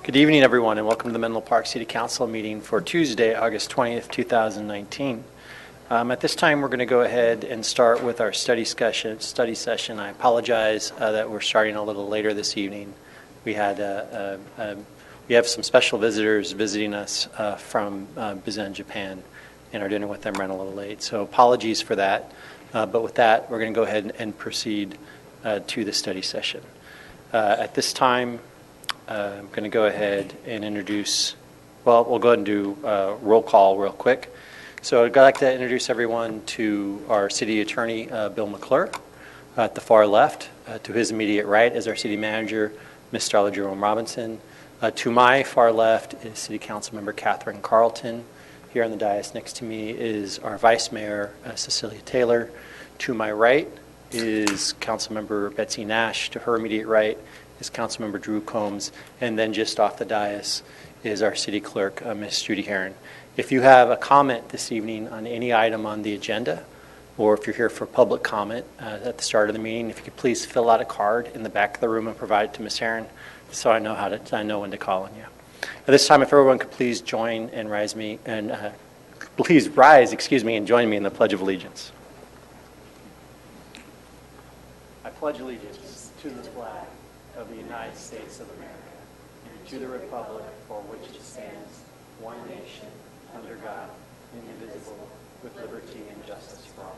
Good evening, everyone, and welcome to the Menlo Park City Council meeting for Tuesday, August 20th, 2019. At this time, we're going to go ahead and start with our study session. I apologize that we're starting a little later this evening. We have some special visitors visiting us from Bizen, Japan, and our dinner with them ran a little late. So apologies for that. But with that, we're going to go ahead and proceed to the study session. At this time, I'm going to go ahead and introduce, we'll go ahead and do roll call real quick. So I'd like to introduce everyone to our City Attorney, Bill McClure, at the far left. To his immediate right is our City Manager, Ms. Starla Jerome Robinson. To my far left is City Council Member Catherine Carlton. Here on the dais next to me is our Vice Mayor, Cecilia Taylor. To my right is Councilmember Betsy Nash. To her immediate right is Councilmember Drew Combs, and then just off the dais is our City Clerk, Ms. Judy Heron. If you have a comment this evening on any item on the agenda, or if you're here for public comment at the start of the meeting, if you could please fill out a card in the back of the room and provide it to Ms. Heron, so I know when to call on you. At this time, if everyone could please join and rise, and join me in the Pledge of Allegiance. I pledge allegiance to the flag of the United States of America, and to the republic for which it stands, one nation, under God, indivisible, with liberty and justice for all.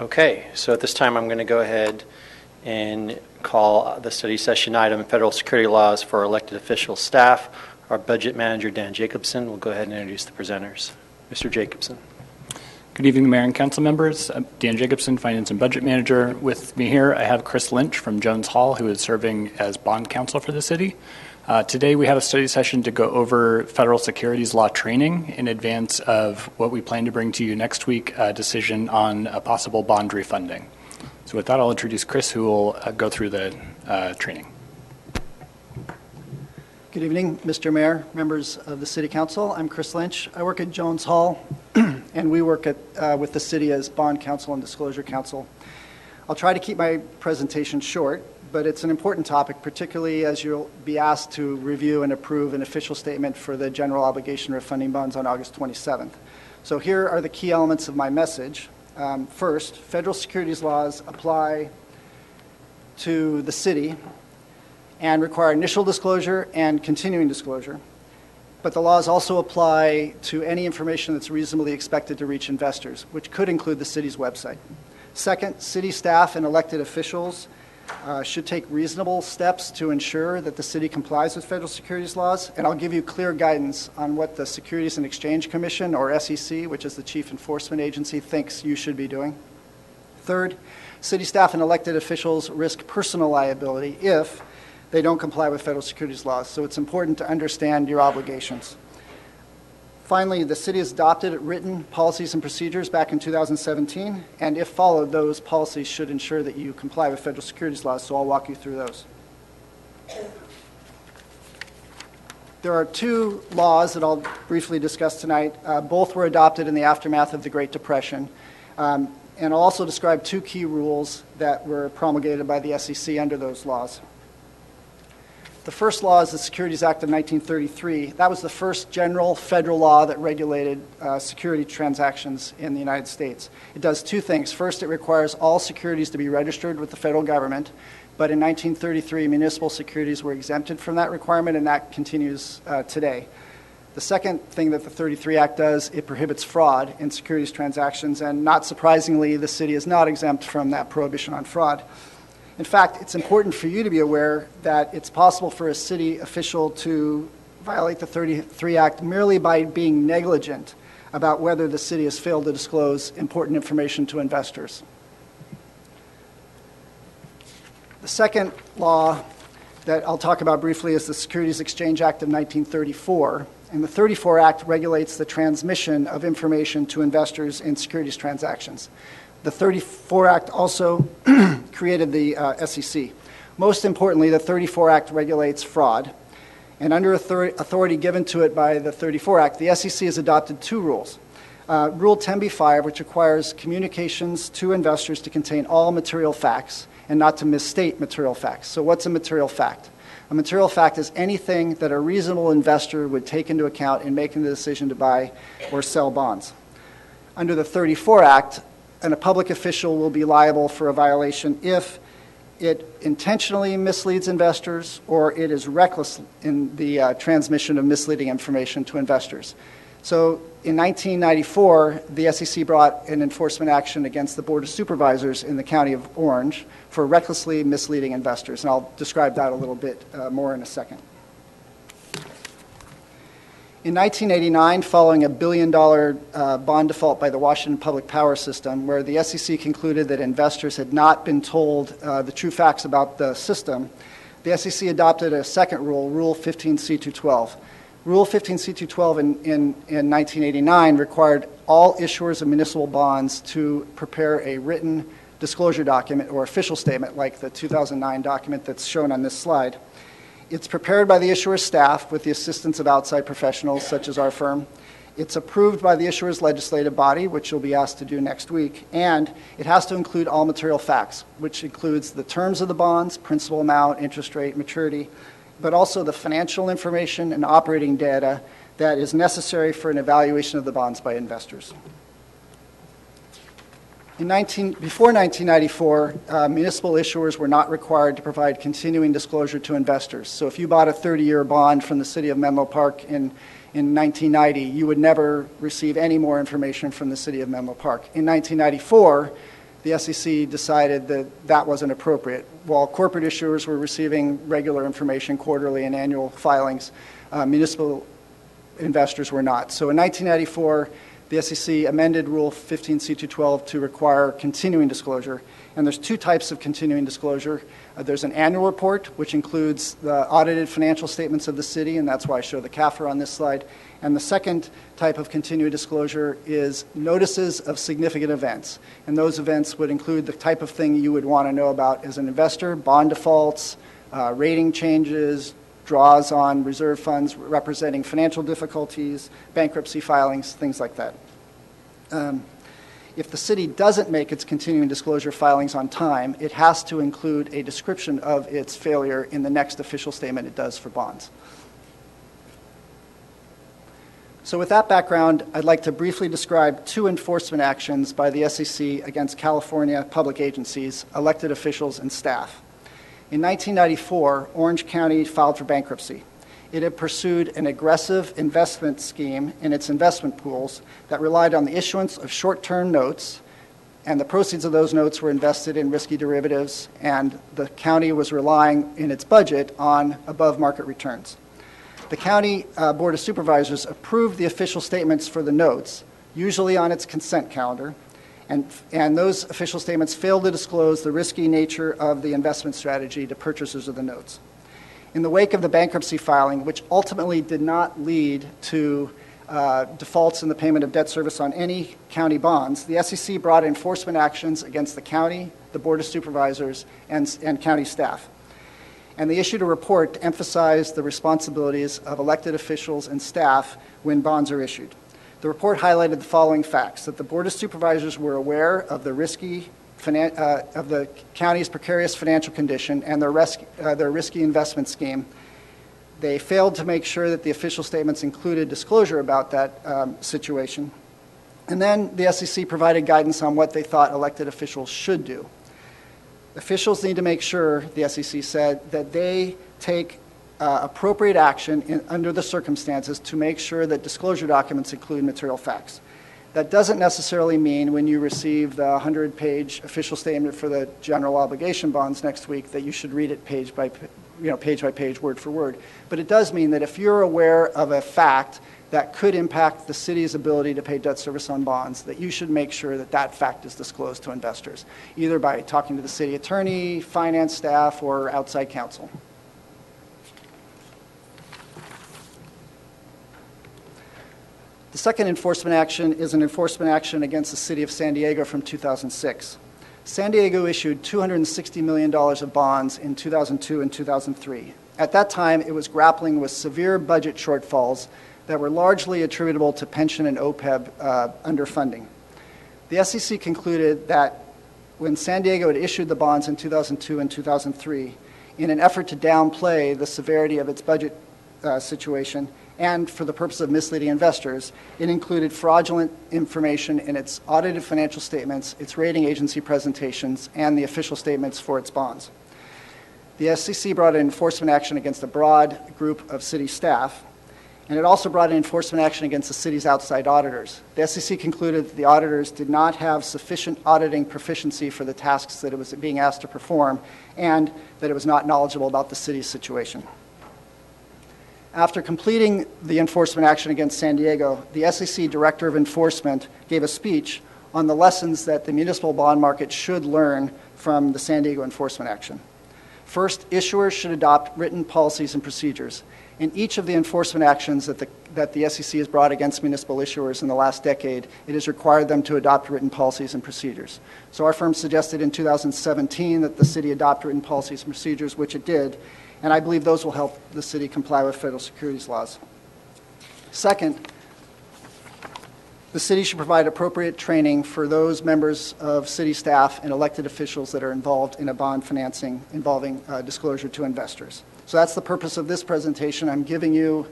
Okay, so at this time I'm going to go ahead and call the study session item, Federal Security Laws for Elected Official Staff. Our Budget Manager, Dan Jacobson, will go ahead and introduce the presenters. Mr. Jacobson. Good evening, Mayor and Council members. I'm Dan Jacobson, Finance and Budget Manager. With me here, I have Chris Lynch from Jones Hall, who is serving as bond counsel for the city. Today, we have a study session to go over federal securities law training in advance of what we plan to bring to you next week, a decision on a possible bond refunding. So with that, I'll introduce Chris, who will go through the training. Good evening, Mr. Mayor, members of the City Council. I'm Chris Lynch. I work at Jones Hall, and we work with the city as bond counsel and disclosure counsel. I'll try to keep my presentation short, but it's an important topic, particularly as you'll be asked to review and approve an official statement for the general obligation refunding bonds on August 27th. So here are the key elements of my message. First, federal securities laws apply to the city and require initial disclosure and continuing disclosure. But the laws also apply to any information that's reasonably expected to reach investors, which could include the city's website. Second, city staff and elected officials should take reasonable steps to ensure that the city complies with federal securities laws, and I'll give you clear guidance on what the Securities and Exchange Commission, or SEC, which is the chief enforcement agency, thinks you should be doing. Third, city staff and elected officials risk personal liability if they don't comply with federal securities laws, so it's important to understand your obligations. Finally, the city has adopted written policies and procedures back in 2017, and if followed, those policies should ensure that you comply with federal securities laws, so I'll walk you through those. There are two laws that I'll briefly discuss tonight. Both were adopted in the aftermath of the Great Depression, and I'll also describe two key rules that were promulgated by the SEC under those laws. The first law is the Securities Act of 1933. That was the first general federal law that regulated security transactions in the United States. It does two things. First, it requires all securities to be registered with the federal government, but in 1933, municipal securities were exempted from that requirement, and that continues today. The second thing that the 33 Act does, it prohibits fraud in securities transactions, and not surprisingly, the city is not exempt from that prohibition on fraud. In fact, it's important for you to be aware that it's possible for a city official to violate the 33 Act merely by being negligent about whether the city has failed to disclose important information to investors. The second law that I'll talk about briefly is the Securities Exchange Act of 1934. And the 34 Act regulates the transmission of information to investors in securities transactions. The 34 Act also created the SEC. Most importantly, the 34 Act regulates fraud. And under authority given to it by the 34 Act, the SEC has adopted two rules. Rule 10b-5, which requires communications to investors to contain all material facts and not to misstate material facts. So what's a material fact? A material fact is anything that a reasonable investor would take into account in making the decision to buy or sell bonds. Under the 34 Act, a public official will be liable for a violation if it intentionally misleads investors or it is reckless in the transmission of misleading information to investors. So in 1994, the SEC brought an enforcement action against the Board of Supervisors in the County of Orange for recklessly misleading investors, and I'll describe that a little bit more in a second. In 1989, following a $1 billion bond default by the Washington Public Power System, where the SEC concluded that investors had not been told the true facts about the system, the SEC adopted a second rule, Rule 15c212. Rule 15c212 in 1989 required all issuers of municipal bonds to prepare a written disclosure document or official statement like the 2009 document that's shown on this slide. It's prepared by the issuer's staff with the assistance of outside professionals such as our firm. It's approved by the issuer's legislative body, which you'll be asked to do next week, and it has to include all material facts, which includes the terms of the bonds, principal amount, interest rate, maturity, but also the financial information and operating data that is necessary for an evaluation of the bonds by investors. Before 1994, municipal issuers were not required to provide continuing disclosure to investors. So if you bought a 30-year bond from the city of Menlo Park in 1990, you would never receive any more information from the city of Menlo Park. In 1994, the SEC decided that that wasn't appropriate. While corporate issuers were receiving regular information, quarterly and annual filings, municipal investors were not. So in 1994, the SEC amended Rule 15c212 to require continuing disclosure. And there's two types of continuing disclosure. There's an annual report, which includes the audited financial statements of the city, and that's why I show the CAFR on this slide. And the second type of continuing disclosure is notices of significant events. And those events would include the type of thing you would want to know about as an investor: bond defaults, rating changes, draws on reserve funds representing financial difficulties, bankruptcy filings, things like that. If the city doesn't make its continuing disclosure filings on time, it has to include a description of its failure in the next official statement it does for bonds. So with that background, I'd like to briefly describe two enforcement actions by the SEC against California public agencies, elected officials, and staff. In 1994, Orange County filed for bankruptcy. It had pursued an aggressive investment scheme in its investment pools that relied on the issuance of short-term notes, and the proceeds of those notes were invested in risky derivatives, and the county was relying in its budget on above-market returns. The county Board of Supervisors approved the official statements for the notes, usually on its consent calendar, and those official statements failed to disclose the risky nature of the investment strategy to purchasers of the notes. In the wake of the bankruptcy filing, which ultimately did not lead to defaults in the payment of debt service on any county bonds, the SEC brought enforcement actions against the county, the Board of Supervisors, and county staff. And they issued a report to emphasize the responsibilities of elected officials and staff when bonds are issued. The report highlighted the following facts: that the Board of Supervisors were aware of the of the county's precarious financial condition and their risky investment scheme. They failed to make sure that the official statements included disclosure about that situation. And then the SEC provided guidance on what they thought elected officials should do. Officials need to make sure, the SEC said, that they take appropriate action under the circumstances to make sure that disclosure documents include material facts. That doesn't necessarily mean when you receive the 100-page official statement for the general obligation bonds next week that you should read it page by page, word for word. But it does mean that if you're aware of a fact that could impact the city's ability to pay debt service on bonds, that you should make sure that that fact is disclosed to investors, either by talking to the city attorney, finance staff, or outside counsel. The second enforcement action is an enforcement action against the city of San Diego from 2006. San Diego issued $260 million of bonds in 2002 and 2003. At that time, it was grappling with severe budget shortfalls that were largely attributable to pension and OPEB underfunding. The SEC concluded that when San Diego had issued the bonds in 2002 and 2003, in an effort to downplay the severity of its budget situation and for the purpose of misleading investors, it included fraudulent information in its audited financial statements, its rating agency presentations, and the official statements for its bonds. The SEC brought an enforcement action against a broad group of city staff, and it also brought an enforcement action against the city's outside auditors. The SEC concluded that the auditors did not have sufficient auditing proficiency for the tasks that it was being asked to perform, and that it was not knowledgeable about the city's situation. After completing the enforcement action against San Diego, the SEC Director of Enforcement gave a speech on the lessons that the municipal bond market should learn from the San Diego enforcement action. First, issuers should adopt written policies and procedures. In each of the enforcement actions that the SEC has brought against municipal issuers in the last decade, it has required them to adopt written policies and procedures. So our firm suggested in 2017 that the city adopt written policies and procedures, which it did, and I believe those will help the city comply with federal securities laws. Second, the city should provide appropriate training for those members of city staff and elected officials that are involved in a bond financing involving disclosure to investors. So that's the purpose of this presentation. I'm giving you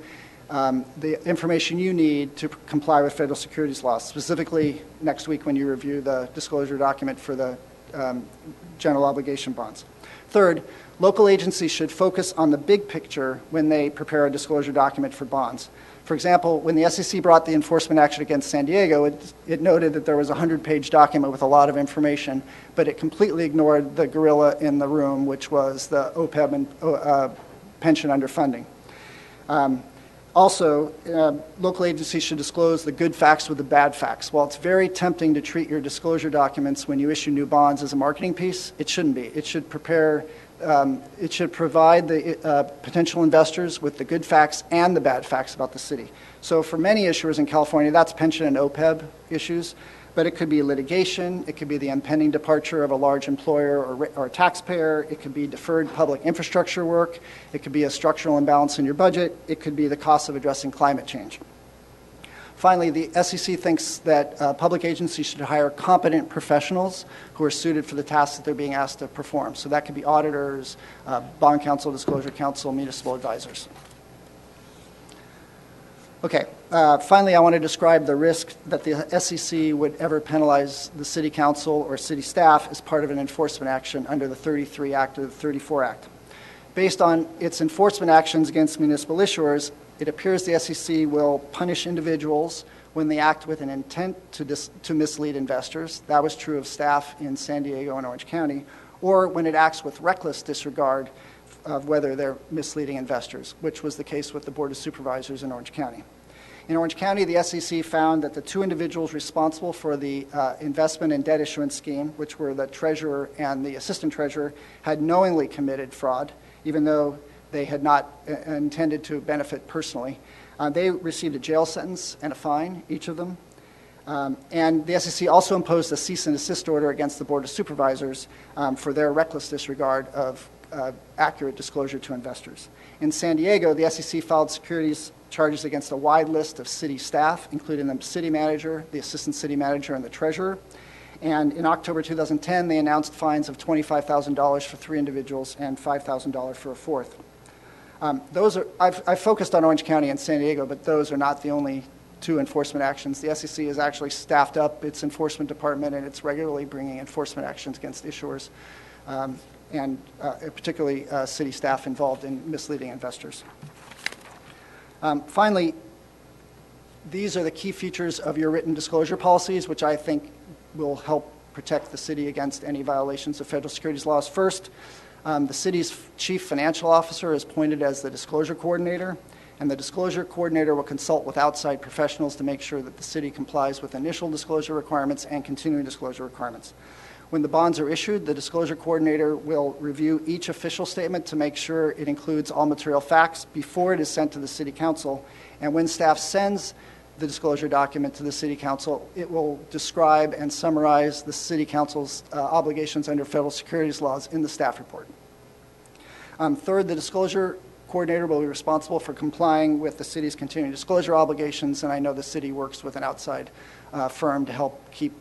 the information you need to comply with federal securities laws, specifically next week when you review the disclosure document for the general obligation bonds. Third, local agencies should focus on the big picture when they prepare a disclosure document for bonds. For example, when the SEC brought the enforcement action against San Diego, it noted that there was a 100-page document with a lot of information, but it completely ignored the gorilla in the room, which was the OPEB and pension underfunding. Also, local agencies should disclose the good facts with the bad facts. While it's very tempting to treat your disclosure documents when you issue new bonds as a marketing piece, it shouldn't be. It should provide the potential investors with the good facts and the bad facts about the city. So for many issuers in California, that's pension and OPEB issues, but it could be litigation, it could be the impending departure of a large employer or taxpayer, it could be deferred public infrastructure work, it could be a structural imbalance in your budget, it could be the cost of addressing climate change. Finally, the SEC thinks that public agencies should hire competent professionals who are suited for the tasks that they're being asked to perform. So that could be auditors, bond counsel, disclosure counsel, municipal advisors. Okay, finally, I want to describe the risk that the SEC would ever penalize the city council or city staff as part of an enforcement action under the 33 Act or the 34 Act. Based on its enforcement actions against municipal issuers, it appears the SEC will punish individuals when they act with an intent to mislead investors. That was true of staff in San Diego and Orange County, or when it acts with reckless disregard of whether they're misleading investors, which was the case with the Board of Supervisors in Orange County. In Orange County, the SEC found that the two individuals responsible for the investment and debt issuance scheme, which were the treasurer and the assistant treasurer, had knowingly committed fraud, even though they had not intended to benefit personally. They received a jail sentence and a fine, each of them. And the SEC also imposed a cease and desist order against the Board of Supervisors for their reckless disregard of accurate disclosure to investors. In San Diego, the SEC filed securities charges against a wide list of city staff, including the city manager, the assistant city manager, and the treasurer. And in October 2010, they announced fines of $25,000 for 3 individuals and $5,000 for a fourth. I've focused on Orange County and San Diego, but those are not the only 2 enforcement actions. The SEC has actually staffed up its enforcement department, and it's regularly bringing enforcement actions against issuers, and particularly city staff involved in misleading investors. Finally, these are the key features of your written disclosure policies, which I think will help protect the city against any violations of federal securities laws. First, the city's chief financial officer is appointed as the disclosure coordinator, and the disclosure coordinator will consult with outside professionals to make sure that the city complies with initial disclosure requirements and continuing disclosure requirements. When the bonds are issued, the disclosure coordinator will review each official statement to make sure it includes all material facts before it is sent to the city council. And when staff sends the disclosure document to the city council, it will describe and summarize the city council's obligations under federal securities laws in the staff report. Third, the disclosure coordinator will be responsible for complying with the city's continuing disclosure obligations, and I know the city works with an outside firm to help keep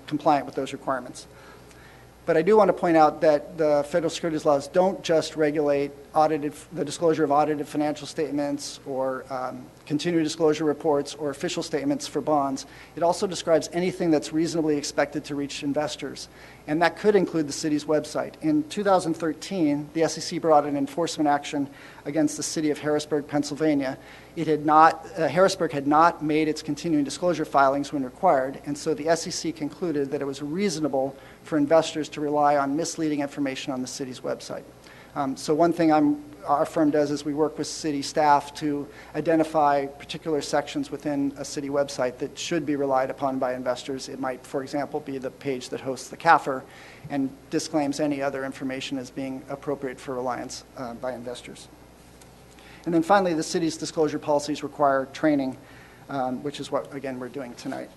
compliant with those requirements. But I do want to point out that the federal securities laws don't just regulate the disclosure of audited financial statements or continuing disclosure reports or official statements for bonds. It also describes anything that's reasonably expected to reach investors, and that could include the city's website. In 2013, the SEC brought an enforcement action against the city of Harrisburg, Pennsylvania. Harrisburg had not made its continuing disclosure filings when required, and so the SEC concluded that it was reasonable for investors to rely on misleading information on the city's website. So one thing our firm does is we work with city staff to identify particular sections within a city website that should be relied upon by investors. It might, for example, be the page that hosts the CAFR and disclaims any other information as being appropriate for reliance by investors. And then finally, the city's disclosure policies require training, which is what, again, we're doing tonight.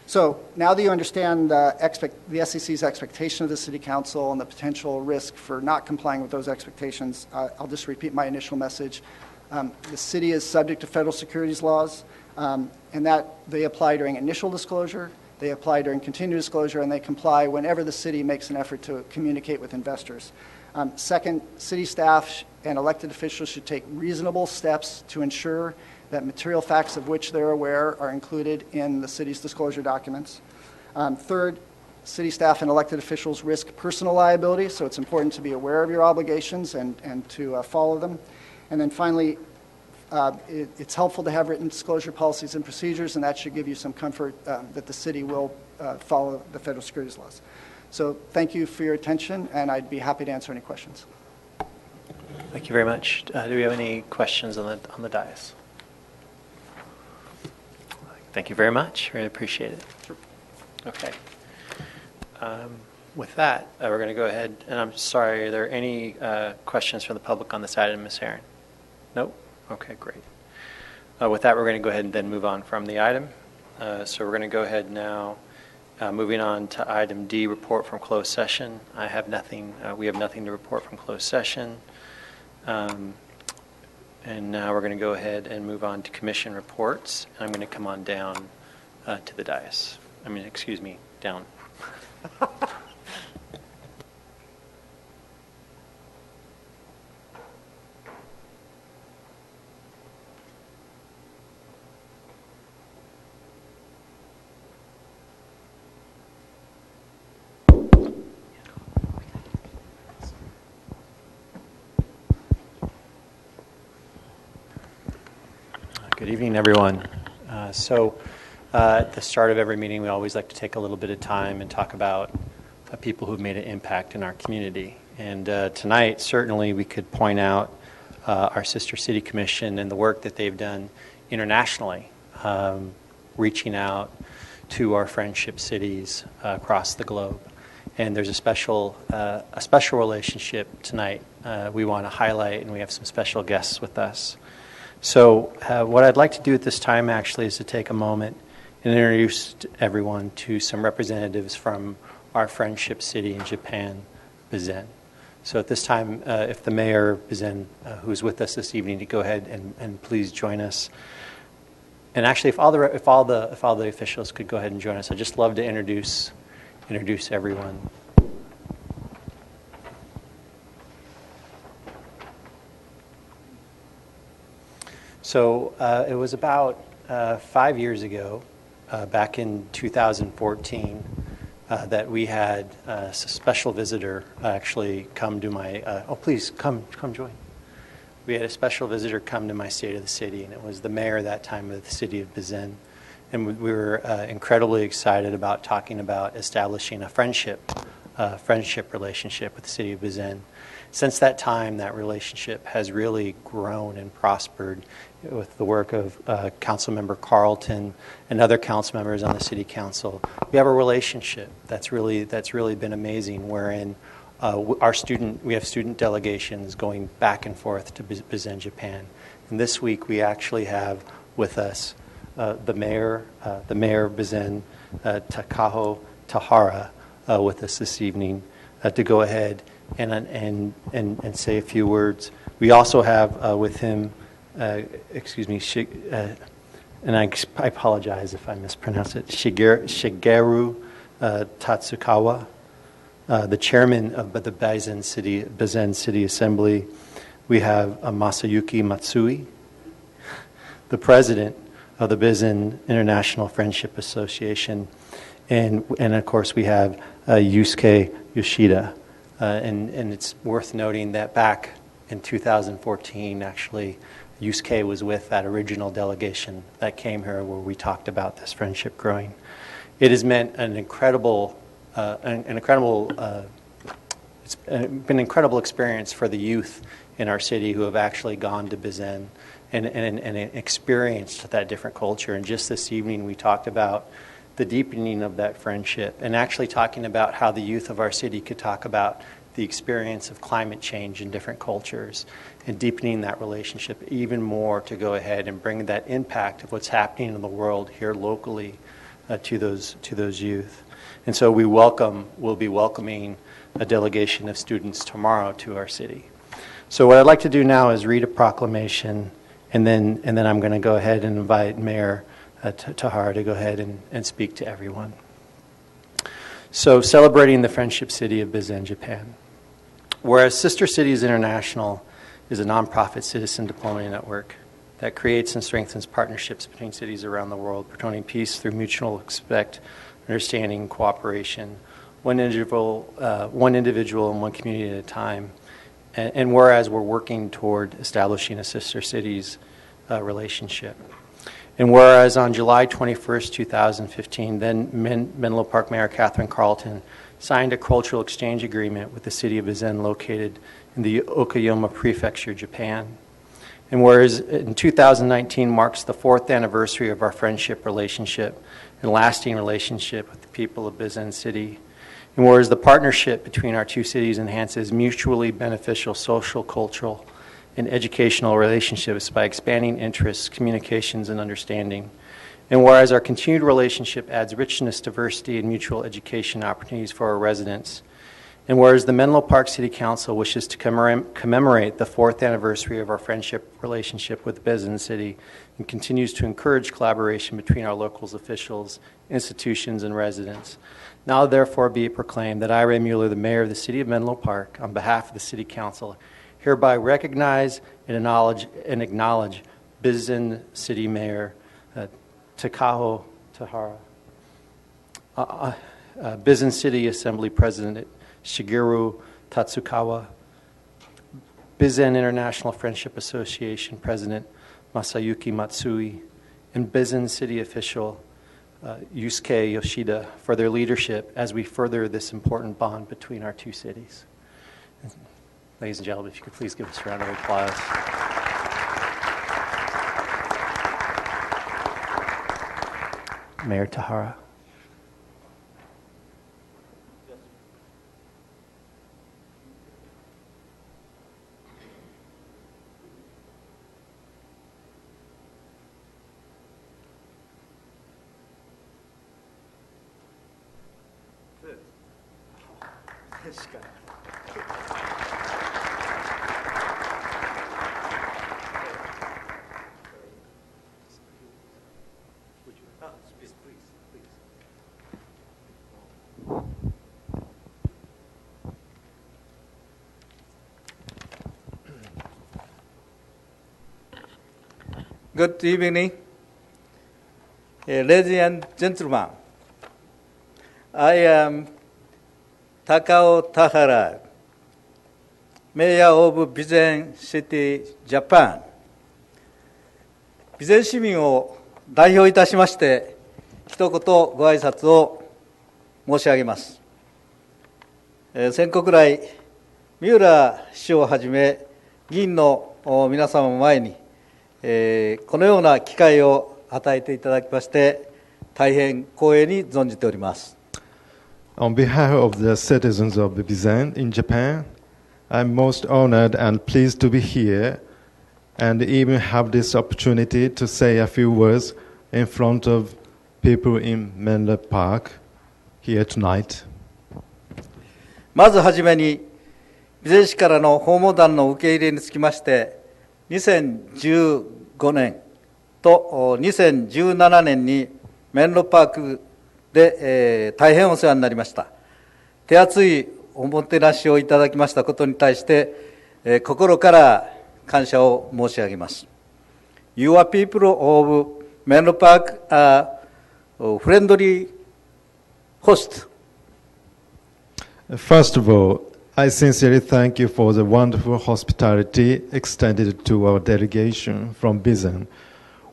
So now that you understand the SEC's expectation of the City Council and the potential risk for not complying with those expectations, I'll just repeat my initial message. The city is subject to federal securities laws, and that they apply during initial disclosure, they apply during continued disclosure, and they comply whenever the city makes an effort to communicate with investors. Second, city staff and elected officials should take reasonable steps to ensure that material facts of which they're aware are included in the city's disclosure documents. Third, city staff and elected officials risk personal liability, so it's important to be aware of your obligations and to follow them. And then finally, it's helpful to have written disclosure policies and procedures, and that should give you some comfort that the city will follow the federal securities laws. So thank you for your attention, and I'd be happy to answer any questions. Thank you very much. Do we have any questions on the dais? Thank you very much. Really appreciate it. Sure. Okay. With that, we're going to go ahead, and I'm sorry, are there any questions from the public on this item, Ms. Herron? Nope? Okay, great. With that, we're going to go ahead and then move on from the item. So we're going to go ahead now, moving on to item D, report from closed session. I have nothing, we have nothing to report from closed session. And now we're going to go ahead and move on to commission reports. I'm going to come on down to the dais. Excuse me, down. Good evening, everyone. At the start of every meeting, we always like to take a little bit of time and talk about people who've made an impact in our community. And tonight, certainly, we could point out our sister city commission and the work that they've done internationally, reaching out to our friendship cities across the globe. And there's a special relationship tonight we want to highlight, and we have some special guests with us. So what I'd like to do at this time actually is to take a moment and introduce everyone to some representatives from our friendship city in Japan, Bizen. So at this time, if the mayor, Bizen, who's with us this evening, to go ahead and please join us. And actually, if all the officials could go ahead and join us, I'd just love to introduce everyone. So it was about 5 years ago, back in 2014, that we had a special visitor actually come to my, please come join. We had a special visitor come to my State of the City, and it was the mayor that time of the city of Bizen. And we were incredibly excited about talking about establishing a friendship relationship with the city of Bizen. Since that time, that relationship has really grown and prospered with the work of Councilmember Carlton and other council members on the city council. We have a relationship that's really been amazing, wherein we have student delegations going back and forth to Bizen, Japan. And this week, we actually have with us the mayor of Bizen, Takaho Tahara, with us this evening to go ahead and say a few words. We also have with him, and I apologize if I mispronounce it, Shigeru Tatsukawa, the chairman of the Bizen City Assembly. We have Masayuki Matsui, the president of the Bizen International Friendship Association. And of course, we have Yusuke Yoshida. And it's worth noting that back in 2014, actually, Yusuke was with that original delegation that came here where we talked about this friendship growing. It has meant an incredible, it's been an incredible experience for the youth in our city who have actually gone to Bizen and experienced that different culture. And just this evening, we talked about the deepening of that friendship and actually talking about how the youth of our city could talk about the experience of climate change in different cultures and deepening that relationship even more to go ahead and bring that impact of what's happening in the world here locally to those youth. And so we'll be welcoming a delegation of students tomorrow to our city. So what I'd like to do now is read a proclamation, and then I'm going to go ahead and invite Mayor Tahara to go ahead and speak to everyone. So, celebrating the Friendship City of Bizen, Japan. Whereas Sister Cities International is a nonprofit citizen diplomacy network that creates and strengthens partnerships between cities around the world, promoting peace through mutual respect, understanding, and cooperation, one individual and one community at a time. And whereas we're working toward establishing a Sister Cities relationship. And whereas on July 21st, 2015, then Menlo Park Mayor Catherine Carlton signed a cultural exchange agreement with the city of Bizen located in the Okayama Prefecture, Japan. And whereas in 2019 marks the 4th anniversary of our friendship relationship and lasting relationship with the people of Bizen City, and whereas the partnership between our two cities enhances mutually beneficial social, cultural, and educational relationships by expanding interests, communications, and understanding. And whereas our continued relationship adds richness, diversity, and mutual education opportunities for our residents. And whereas the Menlo Park City Council wishes to commemorate the 4th anniversary of our friendship relationship with Bizen City and continues to encourage collaboration between our local officials, institutions, and residents. Now therefore be it proclaimed that I, Ray Mueller, the Mayor of the City of Menlo Park, on behalf of the City Council, hereby recognize and acknowledge Bizen City Mayor Takao Tahara, Bizen City Assembly President Shigeru Tatsukawa, Bizen International Friendship Association President Masayuki Matsui, and Bizen City official Yusuke Yoshida for their leadership as we further this important bond between our two cities. Ladies and gentlemen, if you could please give us a round of applause. Mayor Tahara. Good evening, ladies and gentlemen. I am Takao Tahara, Mayor of Bizen City, Japan. 備前市民を代表いたしまして、一言ご挨拶を申し上げます。宣告来、三浦市長をはじめ、議員の皆様を前に、このような機会を与えていただきまして、大変光栄に存じております。On behalf of the citizens of Bizen in Japan, I'm most honored and pleased to be here and even have this opportunity to say a few words in front of people in Menlo Park here tonight. まずはじめに、備前市からの訪問団の受け入れにつきまして、2015年と2017年にメンロパークで、大変お世話になりました。手厚いおもてなしをいただきましたことに対して、心から感謝を申し上げます。Your people of Menlo Park are friendly host. First of all, I sincerely thank you for the wonderful hospitality extended to our delegation from Bizen,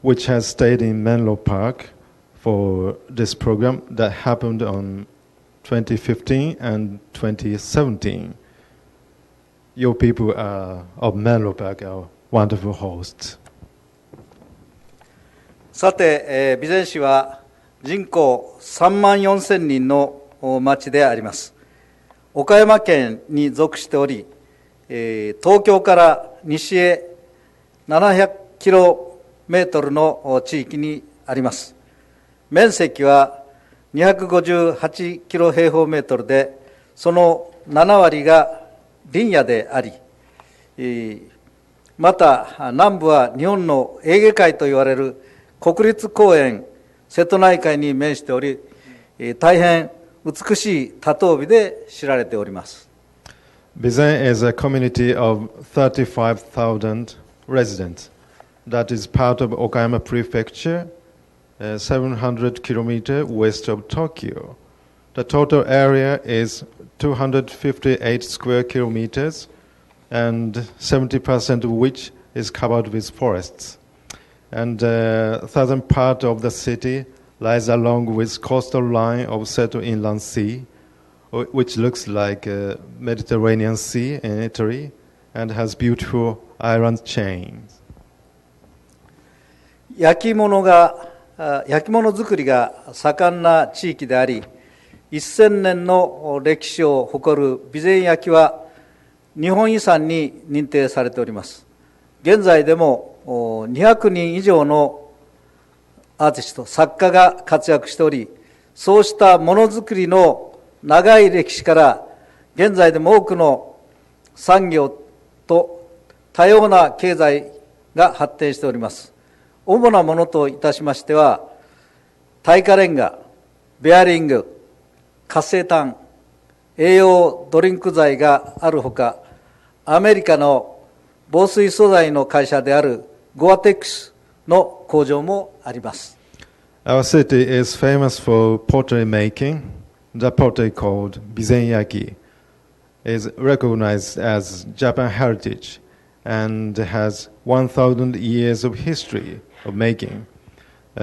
which has stayed in Menlo Park for this program that happened on 2015 and 2017. Your people of Menlo Park are wonderful hosts. さて、備前市は人口3万4千人の町であります。岡山県に属しており、東京から西へ700キロメートルの地域にあります。面積は258キロ平方メートルで、その7割が林野であり、また南部は日本のエーゲ海といわれる国立公園瀬戸内海に面しており、大変美しい多島美で知られております。Bizen is a community of 35,000 residents that is part of Okayama Prefecture, 700 kilometers west of Tokyo. The total area is 258 square kilometers, and 70% of which is covered with forests. And southern part of the city lies along with coastal line of Seto Inland Sea, which looks like a Mediterranean Sea in Italy, and has beautiful island chains. 焼き物作りが盛んな地域であり、1000年の歴史を誇る備前焼は日本遺産に認定されております。現在でも200人以上のアーティスト、作家が活躍しており、そうしたものづくりの長い歴史から現在でも多くの産業と多様な経済が発展しております。主なものといたしましては、耐火レンガ、ベアリング、活性炭、栄養ドリンク剤があるほか、アメリカの防水素材の会社であるゴアテックスの工場もあります。Our city is famous for pottery making. The pottery called Bizenyaki is recognized as Japan heritage and has 1,000 years of history of making.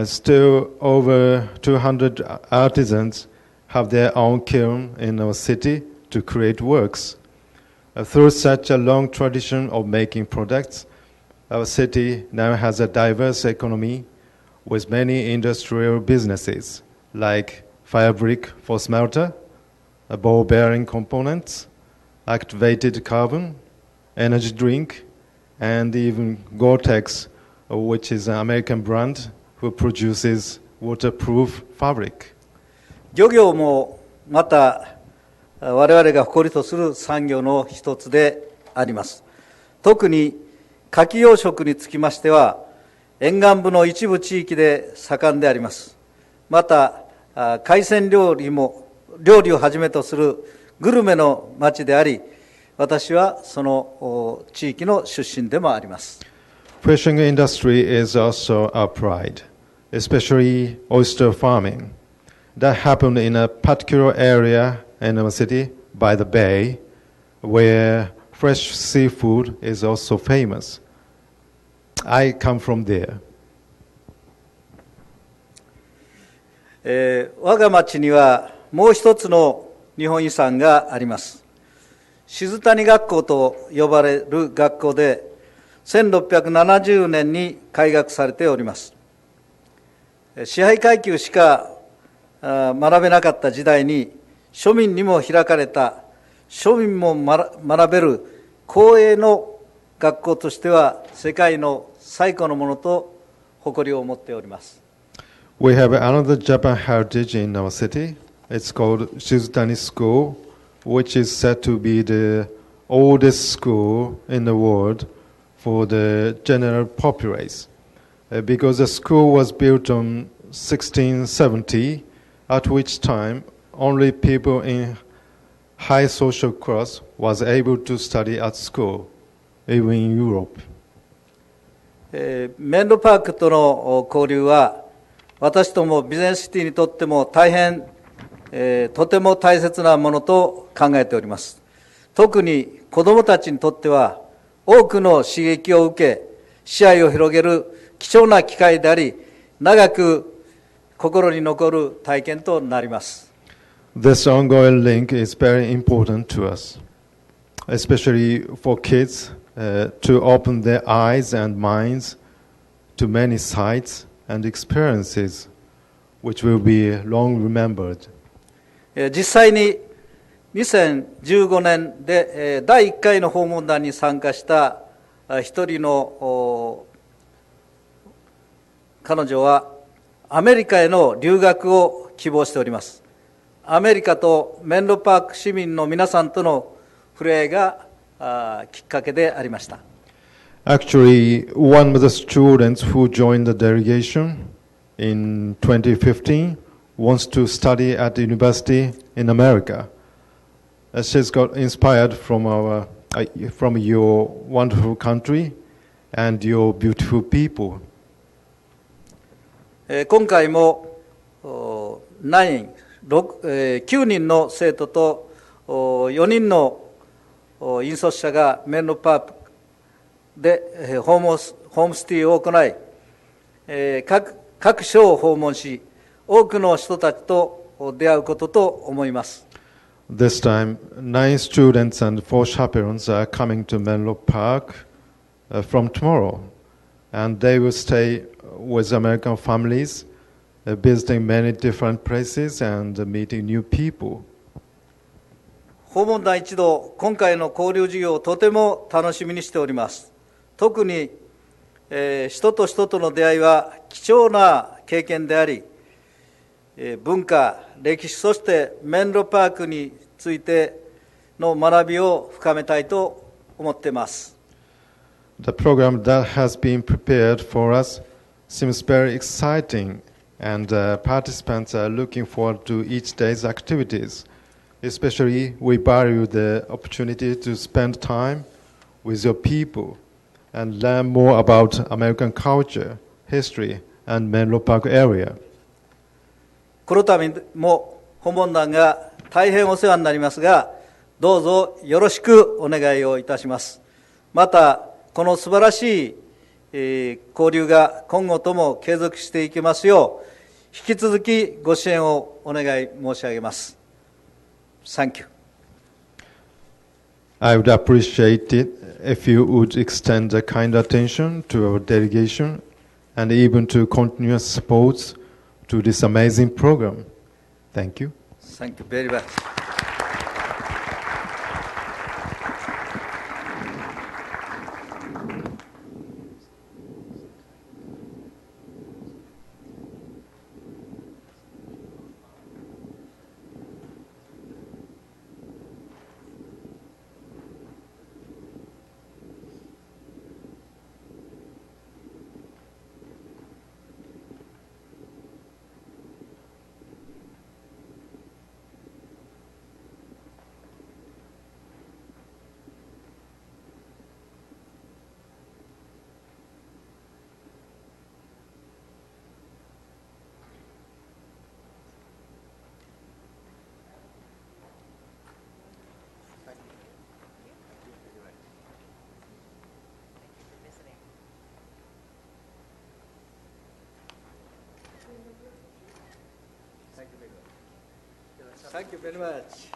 Still over 200 artisans have their own kiln in our city to create works. Through such a long tradition of making products, our city now has a diverse economy with many industrial businesses like fire brick for smelter, ball bearing components, activated carbon, energy drink, and even Gore-Tex, which is an American brand who produces waterproof fabric. 漁業もまた我々が誇りとする産業の一つであります。特に牡蠣養殖につきましては沿岸部の一部地域で盛んであります。また海鮮料理をはじめとするグルメの町であり、私はその地域の出身でもあります。Fishing industry is also our pride, especially oyster farming. That happened in a particular area in our city by the bay, where fresh seafood is also famous. I come from there. 我が町にはもう一つの日本遺産があります。静谷学校と呼ばれる学校で1670年に開学されております。支配階級しか学べなかった時代に庶民にも開かれた、庶民も学べる公営の学校としては世界の最高のものと誇りを持っております。We have another Japan heritage in our city. It's called Shizutani School, which is said to be the oldest school in the world for the general populace, because the school was built in 1670, at which time only people in high social class was able to study at school, even in Europe. メンロパークとの交流は、私どもビジネスシティにとっても大変、とても大切なものと考えております。特に子どもたちにとっては、多くの刺激を受け、視野を広げる貴重な機会であり、長く心に残る体験となります。This ongoing link is very important to us, especially for kids to open their eyes and minds to many sights and experiences which will be long remembered. 実際に2015年で第1回の訪問団に参加した一人の彼女はアメリカへの留学を希望しております。アメリカとメンロパーク市民の皆さんとの触れ合いがきっかけでありました。Actually, one of the students who joined the delegation in 2015 wants to study at the university in America. She's got inspired from your wonderful country and your beautiful people. 今回も9人の生徒と4人の引率者がメンロパークでホームステイを行い、各所を訪問し、多くの人たちと出会うことと思います。This time, 9 students and 4 chaperones are coming to Menlo Park from tomorrow, and they will stay with American families, visiting many different places and meeting new people. 訪問団一同、今回の交流事業をとても楽しみにしております。特に、人と人との出会いは貴重な経験であり、文化、歴史、そしてメンロパークについての学びを深めたいと思っています。The program that has been prepared for us seems very exciting, and participants are looking forward to each day's activities. Especially, we value the opportunity to spend time with your people and learn more about American culture, history, and Menlo Park area. この度も訪問団が大変お世話になりますが、どうぞよろしくお願いをいたします。また、この素晴らしい、交流が今後とも継続していきますよう、引き続きご支援をお願い申し上げます。Thank you. I would appreciate it if you would extend a kind attention to our delegation and even to continuous support to this amazing program. Thank you. Thank you very much. Thank you very much.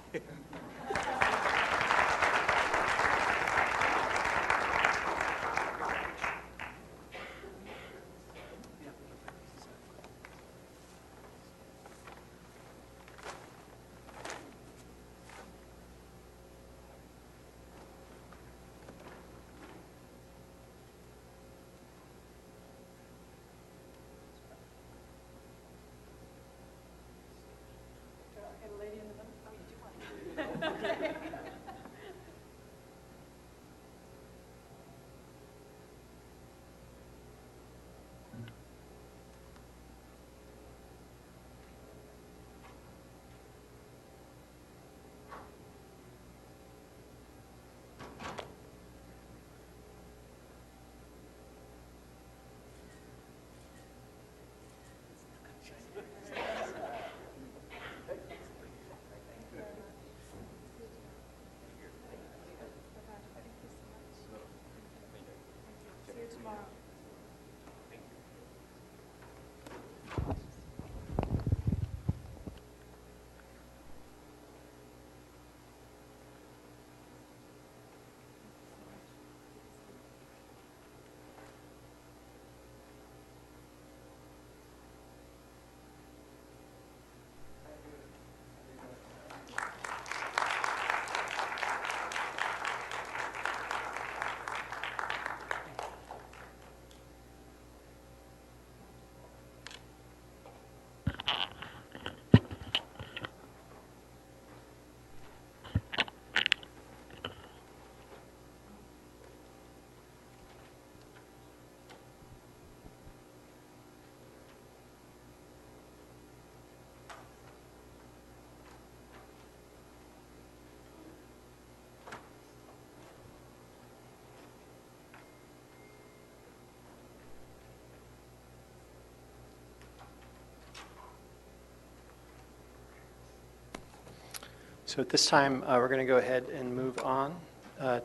So at this time, we're going to go ahead and move on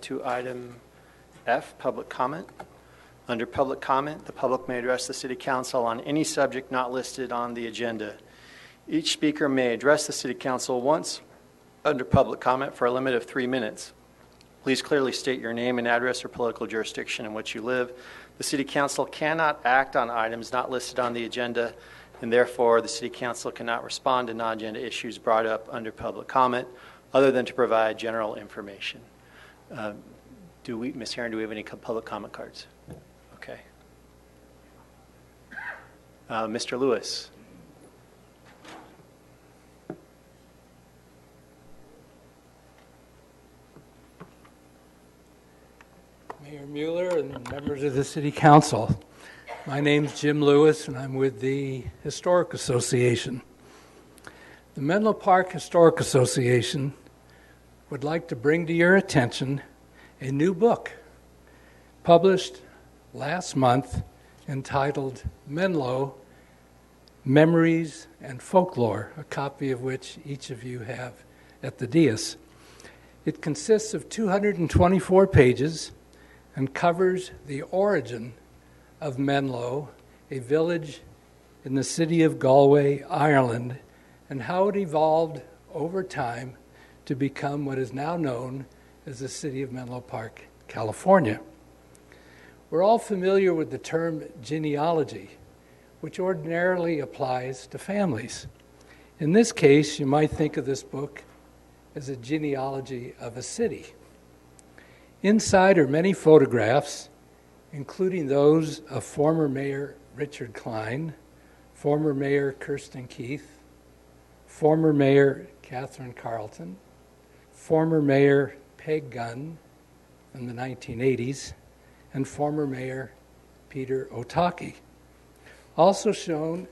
to item F, public comment. Under public comment, the public may address the City Council on any subject not listed on the agenda. Each speaker may address the City Council once under public comment for a limit of 3 minutes. Please clearly state your name and address or political jurisdiction in which you live. The City Council cannot act on items not listed on the agenda, and therefore the City Council cannot respond to non-agenda issues brought up under public comment other than to provide general information. Ms. Herron, do we have any public comment cards? Okay. Mr. Lewis. Mayor Mueller and members of the City Council. My name's Jim Lewis, and I'm with the Historic Association. The Menlo Park Historic Association would like to bring to your attention a new book published last month entitled Menlo, Memories and Folklore, a copy of which each of you have at the dais. It consists of 224 pages and covers the origin of Menlo, a village in the city of Galway, Ireland, and how it evolved over time to become what is now known as the city of Menlo Park, California. We're all familiar with the term genealogy, which ordinarily applies to families. In this case, you might think of this book as a genealogy of a city. Inside are many photographs, including those of former Mayor Richard Klein, former Mayor Kirsten Keith, former Mayor Catherine Carlton, former Mayor Peg Gunn in the 1980s, and former Mayor Peter Otake. Also shown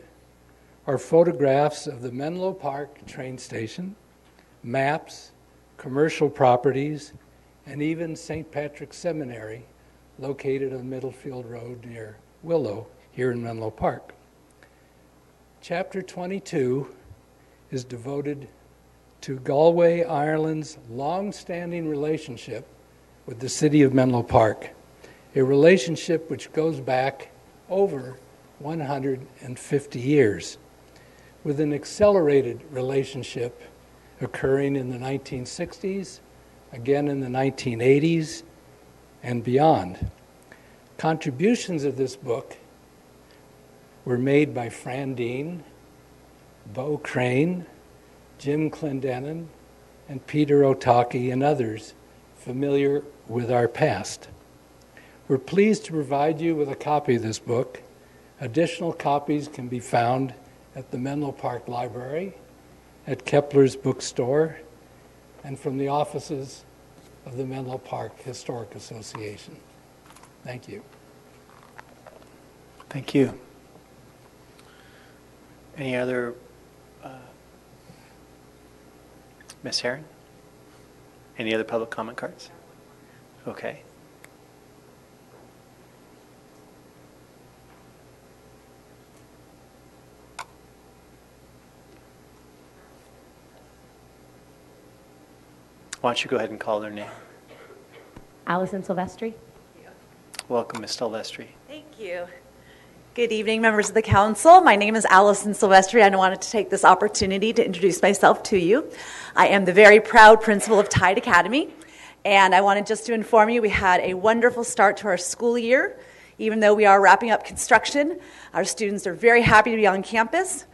are photographs of the Menlo Park train station, maps, commercial properties, and even St. Patrick's Seminary, located on Middlefield Road near Willow, here in Menlo Park. Chapter 22 is devoted to Galway, Ireland's long-standing relationship with the city of Menlo Park, a relationship which goes back over 150 years, with an accelerated relationship occurring in the 1960s, again in the 1980s, and beyond. Contributions of this book were made by Fran Dean, Bo Crane, Jim Clendenin, and Peter Otake, and others familiar with our past. We're pleased to provide you with a copy of this book. Additional copies can be found at the Menlo Park Library, at Kepler's Bookstore, and from the offices of the Menlo Park Historic Association. Thank you. Thank you. Any other, Ms. Herron? Any other public comment cards? Okay. Why don't you go ahead and call their name? Allison Silvestri. Welcome, Ms. Silvestri. Thank you. Good evening, members of the council. My name is Allison Silvestri, and I wanted to take this opportunity to introduce myself to you. I am the very proud principal of Tide Academy, and I wanted just to inform you we had a wonderful start to our school year. Even though we are wrapping up construction, our students are very happy to be on campus.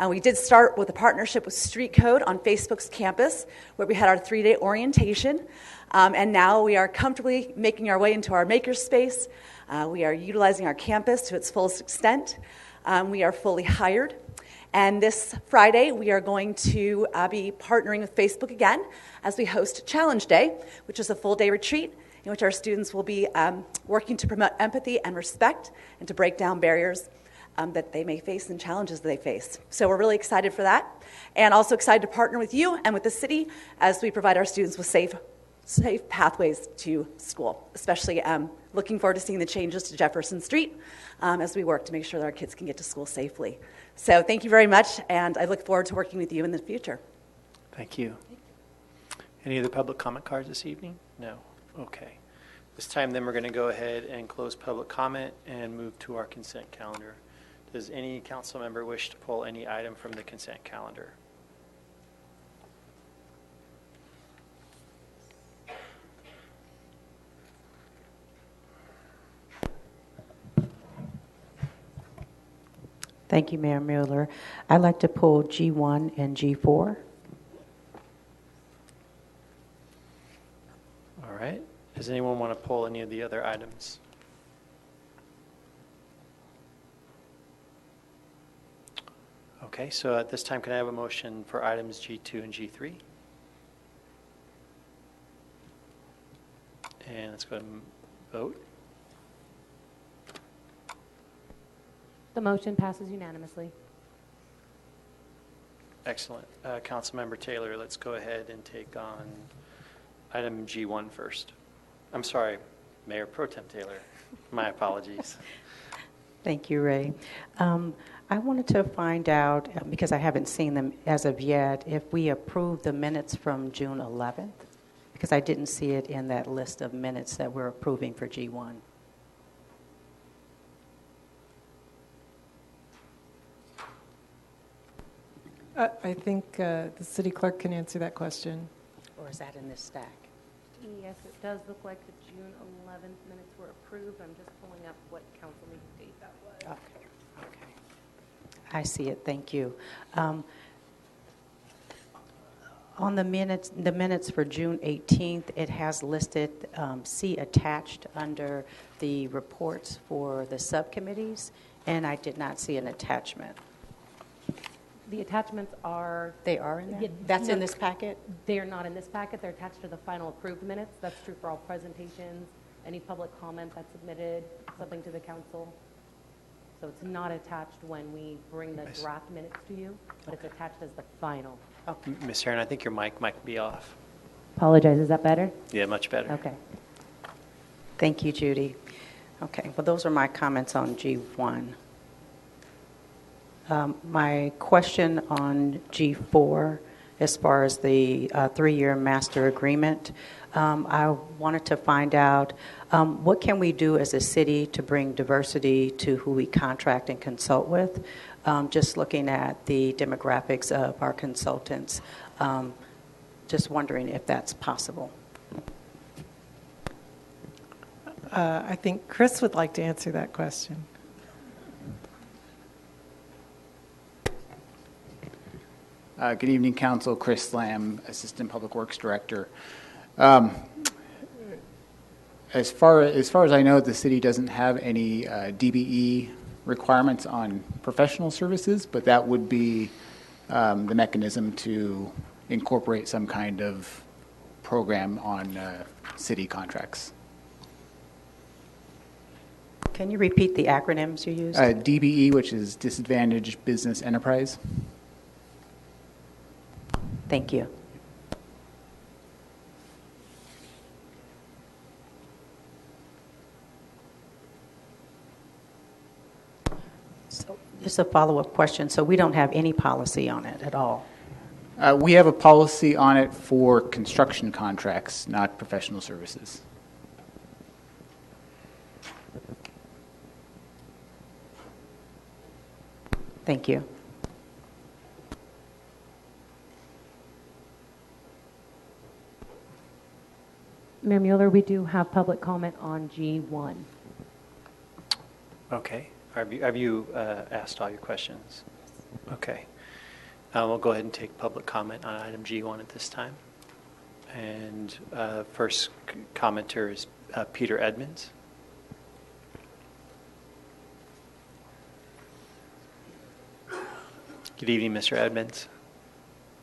We did start with a partnership with Street Code on Facebook's campus, where we had our 3-day orientation. And now we are comfortably making our way into our makerspace. We are utilizing our campus to its fullest extent. We are fully hired. And this Friday, we are going to be partnering with Facebook again as we host Challenge Day, which is a full-day retreat in which our students will be working to promote empathy and respect and to break down barriers that they may face and challenges that they face. So we're really excited for that, and also excited to partner with you and with the city as we provide our students with safe pathways to school, especially looking forward to seeing the changes to Jefferson Street as we work to make sure that our kids can get to school safely. So thank you very much, and I look forward to working with you in the future. Thank you. Any other public comment cards this evening? No. Okay. This time, then, we're going to go ahead and close public comment and move to our consent calendar. Does any council member wish to pull any item from the consent calendar? Thank you, Mayor Mueller. I'd like to pull G1 and G4. All right. Does anyone want to pull any of the other items? Okay, so at this time, can I have a motion for items G2 and G3? And let's go ahead and vote. The motion passes unanimously. Excellent. Councilmember Taylor, let's go ahead and take on item G1 first. I'm sorry, Mayor Pro Tem Taylor. My apologies. Thank you, Ray. I wanted to find out, because I haven't seen them as of yet, if we approve the minutes from June 11th, because I didn't see it in that list of minutes that we're approving for G1. I think the city clerk can answer that question. Or is that in this stack? Yes, it does look like the June 11th minutes were approved. I'm just pulling up what council meeting date that was. Okay. I see it. Thank you. On the minutes for June 18th, it has listed C attached under the reports for the subcommittees, and I did not see an attachment. The attachments are... They are in there? Yeah, That's in no, this packet? They are not in this packet. They're attached to the final approved minutes. That's true for all presentations, any public comment that's submitted, something to the council. So it's not attached when we bring the draft minutes to you, but it's attached as the final. Ms. Heron, I think your mic might be off. Apologize. Is that better? Yeah, much better. Okay. Thank you, Judy. Okay, well, those are my comments on G1. My question on G4, as far as the 3-year master agreement, I wanted to find out what can we do as a city to bring diversity to who we contract and consult with. Just looking at the demographics of our consultants, just wondering if that's possible. I think Chris would like to answer that question. Good evening, Council. Chris Lamb, Assistant Public Works Director. As far as I know, the city doesn't have any DBE requirements on professional services, but that would be the mechanism to incorporate some kind of program on city contracts. Can you repeat the acronyms you used? DBE, which is Disadvantaged Business Enterprise. Thank you. So just a follow-up question. So we don't have any policy on it at all? We have a policy on it for construction contracts, not professional services. Thank you. Mayor Mueller, we do have public comment on G1. Okay. Have you asked all your questions? Okay. We'll go ahead and take public comment on item G1 at this time. And first commenter is Peter Edmonds. Good evening, Mr. Edmonds.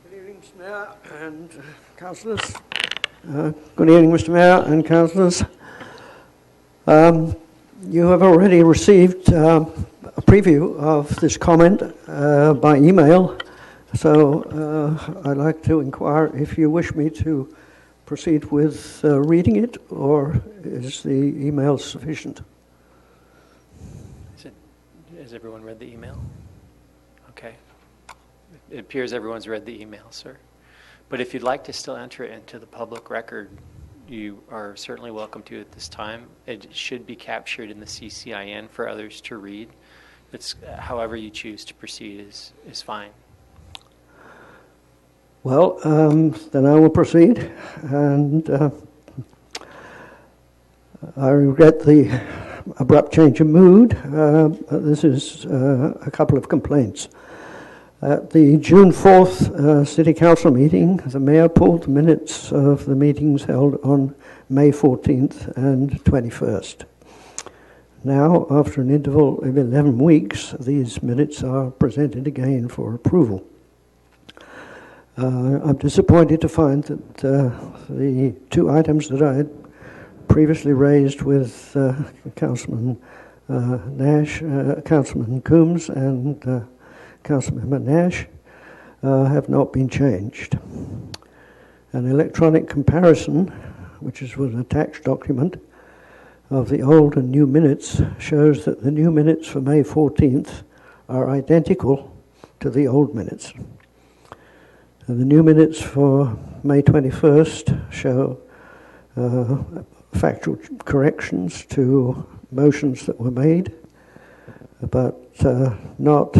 Good evening, Mr. Mayor and councillors. Good evening, Mr. Mayor and councillors. You have already received a preview of this comment by email, so I'd like to inquire if you wish me to proceed with reading it, or is the email sufficient? Has everyone read the email? Okay. It appears everyone's read the email, sir. But if you'd like to still enter it into the public record, you are certainly welcome to at this time. It should be captured in the CCIN for others to read. It's however you choose to proceed is fine. Well, then I will proceed, and I regret the abrupt change of mood. This is a couple of complaints. At the June 4th City Council meeting, the Mayor pulled the minutes of the meetings held on May 14th and 21st. Now, after an interval of 11 weeks, these minutes are presented again for approval. I'm disappointed to find that the two items that I had previously raised with Councilman Nash, Councilman Coombs, and Councilmember Nash have not been changed. An electronic comparison, which was an attached document of the old and new minutes, shows that the new minutes for May 14th are identical to the old minutes. And the new minutes for May 21st show factual corrections to motions that were made, but not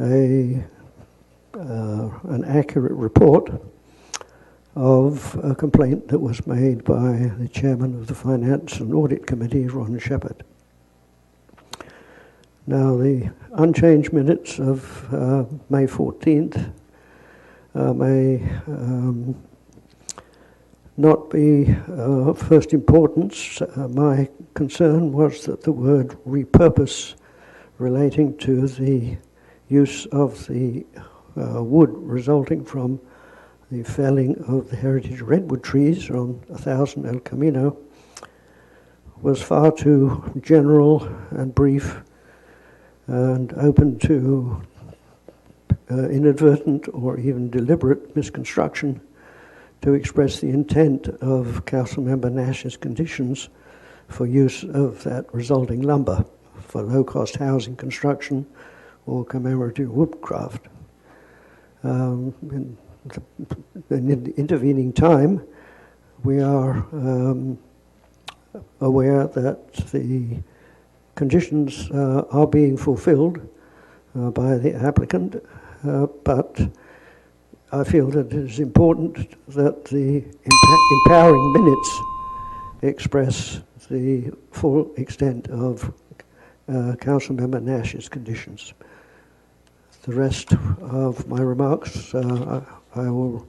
an accurate report of a complaint that was made by the chairman of the Finance and Audit Committee, Ron Shepherd. Now, the unchanged minutes of May 14th may not be of first importance. My concern was that the word repurpose, relating to the use of the wood resulting from the felling of the heritage redwood trees on 1000 El Camino, was far too general and brief and open to inadvertent or even deliberate misconstruction to express the intent of Councilmember Nash's conditions for use of that resulting lumber for low-cost housing construction or commemorative woodcraft. In the intervening time, we are aware that the conditions are being fulfilled by the applicant, but I feel that it is important that the empowering minutes express the full extent of Councilmember Nash's conditions. The rest of my remarks, I will,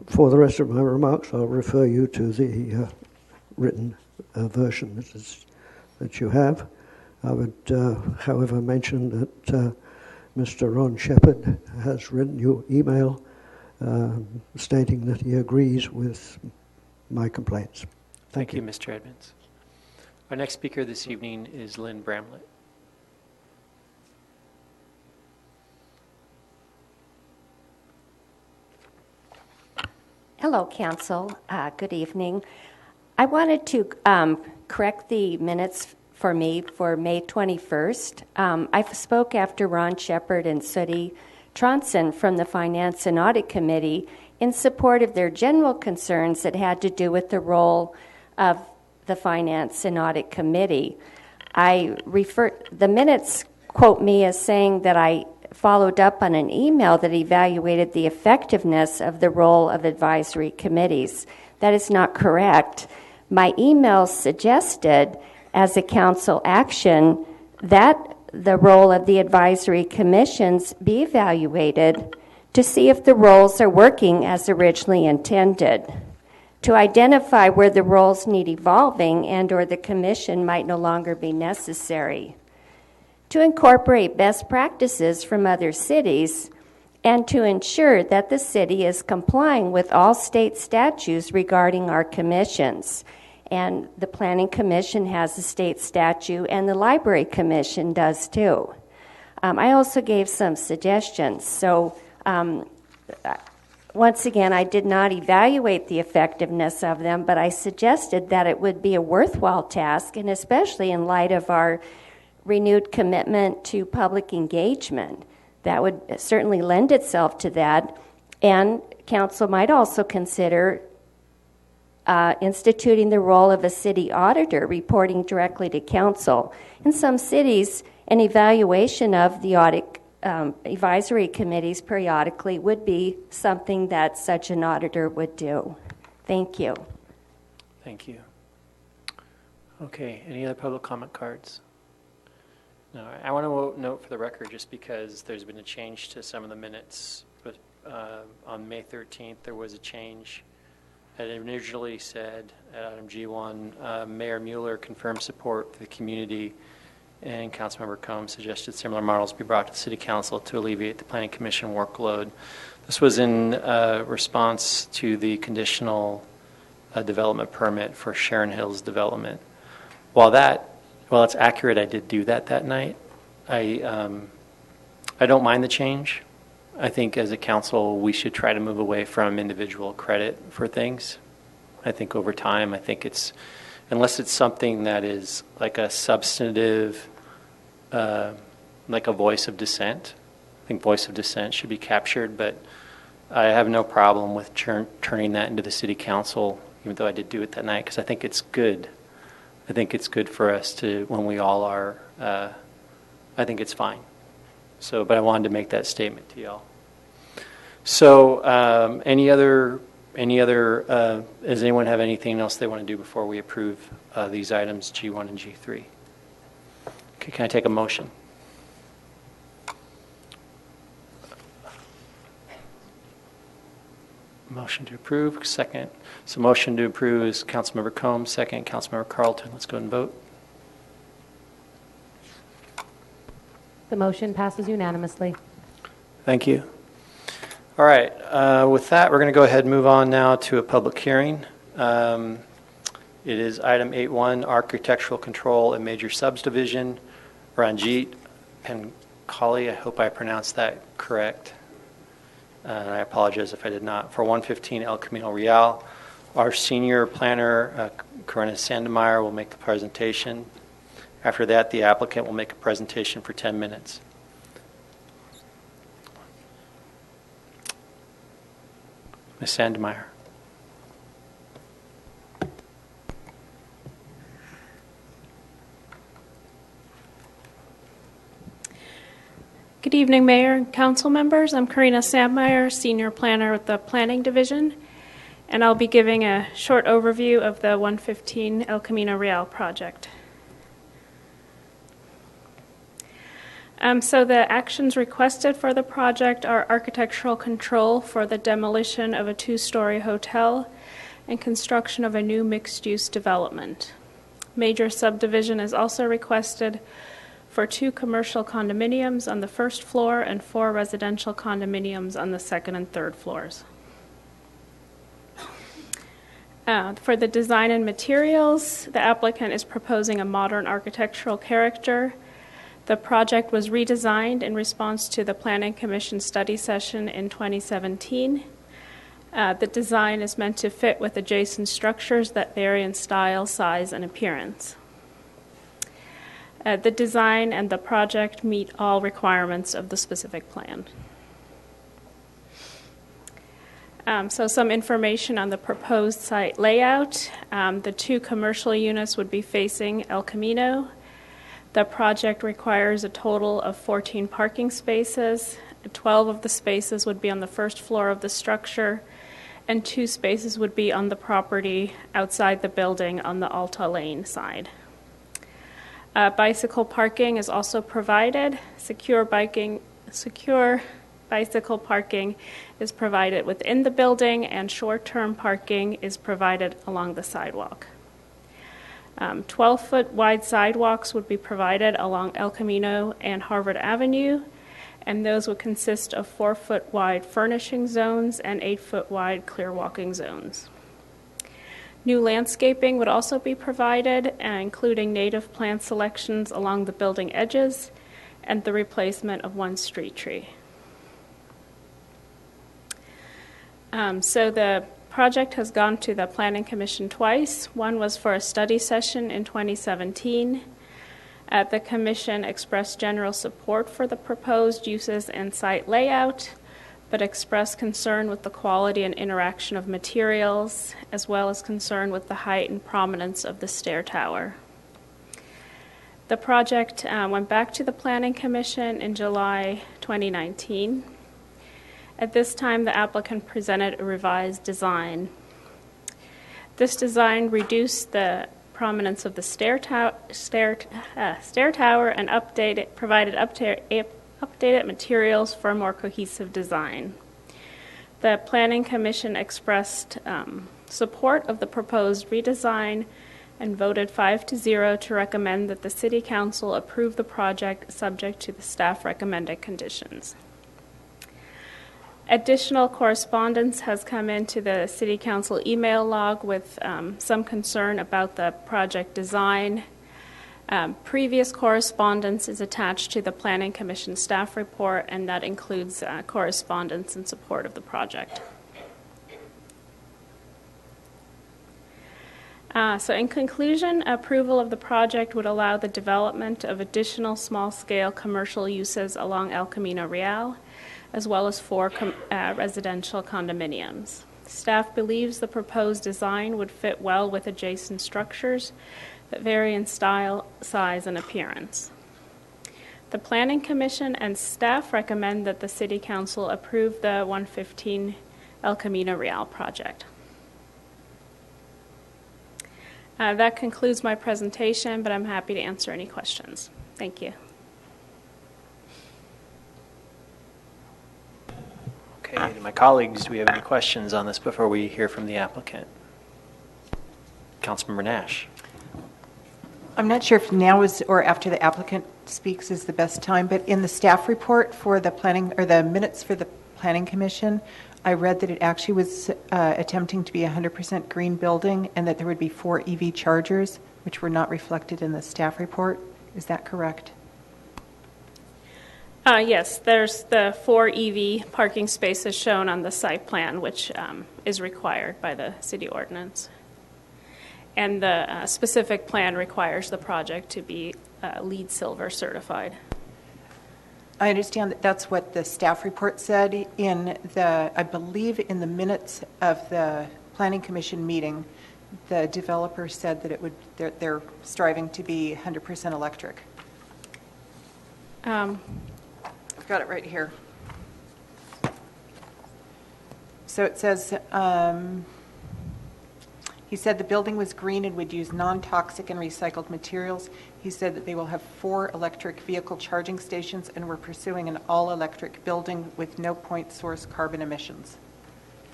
for the rest of my remarks, I'll refer you to the written version that you have. I would, however, mention that Mr. Ron Shepherd has written your email stating that he agrees with my complaints. Thank you, Mr. Edmonds. Our next speaker this evening is Lynn Bramlett. Hello, Council. Good evening. I wanted to correct the minutes for me for May 21st. I spoke after Ron Shepherd and Sudie Tronson from the Finance and Audit Committee in support of their general concerns that had to do with the role of the Finance and Audit Committee. The minutes quote me as saying that I followed up on an email that evaluated the effectiveness of the role of advisory committees. That is not correct. My email suggested, as a council action, that the role of the advisory commissions be evaluated to see if the roles are working as originally intended, to identify where the roles need evolving and or the commission might no longer be necessary, to incorporate best practices from other cities, and to ensure that the city is complying with all state statutes regarding our commissions. And the Planning Commission has a state statute, and the Library Commission does too. I also gave some suggestions. So once again, I did not evaluate the effectiveness of them, but I suggested that it would be a worthwhile task, and especially in light of our renewed commitment to public engagement. That would certainly lend itself to that. And council might also consider instituting the role of a city auditor reporting directly to council. In some cities, an evaluation of the audit advisory committees periodically would be something that such an auditor would do. Thank you. Thank you. Okay, any other public comment cards? No, I want to note for the record, just because there's been a change to some of the minutes, but on May 13th, there was a change. It initially said at item G1, Mayor Mueller confirmed support for the community, and Councilmember Combs suggested similar models be brought to the City Council to alleviate the Planning Commission workload. This was in response to the conditional development permit for Sharon Hills development. While it's accurate, I did do that night. I don't mind the change. I think as a council, we should try to move away from individual credit for things. I think over time, unless it's something that is like a substantive, like a voice of dissent, I think voice of dissent should be captured, but I have no problem with turning that into the City Council, even though I did do it that night, because I think it's good. I think it's good for us to, when we all are, I think it's fine. So, but I wanted to make that statement to y'all. So, does anyone have anything else they want to do before we approve these items, G1 and G3? Okay, can I take a motion? Motion to approve, second. So motion to approve is Councilmember Combs, second, Councilmember Carlton. Let's go ahead and vote. The motion passes unanimously. Thank you. All right, with that, we're going to go ahead and move on now to a public hearing. It is item 8.1, architectural control and major subdivision. Ranjit Pankali, I hope I pronounced that correct. And I apologize if I did not. For 115 El Camino Real, our senior planner, Corinna Sandemeyer, will make the presentation. After that, the applicant will make a presentation for 10 minutes. Ms. Sandemeyer. Good evening, Mayor and Council members. I'm Corinna Sandemeyer, Senior Planner with the Planning Division, and I'll be giving a short overview of the 115 El Camino Real project. So the actions requested for the project are architectural control for the demolition of a 2-story hotel and construction of a new mixed-use development. Major subdivision is also requested for 2 commercial condominiums on the 1st floor and 4 residential condominiums on the 2nd and 3rd floors. For the design and materials, the applicant is proposing a modern architectural character. The project was redesigned in response to the Planning Commission study session in 2017. The design is meant to fit with adjacent structures that vary in style, size, and appearance. The design and the project meet all requirements of the specific plan. So some information on the proposed site layout. The 2 commercial units would be facing El Camino. The project requires a total of 14 parking spaces. 12 of the spaces would be on the 1st floor of the structure, and 2 spaces would be on the property outside the building on the Alta Lane side. Bicycle parking is also provided. Secure bicycle parking is provided within the building, and short-term parking is provided along the sidewalk. 12-foot wide sidewalks would be provided along El Camino and Harvard Avenue, and those would consist of 4-foot wide furnishing zones and 8-foot wide clear walking zones. New landscaping would also be provided, including native plant selections along the building edges and the replacement of 1 street tree. So the project has gone to the Planning Commission twice. One was for a study session in 2017. The Commission expressed general support for the proposed uses and site layout. but expressed concern with the quality and interaction of materials, as well as concern with the height and prominence of the stair tower. The project went back to the Planning Commission in July 2019. At this time, the applicant presented a revised design. This design reduced the prominence of the stair tower and provided updated materials for a more cohesive design. The Planning Commission expressed support of the proposed redesign and voted 5-0 to recommend that the City Council approve the project subject to the staff recommended conditions. Additional correspondence has come into the City Council email log with some concern about the project design. Previous correspondence is attached to the Planning Commission staff report, and that includes correspondence in support of the project. So in conclusion, approval of the project would allow the development of additional small-scale commercial uses along El Camino Real, as well as 4 residential condominiums. Staff believes the proposed design would fit well with adjacent structures that vary in style, size, and appearance. The Planning Commission and staff recommend that the City Council approve the 115 El Camino Real project. That concludes my presentation, but I'm happy to answer any questions. Thank you. Okay, my colleagues, do we have any questions on this before we hear from the applicant? Councilmember Nash. I'm not sure if now is or after the applicant speaks is the best time, but in the staff report for the planning or the minutes for the Planning Commission, I read that it actually was attempting to be a 100% green building and that there would be 4 EV chargers, which were not reflected in the staff report. Is that correct? Yes, there's the 4 EV parking spaces shown on the site plan, which is required by the city ordinance. And the specific plan requires the project to be LEED Silver certified. I understand that that's what the staff report said in the, I believe in the minutes of the Planning Commission meeting, the developer said that it would, they're striving to be 100% electric. I've got it right here. So it says, he said the building was green and would use non-toxic and recycled materials. He said that they will have 4 electric vehicle charging stations and we're pursuing an all-electric building with no point source carbon emissions.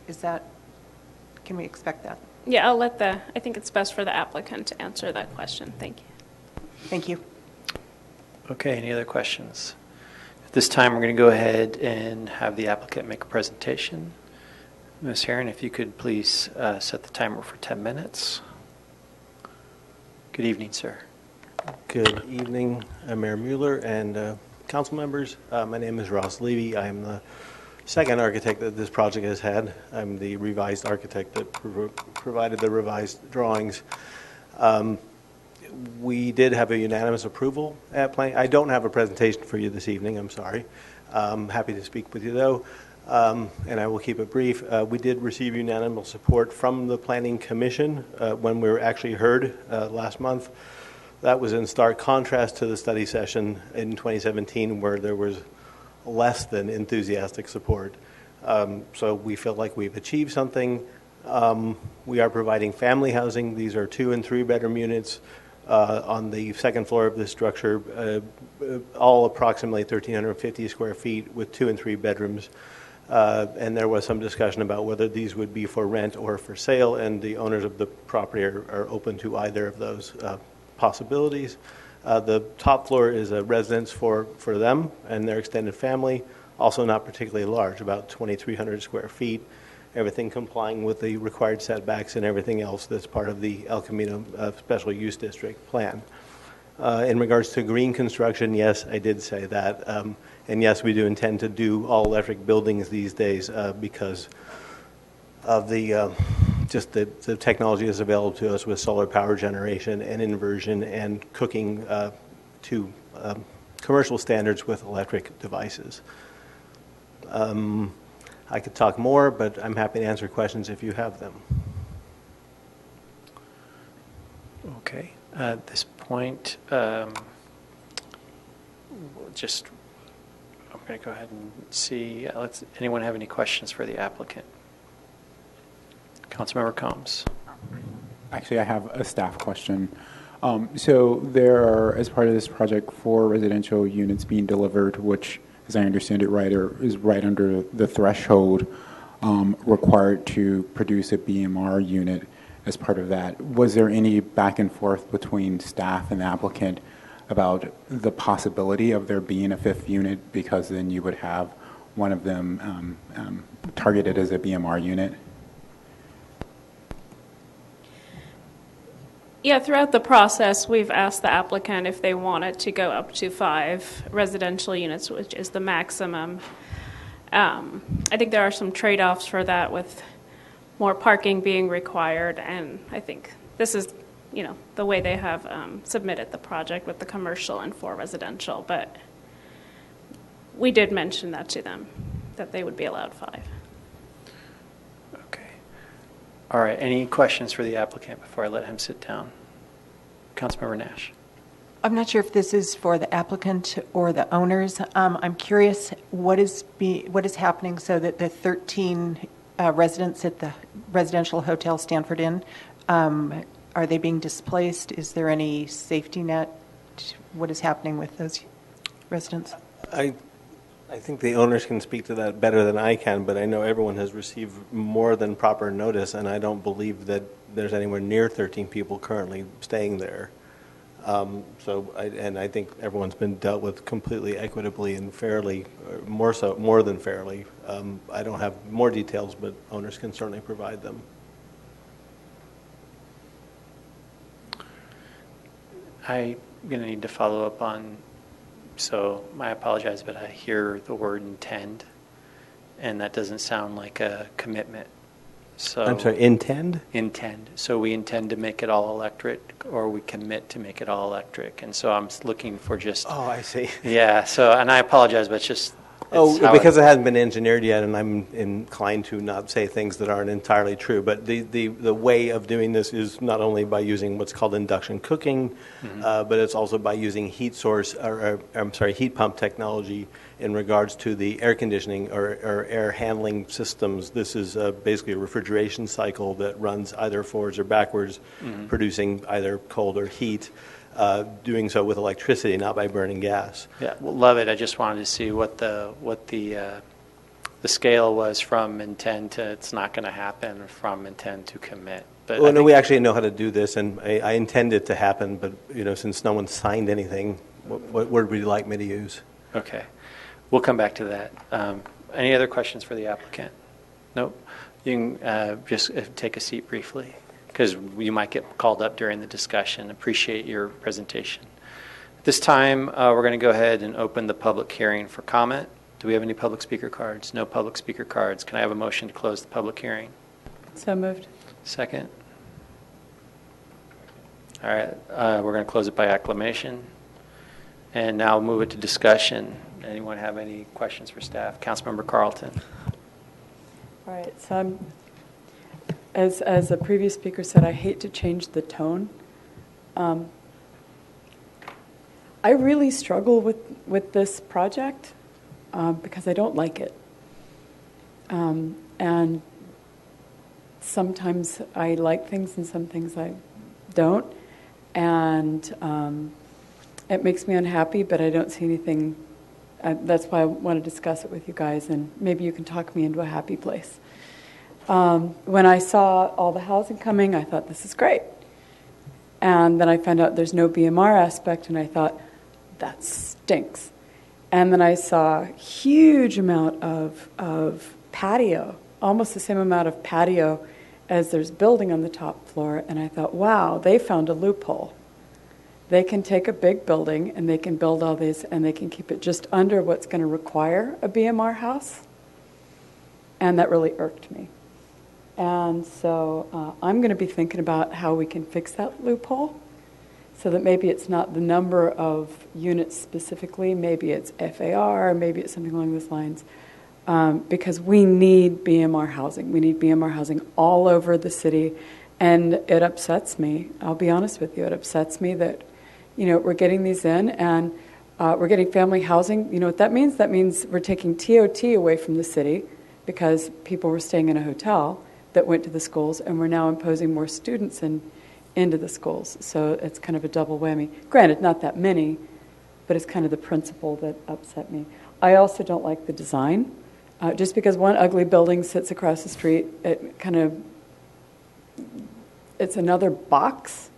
Is that, can we expect that? Yeah, I'll let I think it's best for the applicant to answer that question. Thank you. Thank you. Okay, any other questions? At this time, we're going to go ahead and have the applicant make a presentation. Ms. Herron, if you could please set the timer for 10 minutes. Good evening, sir. Good evening, Mayor Mueller and council members. My name is Ross Levy. I am the second architect that this project has had. I'm the revised architect that provided the revised drawings. We did have a unanimous approval at planning. I don't have a presentation for you this evening, I'm sorry. Happy to speak with you though. And I will keep it brief. We did receive unanimous support from the Planning Commission when we were actually heard last month. That was in stark contrast to the study session in 2017 where there was less than enthusiastic support. So we feel like we've achieved something. We are providing family housing. These are 2- and 3-bedroom units on the second floor of this structure, all approximately 1,350 square feet with 2 and 3 bedrooms. And there was some discussion about whether these would be for rent or for sale, and the owners of the property are open to either of those possibilities. The top floor is a residence for them and their extended family, also not particularly large, about 2,300 square feet, everything complying with the required setbacks and everything else that's part of the El Camino Special Use District plan. In regards to green construction, yes, I did say that. And yes, we do intend to do all-electric buildings these days because of the just the technology that's available to us with solar power generation and inversion and cooking to commercial standards with electric devices. I could talk more, but I'm happy to answer questions if you have them. Okay. At this point, just I'm going to go ahead and see. Anyone have any questions for the applicant? Councilmember Combs. Actually, I have a staff question. So there are, as part of this project, 4 residential units being delivered, which, as I understand it, is right under the threshold required to produce a BMR unit as part of that. Was there any back and forth between staff and the applicant about the possibility of there being a 5th unit, because then you would have one of them targeted as a BMR unit? Yeah, throughout the process, we've asked the applicant if they wanted to go up to 5 residential units, which is the maximum. I think there are some trade-offs for that, with more parking being required, and I think this is, the way they have submitted the project with the commercial and 4 residential, but we did mention that to them, that they would be allowed 5. All right, any questions for the applicant before I let him sit down? Councilmember Nash. I'm not sure if this is for the applicant or the owners. I'm curious what is happening so that the 13 residents at the residential hotel Stanford Inn, are they being displaced? Is there any safety net? What is happening with those residents? I think the owners can speak to that better than I can, but I know everyone has received more than proper notice, and I don't believe that there's anywhere near 13 people currently staying there. I think everyone's been dealt with completely equitably and fairly, more than fairly. I don't have more details, but owners can certainly provide them. I'm going to need to follow up on. So I apologize, but I hear the word intend, and that doesn't sound like a commitment. So I'm sorry, intend? Intend. So we intend to make it all electric, or we commit to make it all electric. And so I'm looking for just... Oh, I see. Yeah, so, and I apologize, but it's just... because it hasn't been engineered yet, and I'm inclined to not say things that aren't entirely true. But the way of doing this is not only by using what's called induction cooking, but it's also by using heat pump technology in regards to the air conditioning or air handling systems. This is basically a refrigeration cycle that runs either forwards or backwards, producing either cold or heat. Doing so with electricity, not by burning gas. Yeah, well, love it. I just wanted to see what the scale was from intend to it's not going to happen, from intend to commit. But well, no, we actually know how to do this, and I intend it to happen. But since no one signed anything, what word would you like me to use? Okay, we'll come back to that. Any other questions for the applicant? Nope. You can just take a seat briefly, because you might get called up during the discussion. Appreciate your presentation. At this time, we're going to go ahead and open the public hearing for comment. Do we have any public speaker cards? No public speaker cards. Can I have a motion to close the public hearing? So moved. Second. All right, we're going to close it by acclamation. And now we'll move it to discussion. Anyone have any questions for staff? Councilmember Carlton. All right, so as a previous speaker said, I hate to change the tone. I really struggle with this project because I don't like it. And sometimes I like things and some things I don't. And it makes me unhappy, but I don't see anything. That's why I want to discuss it with you guys, and maybe you can talk me into a happy place. When I saw all the housing coming, I thought, this is great. And then I found out there's no BMR aspect, and I thought, that stinks. And then I saw a huge amount of patio, almost the same amount of patio as there's building on the top floor, and I thought, wow, they found a loophole. They can take a big building, and they can build all these, and they can keep it just under what's going to require a BMR house. And that really irked me. And so I'm going to be thinking about how we can fix that loophole so that maybe it's not the number of units specifically, maybe it's FAR, maybe it's something along those lines. because we need BMR housing. We need BMR housing all over the city, and it upsets me. I'll be honest with you. It upsets me that, we're getting these in, and we're getting family housing. You know what that means? That means we're taking TOT away from the city because people were staying in a hotel that went to the schools, and we're now imposing more students into the schools. So it's kind of a double whammy. Granted, not that many, but it's kind of the principle that upset me. I also don't like the design. Just because one ugly building sits across the street, it's another box.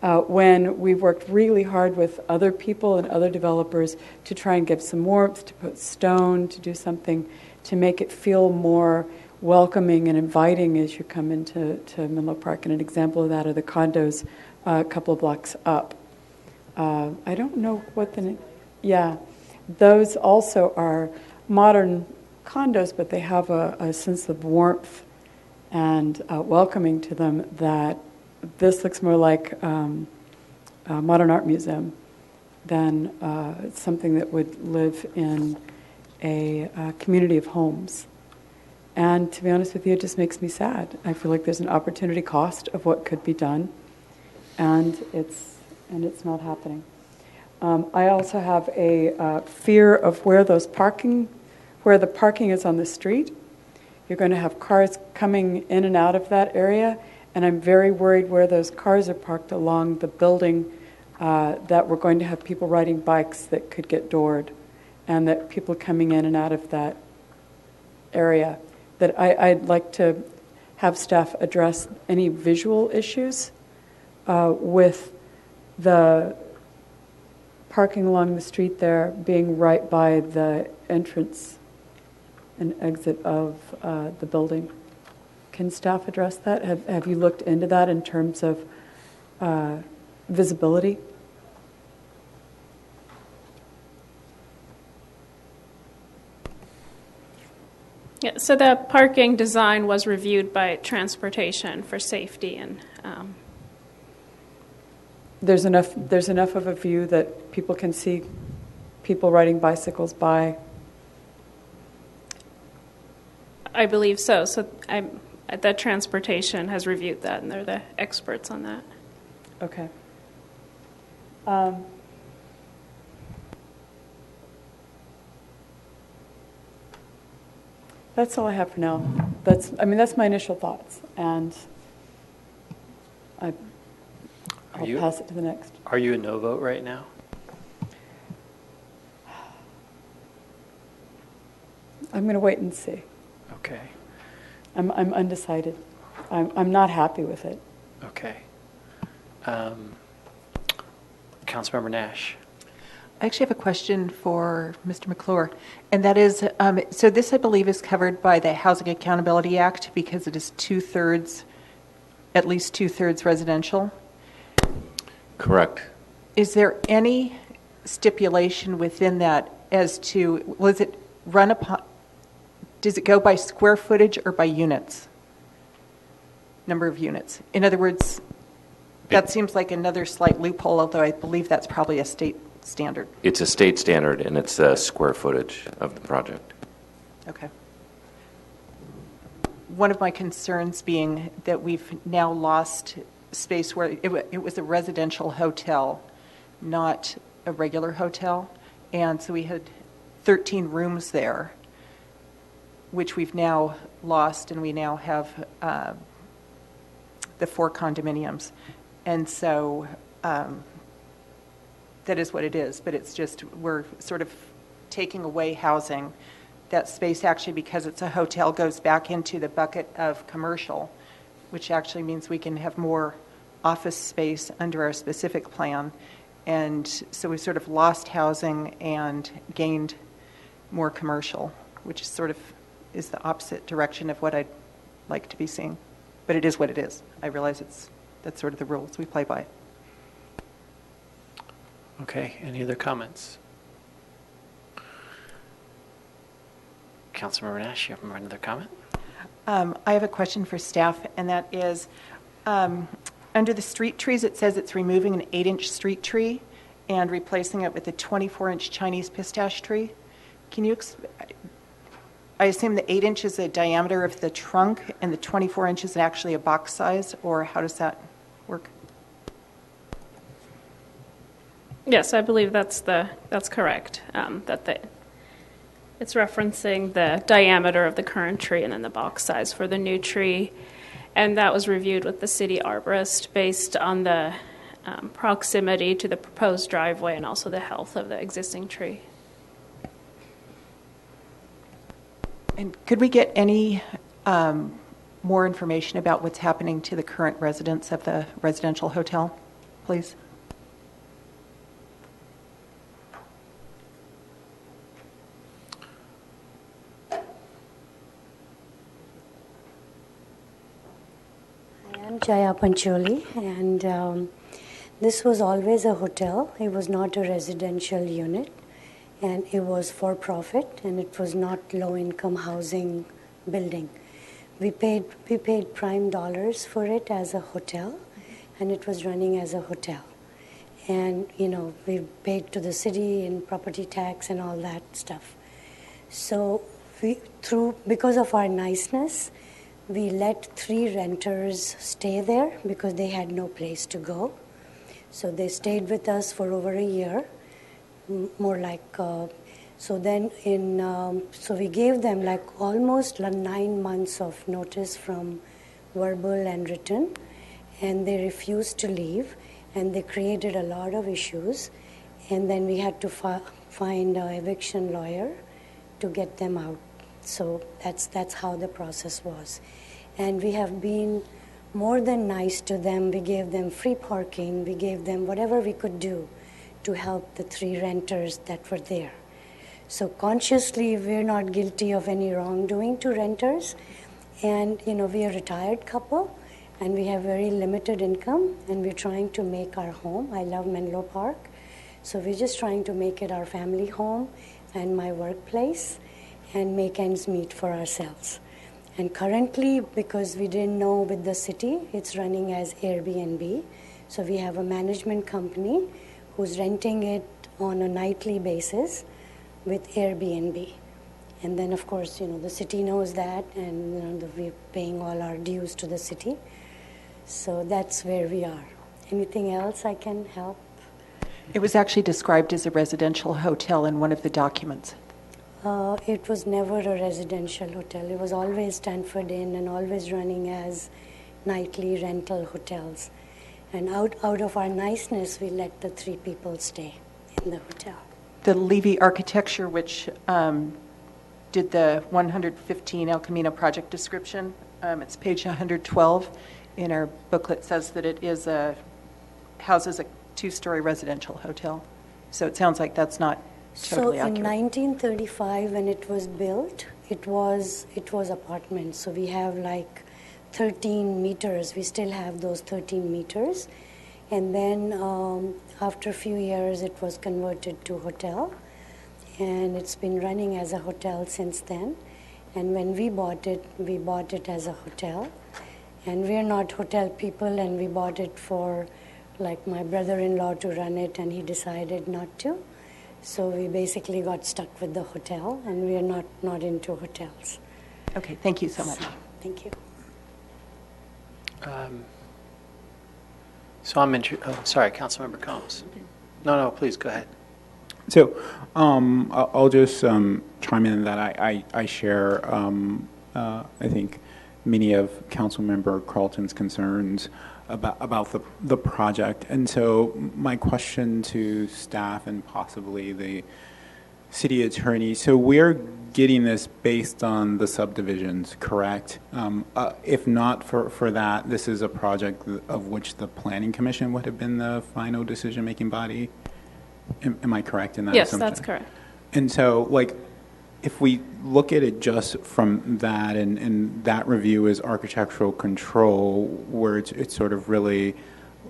When we've worked really hard with other people and other developers to try and give some warmth, to put stone, to do something to make it feel more welcoming and inviting as you come into Menlo Park. And an example of that are the condos a couple of blocks up. I don't know what the name... Yeah, those also are modern condos, but they have a sense of warmth and welcoming to them that this looks more like a modern art museum than something that would live in a community of homes. And to be honest with you, it just makes me sad. I feel like there's an opportunity cost of what could be done, and it's not happening. I also have a fear of where the parking is on the street. You're going to have cars coming in and out of that area, and I'm very worried where those cars are parked along the building that we're going to have people riding bikes that could get doored, and that people coming in and out of that area. That I'd like to have staff address any visual issues with the parking along the street there being right by the entrance and exit of the building. Can staff address that? Have you looked into that in terms of visibility? Yeah, so the parking design was reviewed by transportation for safety, and There's enough of a view that people can see people riding bicycles by. I believe so. So the transportation has reviewed that, and they're the experts on that. Okay. That's all I have for now. That's my initial thoughts, and I'll pass it to the next. Are you a no vote right now? I'm going to wait and see. Okay. I'm undecided. I'm not happy with it. Okay. Councilmember Nash. I actually have a question for Mr. McClure, and that is, so this, I believe, is covered by the Housing Accountability Act because it is at least two-thirds residential. Correct. Is there any stipulation within that as to, does it go by square footage or by units? Number of units. In other words, that seems like another slight loophole, although I believe that's probably a state standard. It's a state standard, and it's the square footage of the project. Okay. One of my concerns being that we've now lost space where it was a residential hotel, not a regular hotel, and so we had 13 rooms there, which we've now lost, and we now have the 4 condominiums. And so that is what it is, but it's just we're sort of taking away housing. That space actually, because it's a hotel, goes back into the bucket of commercial, which actually means we can have more office space under our specific plan. And so we sort of lost housing and gained more commercial, which is the opposite direction of what I'd like to be seeing. But it is what it is. I realize that's sort of the rules we play by. Okay, any other comments? Councilmember Nash, you have another comment? I have a question for staff, and that is, under the street trees, it says it's removing an 8-inch street tree and replacing it with a 24-inch Chinese pistache tree. Can you I assume the 8 inches the diameter of the trunk and the 24 inches is actually a box size, or how does that work? Yes, I believe that's correct. It's referencing the diameter of the current tree and then the box size for the new tree. And that was reviewed with the city arborist based on the proximity to the proposed driveway and also the health of the existing tree. And could we get any more information about what's happening to the current residents of the residential hotel, please? I'm Jaya Pancholi, and this was always a hotel. It was not a residential unit, and it was for profit, and it was not low-income housing building. We paid prime dollars for it as a hotel, and it was running as a hotel. And we paid to the city in property tax and all that stuff. So because of our niceness, we let 3 renters stay there because they had no place to go. So they stayed with us for over a year, more like, so we gave them like almost 9 months of notice from verbal and written, and they refused to leave, and they created a lot of issues, and then we had to find an eviction lawyer to get them out. So that's how the process was. And we have been more than nice to them. We gave them free parking. We gave them whatever we could do to help the 3 renters that were there. So consciously, we're not guilty of any wrongdoing to renters. And, we are a retired couple, and we have very limited income, and we're trying to make our home. I love Menlo Park. So we're just trying to make it our family home and my workplace and make ends meet for ourselves. And currently, because we didn't know with the city, it's running as Airbnb. So we have a management company who's renting it on a nightly basis with Airbnb. And then, of course, the city knows that, and we're paying all our dues to the city. So that's where we are. Anything else I can help? It was actually described as a residential hotel in one of the documents. It was never a residential hotel. It was always Stanford Inn and always running as nightly rental hotels. And out of our niceness, we let the 3 people stay in the hotel. The Levy Architecture, which did the 115 El Camino project description, it's page 112 in our booklet, says that it houses a 2-story residential hotel. So it sounds like that's not totally accurate. In 1935, when it was built, it was apartments. So we have like 13 meters. We still have those 13 meters. And then after a few years, it was converted to hotel. And it's been running as a hotel since then. And when we bought it as a hotel. And we're not hotel people, and we bought it for like my brother-in-law to run it, and he decided not to. So we basically got stuck with the hotel, and we are not into hotels. Okay, thank you so much. Thank you. So I'm sorry, Councilmember Combs. No, please go ahead. So I'll just chime in that I share, I think, many of Councilmember Carlton's concerns about the project. And so my question to staff and possibly the city attorney, so we're getting this based on the subdivisions, correct? If not for that, this is a project of which the Planning Commission would have been the final decision-making body? Am I correct in that assumption? Yes, that's correct. And so, if we look at it just from that, and that review is architectural control, where it's sort of really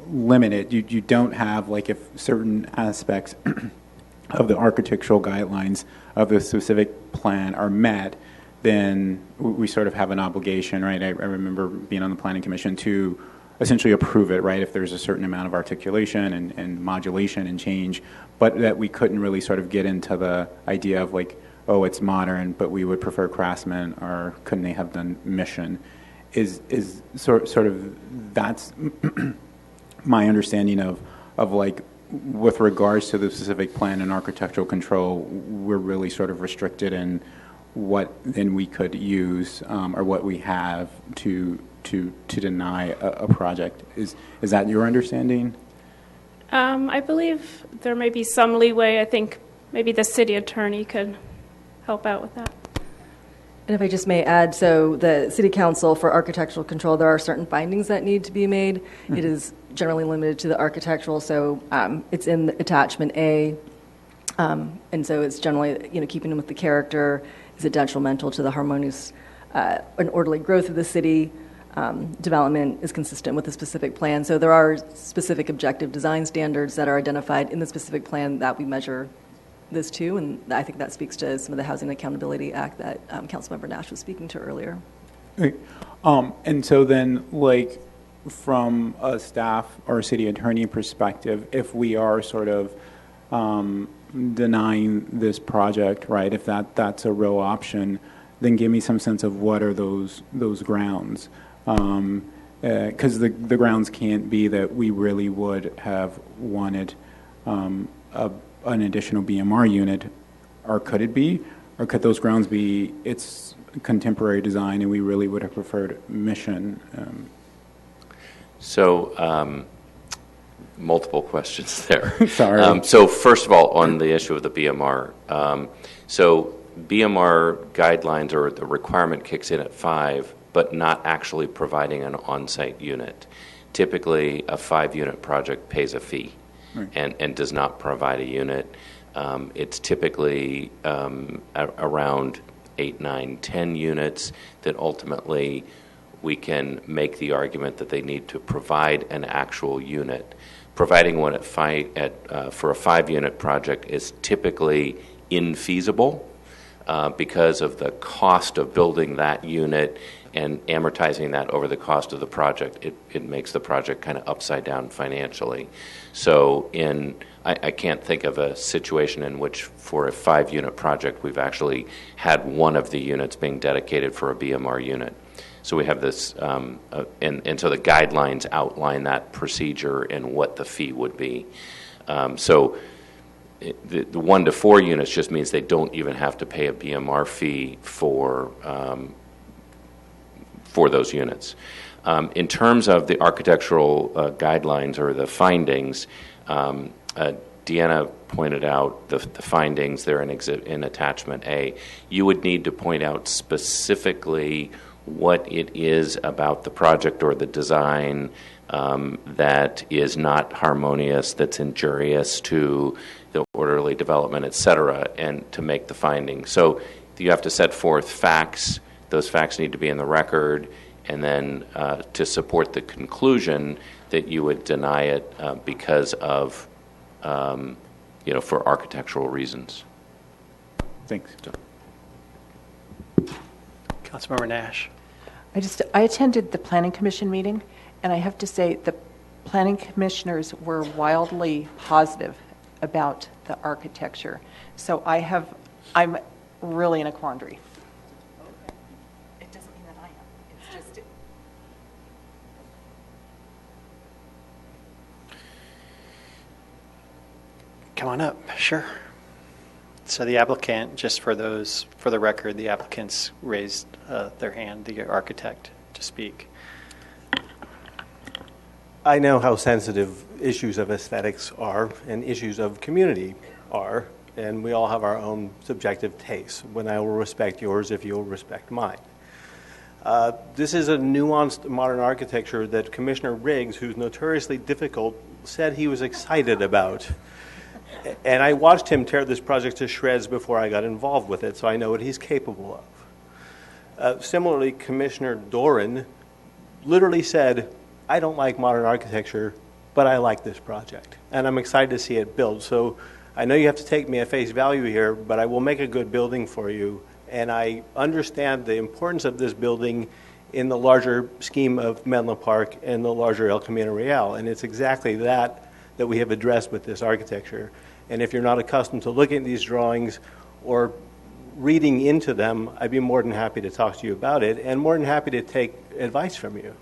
limited, you don't have, if certain aspects of the architectural guidelines of the specific plan are met, then we sort of have an obligation, right? I remember being on the Planning Commission to essentially approve it, right, if there's a certain amount of articulation and modulation and change, but that we couldn't really sort of get into the idea of oh, it's modern, but we would prefer Craftsman, or couldn't they have done Mission? Is sort of that's my understanding of like, with regards to the specific plan and architectural control, we're really sort of restricted in what then we could use or what we have to deny a project. Is that your understanding? I believe there may be some leeway. I think maybe the city attorney could help out with that. And if I just may add, so the City Council for architectural control, there are certain findings that need to be made. Mm-hmm. It is generally limited to the architectural, so it's in the attachment A, and so it's generally, keeping with the character. Is it detrimental to the harmonious and orderly growth of the city? Development is consistent with the specific plan. So there are specific objective design standards that are identified in the specific plan that we measure this to, and I think that speaks to some of the Housing Accountability Act that Councilmember Nash was speaking to earlier. Okay. And so then, like, from a staff or a city attorney perspective, if we are sort of denying this project, right, if that's a real option, then give me some sense of what are those grounds. Because the grounds can't be that we really would have wanted an additional BMR unit, or could it be? Or could those grounds be it's contemporary design and we really would have preferred Mission? So, multiple questions there. Sorry. So first of all, on the issue of the BMR, so BMR guidelines or the requirement kicks in at 5, but not actually providing an on-site unit. Typically, a 5-unit project pays a fee. Right. And does not provide a unit. It's typically around 8, 9, 10 units that ultimately we can make the argument that they need to provide an actual unit. Providing one for a 5-unit project is typically infeasible because of the cost of building that unit and amortizing that over the cost of the project. It makes the project kind of upside down financially. So I can't think of a situation in which for a 5-unit project we've actually had one of the units being dedicated for a BMR unit. So we have this, and so the guidelines outline that procedure and what the fee would be. So the 1 to 4 units just means they don't even have to pay a BMR fee for those units. In terms of the architectural guidelines or the findings, Deanna pointed out the findings there in attachment A. You would need to point out specifically what it is about the project or the design that is not harmonious, that's injurious to the orderly development, et cetera, and to make the findings. So you have to set forth facts. Those facts need to be in the record, and then to support the conclusion that you would deny it because of, for architectural reasons. Thanks. Councilmember Nash. I attended the Planning Commission meeting, and I have to say the planning commissioners were wildly positive about the architecture. So I'm really in a quandary. It doesn't mean that I am. It's just. Come on up, sure. So the applicant, just for the record, the applicants raised their hand, the architect, to speak. I know how sensitive issues of aesthetics are and issues of community are, and we all have our own subjective tastes. When I will respect yours if you'll respect mine. This is a nuanced modern architecture that Commissioner Riggs, who's notoriously difficult, said he was excited about. And I watched him tear this project to shreds before I got involved with it, so I know what he's capable of. Similarly, Commissioner Doran literally said, I don't like modern architecture, but I like this project, and I'm excited to see it built. So I know you have to take me at face value here, but I will make a good building for you, and I understand the importance of this building in the larger scheme of Menlo Park and the larger El Camino Real, and it's exactly that we have addressed with this architecture. And if you're not accustomed to looking at these drawings or reading into them, I'd be more than happy to talk to you about it and more than happy to take advice from you.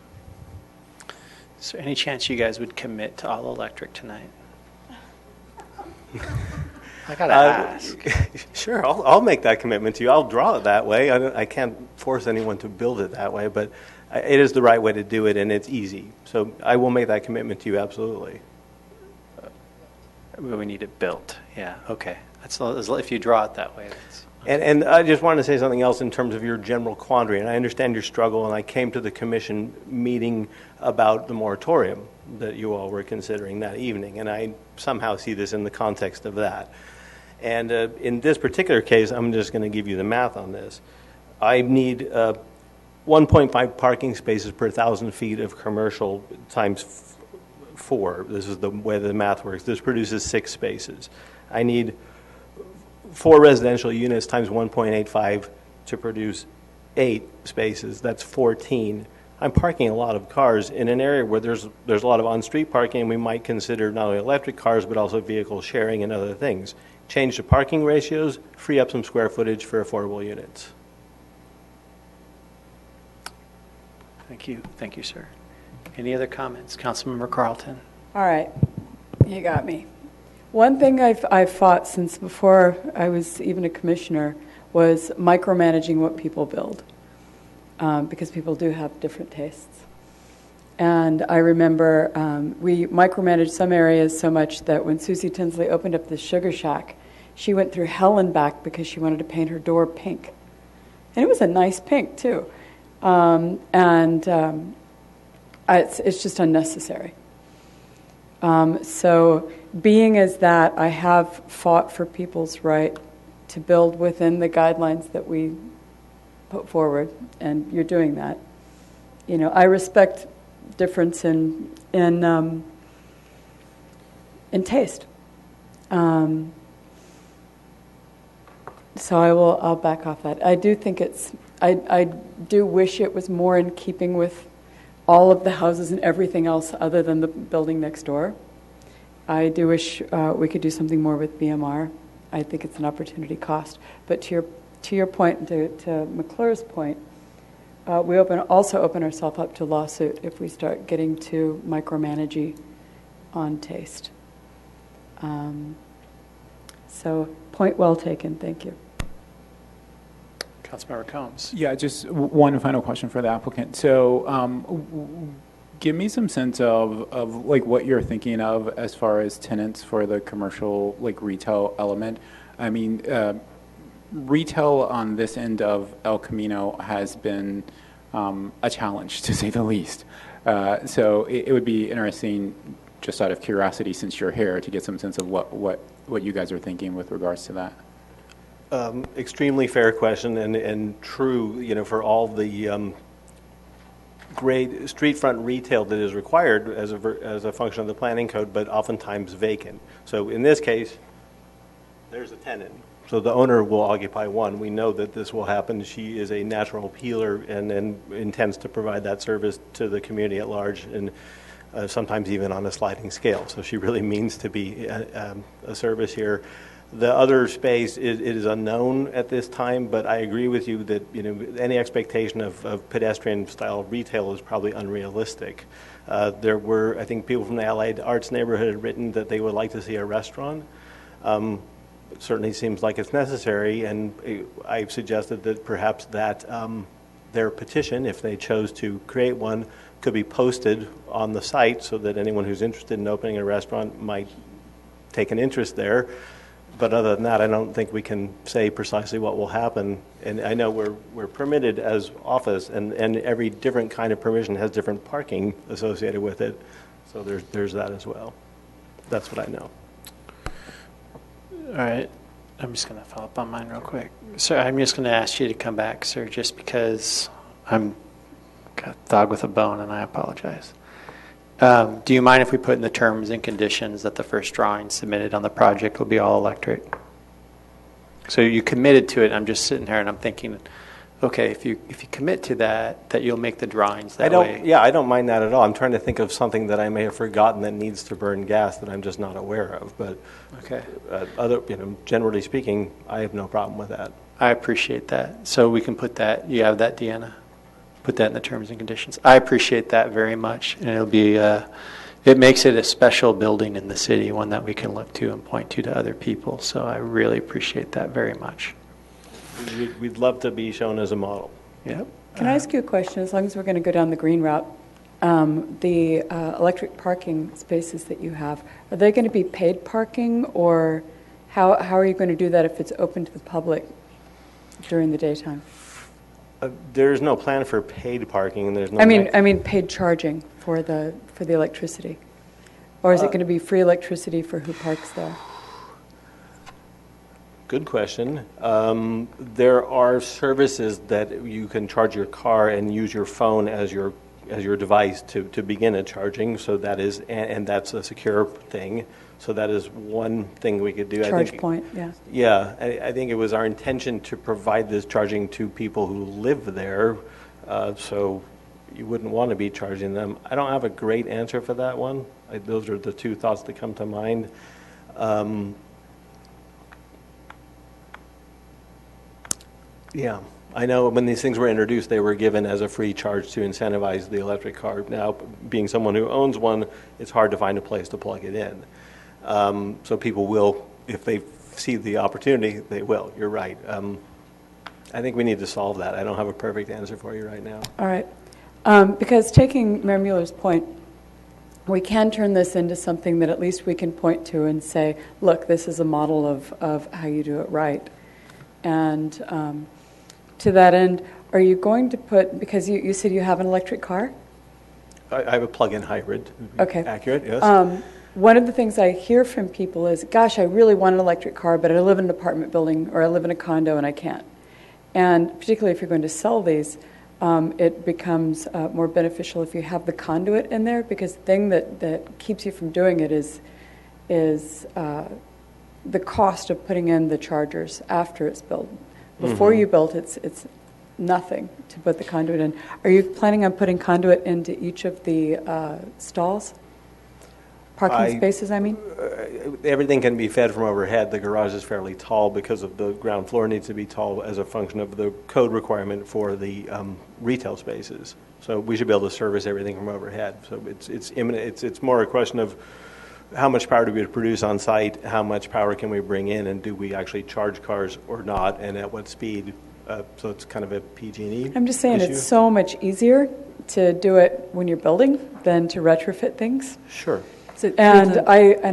Is there any chance you guys would commit to all electric tonight? I gotta ask. Sure, I'll make that commitment to you. I'll draw it that way. I can't force anyone to build it that way, but it is the right way to do it, and it's easy. So I will make that commitment to you, absolutely. We need it built. Yeah, okay. That's if you draw it that way. And I just wanted to say something else in terms of your general quandary, and I understand your struggle, and I came to the commission meeting about the moratorium that you all were considering that evening, and I somehow see this in the context of that. And in this particular case, I'm just going to give you the math on this. I need 1.5 parking spaces per 1,000 feet of commercial times 4. This is the way the math works. This produces 6 spaces. I need 4 residential units times 1.85 to produce 8 spaces. That's 14. I'm parking a lot of cars in an area where there's a lot of on-street parking, and we might consider not only electric cars but also vehicle sharing and other things. Change the parking ratios, free up some square footage for affordable units. Thank you, sir. Any other comments? Councilmember Carlton. All right, you got me. One thing I've fought since before I was even a commissioner was micromanaging what people build, because people do have different tastes. And I remember we micromanaged some areas so much that when Susie Tinsley opened up the Sugar Shack, she went through hell and back because she wanted to paint her door pink. And it was a nice pink, too. It's just unnecessary. So being as that, I have fought for people's right to build within the guidelines that we put forward, and you're doing that. You know, I respect difference in taste. So I'll back off that. I do think I do wish it was more in keeping with all of the houses and everything else other than the building next door. I do wish we could do something more with BMR. I think it's an opportunity cost. But to your point, to McClure's point, we also open ourselves up to lawsuit if we start getting too micromanagey on taste. So point well taken. Thank you. Councilmember Combs. Yeah, just one final question for the applicant. So give me some sense of like what you're thinking of as far as tenants for the commercial like retail element. I mean, retail on this end of El Camino has been a challenge, to say the least. So it would be interesting, just out of curiosity, since you're here, to get some sense of what you guys are thinking with regards to that. Extremely fair question and true, you know, for all the great street front retail that is required as a function of the planning code, but oftentimes vacant. So in this case, there's a tenant. So the owner will occupy one. We know that this will happen. She is a natural healer and intends to provide that service to the community at large, and sometimes even on a sliding scale. So she really means to be a service here. The other space it is unknown at this time, but I agree with you that any expectation of pedestrian-style retail is probably unrealistic. There were, I think, people from the Allied Arts neighborhood had written that they would like to see a restaurant. It certainly seems like it's necessary, and I've suggested that perhaps that their petition, if they chose to create one, could be posted on the site so that anyone who's interested in opening a restaurant might take an interest there. But other than that, I don't think we can say precisely what will happen. And I know we're permitted as office, and every different kind of permission has different parking associated with it. So there's that as well. That's what I know. All right. I'm just going to follow up on mine real quick. Sir, I'm just going to ask you to come back, sir, just because I'm got a dog with a bone, and I apologize. Do you mind if we put in the terms and conditions that the first drawing submitted on the project will be all electric? So you committed to it. I'm just sitting here and I'm thinking, okay, if you commit to that you'll make the drawings that way. Yeah, I don't mind that at all. I'm trying to think of something that I may have forgotten that needs to burn gas that I'm just not aware of. But okay, generally speaking, I have no problem with that. I appreciate that. So we can put that, you have that, Deanna? Put that in the terms and conditions. I appreciate that very much. And it'll be, it makes it a special building in the city, one that we can look to and point to other people. So I really appreciate that very much. We'd love to be shown as a model. Yep. Can I ask you a question? As long as we're going to go down the green route, the electric parking spaces that you have, are they going to be paid parking, or how are you going to do that if it's open to the public during the daytime? There's no plan for paid parking, and there's no. I mean paid charging for the electricity, or is it going to be free electricity for who parks there? Good question. There are services that you can charge your car and use your phone as your device to begin a charging. So that is, and that's a secure thing. So that is one thing we could do. Charge point, yeah. Yeah, I think it was our intention to provide this charging to people who live there, so you wouldn't want to be charging them. I don't have a great answer for that one. Those are the two thoughts that come to mind. Yeah, I know when these things were introduced, they were given as a free charge to incentivize the electric car. Now, being someone who owns one, it's hard to find a place to plug it in. So people will, if they see the opportunity, they will. You're right. I think we need to solve that. I don't have a perfect answer for you right now. All right. Because taking Mayor Mueller's point, we can turn this into something that at least we can point to and say, look, this is a model of how you do it right. And to that end, are you going to put, because you said you have an electric car? I have a plug-in hybrid. Okay. Accurate, yes. One of the things I hear from people is, gosh, I really want an electric car, but I live in an apartment building or I live in a condo and I can't. And particularly if you're going to sell these, it becomes more beneficial if you have the conduit in there, because the thing that keeps you from doing it is the cost of putting in the chargers after it's built. Before you built it, it's nothing to put the conduit in. Are you planning on putting conduit into each of the stalls? Parking spaces, I mean? Everything can be fed from overhead. The garage is fairly tall because of the ground floor needs to be tall as a function of the code requirement for the retail spaces. So we should be able to service everything from overhead. So it's imminent. It's more a question of how much power do we produce on site, how much power can we bring in, and do we actually charge cars or not, and at what speed? So it's kind of a PG&E I'm just saying issue. It's so much easier to do it when you're building than to retrofit things. Sure. And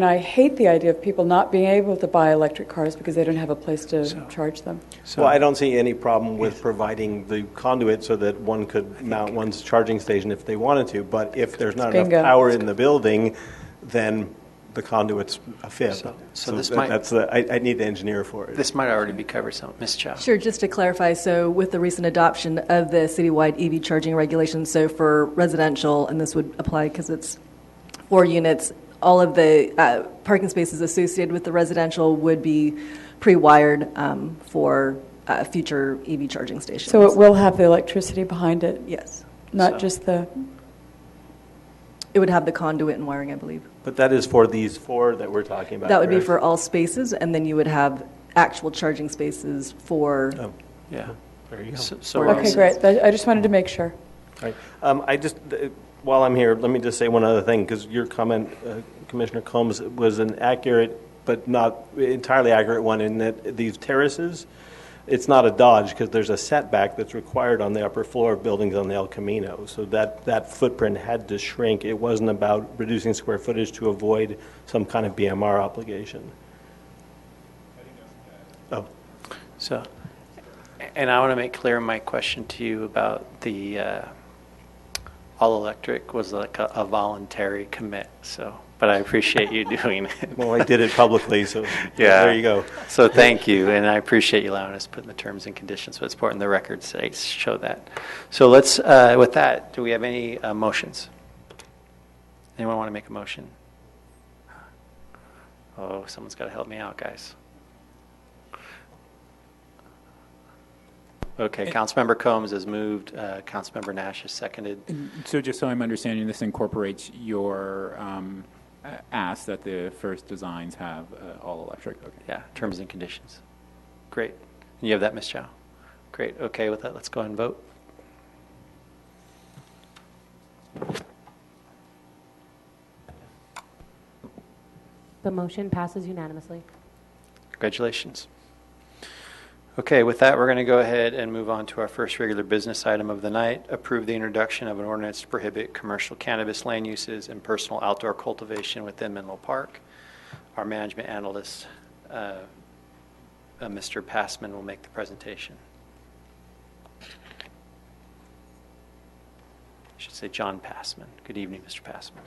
I hate the idea of people not being able to buy electric cars because they don't have a place to charge them. Well, I don't see any problem with providing the conduit so that one could mount one's charging station if they wanted to. But if there's not enough power in the building, then the conduit's a fib. So this might, that's I need to engineer for it. This might already be covered. So, Ms. Chow. Sure. Just to clarify, so with the recent adoption of the citywide EV charging regulations, so for residential, and this would apply because it's 4 units, all of the parking spaces associated with the residential would be pre-wired for future EV charging stations. So it will have the electricity behind it? Yes. Not just the... It would have the conduit and wiring, I believe. But that is for these 4 that we're talking about. That would be correct? for all spaces, and then you would have actual charging spaces for... Yeah. There you go. Okay, great. I just wanted to make sure. All right. While I'm here, let me just say one other thing, because your comment, Commissioner Combs, was an accurate but not entirely accurate one in that these terraces, it's not a dodge because there's a setback that's required on the upper floor of buildings on the El Camino. So that footprint had to shrink. It wasn't about reducing square footage to avoid some kind of BMR obligation. Oh. So, and I want to make clear my question to you about the all electric was like a voluntary commit. So, but I appreciate you doing it. Well, I did it publicly, so yeah, there you go. So thank you, and I appreciate you allowing us to put in the terms and conditions. But it's important the record show that. So let's, with that, do we have any motions? Anyone want to make a motion? Oh, someone's got to help me out, guys. Okay, Councilmember Combs has moved. Councilmember Nash has seconded. So just so I'm understanding, this incorporates your ask that the first designs have all electric. Okay. Yeah, terms and conditions. Great. You have that, Ms. Chow? Great. Okay, with that, let's go ahead and vote. The motion passes unanimously. Congratulations. Okay, with that, we're going to go ahead and move on to our first regular business item of the night. Approve the introduction of an ordinance to prohibit commercial cannabis land uses and personal outdoor cultivation within Menlo Park. Our management analyst, Mr. Passman, will make the presentation. I should say John Passman. Good evening, Mr. Passman.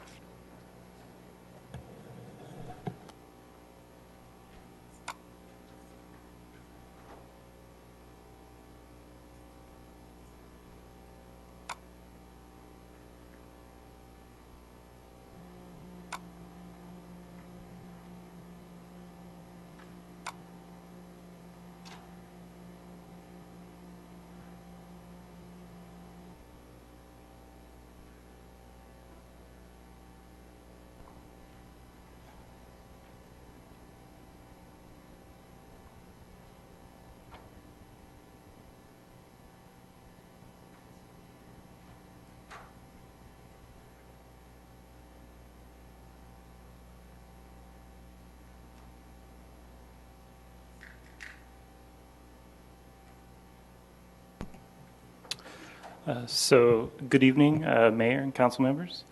Good evening, Mayor and council members.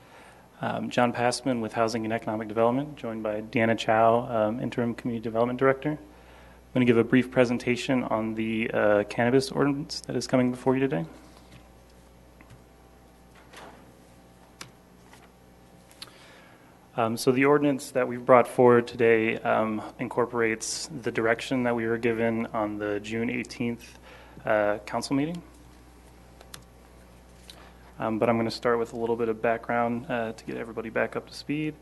John Passman with Housing and Economic Development, joined by Deanna Chow, Interim Community Development Director. I'm going to give a brief presentation on the cannabis ordinance that is coming before you today. So the ordinance that we've brought forward today incorporates the direction that we were given on the June 18th council meeting. But I'm going to start with a little bit of background to get everybody back up to speed.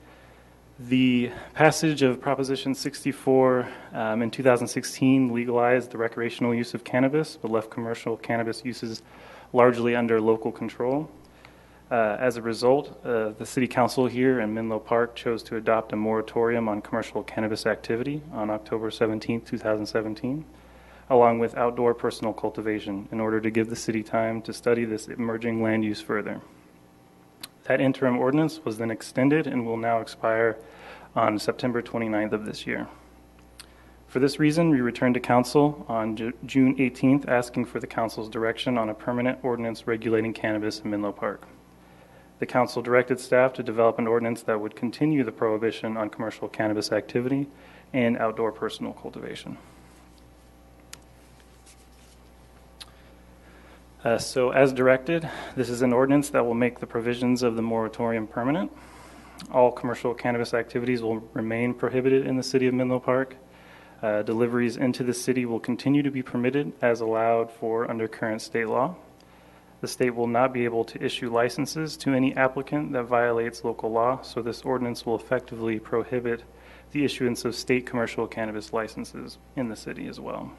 The passage of Proposition 64 in 2016 legalized the recreational use of cannabis, but left commercial cannabis uses largely under local control. As a result, the City Council here in Menlo Park chose to adopt a moratorium on commercial cannabis activity on October 17, 2017, along with outdoor personal cultivation, in order to give the city time to study this emerging land use further. That interim ordinance was then extended and will now expire on September 29th of this year. For this reason, we returned to Council on June 18th asking for the Council's direction on a permanent ordinance regulating cannabis in Menlo Park. The Council directed staff to develop an ordinance that would continue the prohibition on commercial cannabis activity and outdoor personal cultivation. So as directed, this is an ordinance that will make the provisions of the moratorium permanent. All commercial cannabis activities will remain prohibited in the city of Menlo Park. Deliveries into the city will continue to be permitted as allowed for under current state law. The state will not be able to issue licenses to any applicant that violates local law, so this ordinance will effectively prohibit the issuance of state commercial cannabis licenses in the city as well.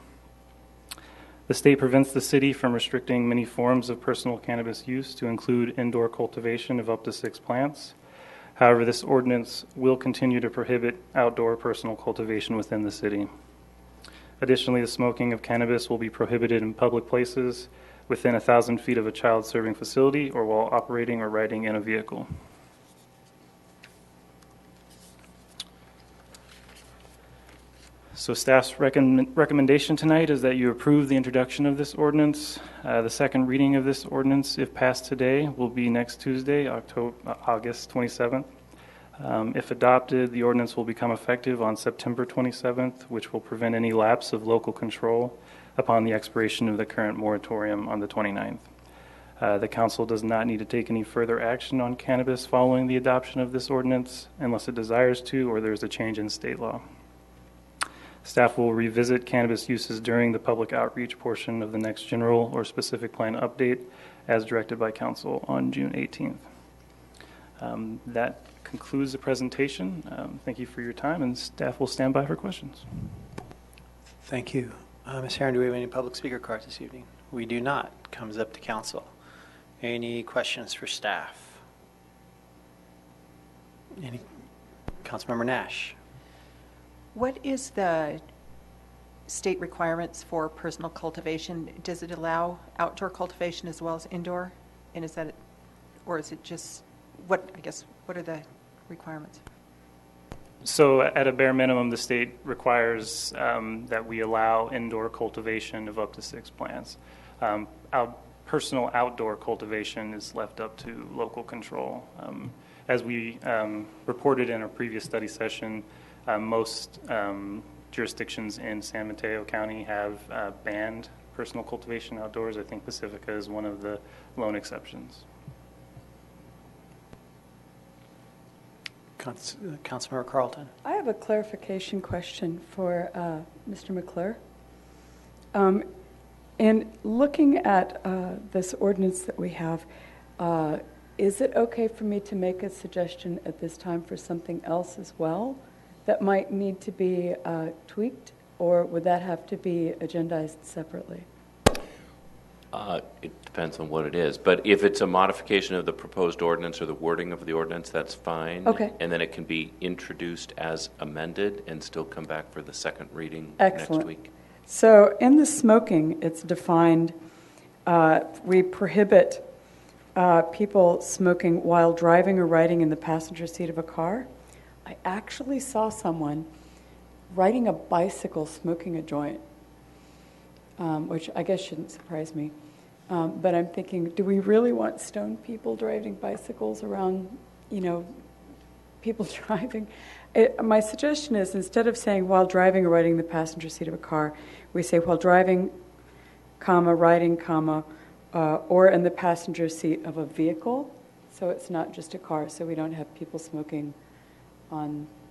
The state prevents the city from restricting many forms of personal cannabis use to include indoor cultivation of up to 6 plants. However, this ordinance will continue to prohibit outdoor personal cultivation within the city. Additionally, the smoking of cannabis will be prohibited in public places within 1,000 feet of a child serving facility or while operating or riding in a vehicle. So staff's recommendation tonight is that you approve the introduction of this ordinance. The second reading of this ordinance, if passed today, will be next Tuesday, August 27th. If adopted, the ordinance will become effective on September 27th, which will prevent any lapse of local control upon the expiration of the current moratorium on the 29th. The council does not need to take any further action on cannabis following the adoption of this ordinance unless it desires to or there's a change in state law. Staff will revisit cannabis uses during the public outreach portion of the next general or specific plan update as directed by council on June 18th. That concludes the presentation. Thank you for your time, and staff will stand by for questions. Thank you. Ms. Herron, do we have any public speaker cards this evening? We do not. Comes up to council. Any questions for staff? Councilmember Nash. What is the state requirements for personal cultivation, does it allow outdoor cultivation as well as indoor? And is that, or is it just, what are the requirements? So at a bare minimum, the state requires that we allow indoor cultivation of up to 6 plants. Personal outdoor cultivation is left up to local control. As we reported in our previous study session, most jurisdictions in San Mateo County have banned personal cultivation outdoors. I think Pacifica is one of the lone exceptions. Councilmember Carlton. I have a clarification question for Mr. McClure. In looking at this ordinance that we have, is it okay for me to make a suggestion at this time for something else as well that might need to be tweaked, or would that have to be agendized separately? It depends on what it is. But if it's a modification of the proposed ordinance or the wording of the ordinance, that's fine. Okay. And then it can be introduced as amended and still come back for the second reading Excellent. next week. So in the smoking, it's defined, we prohibit people smoking while driving or riding in the passenger seat of a car. I actually saw someone riding a bicycle smoking a joint, which I guess shouldn't surprise me. But I'm thinking, do we really want stoned people driving bicycles around, people driving? My suggestion is, instead of saying while driving or riding in the passenger seat of a car, we say while driving, riding, or in the passenger seat of a vehicle. So it's not just a car, so we don't have people smoking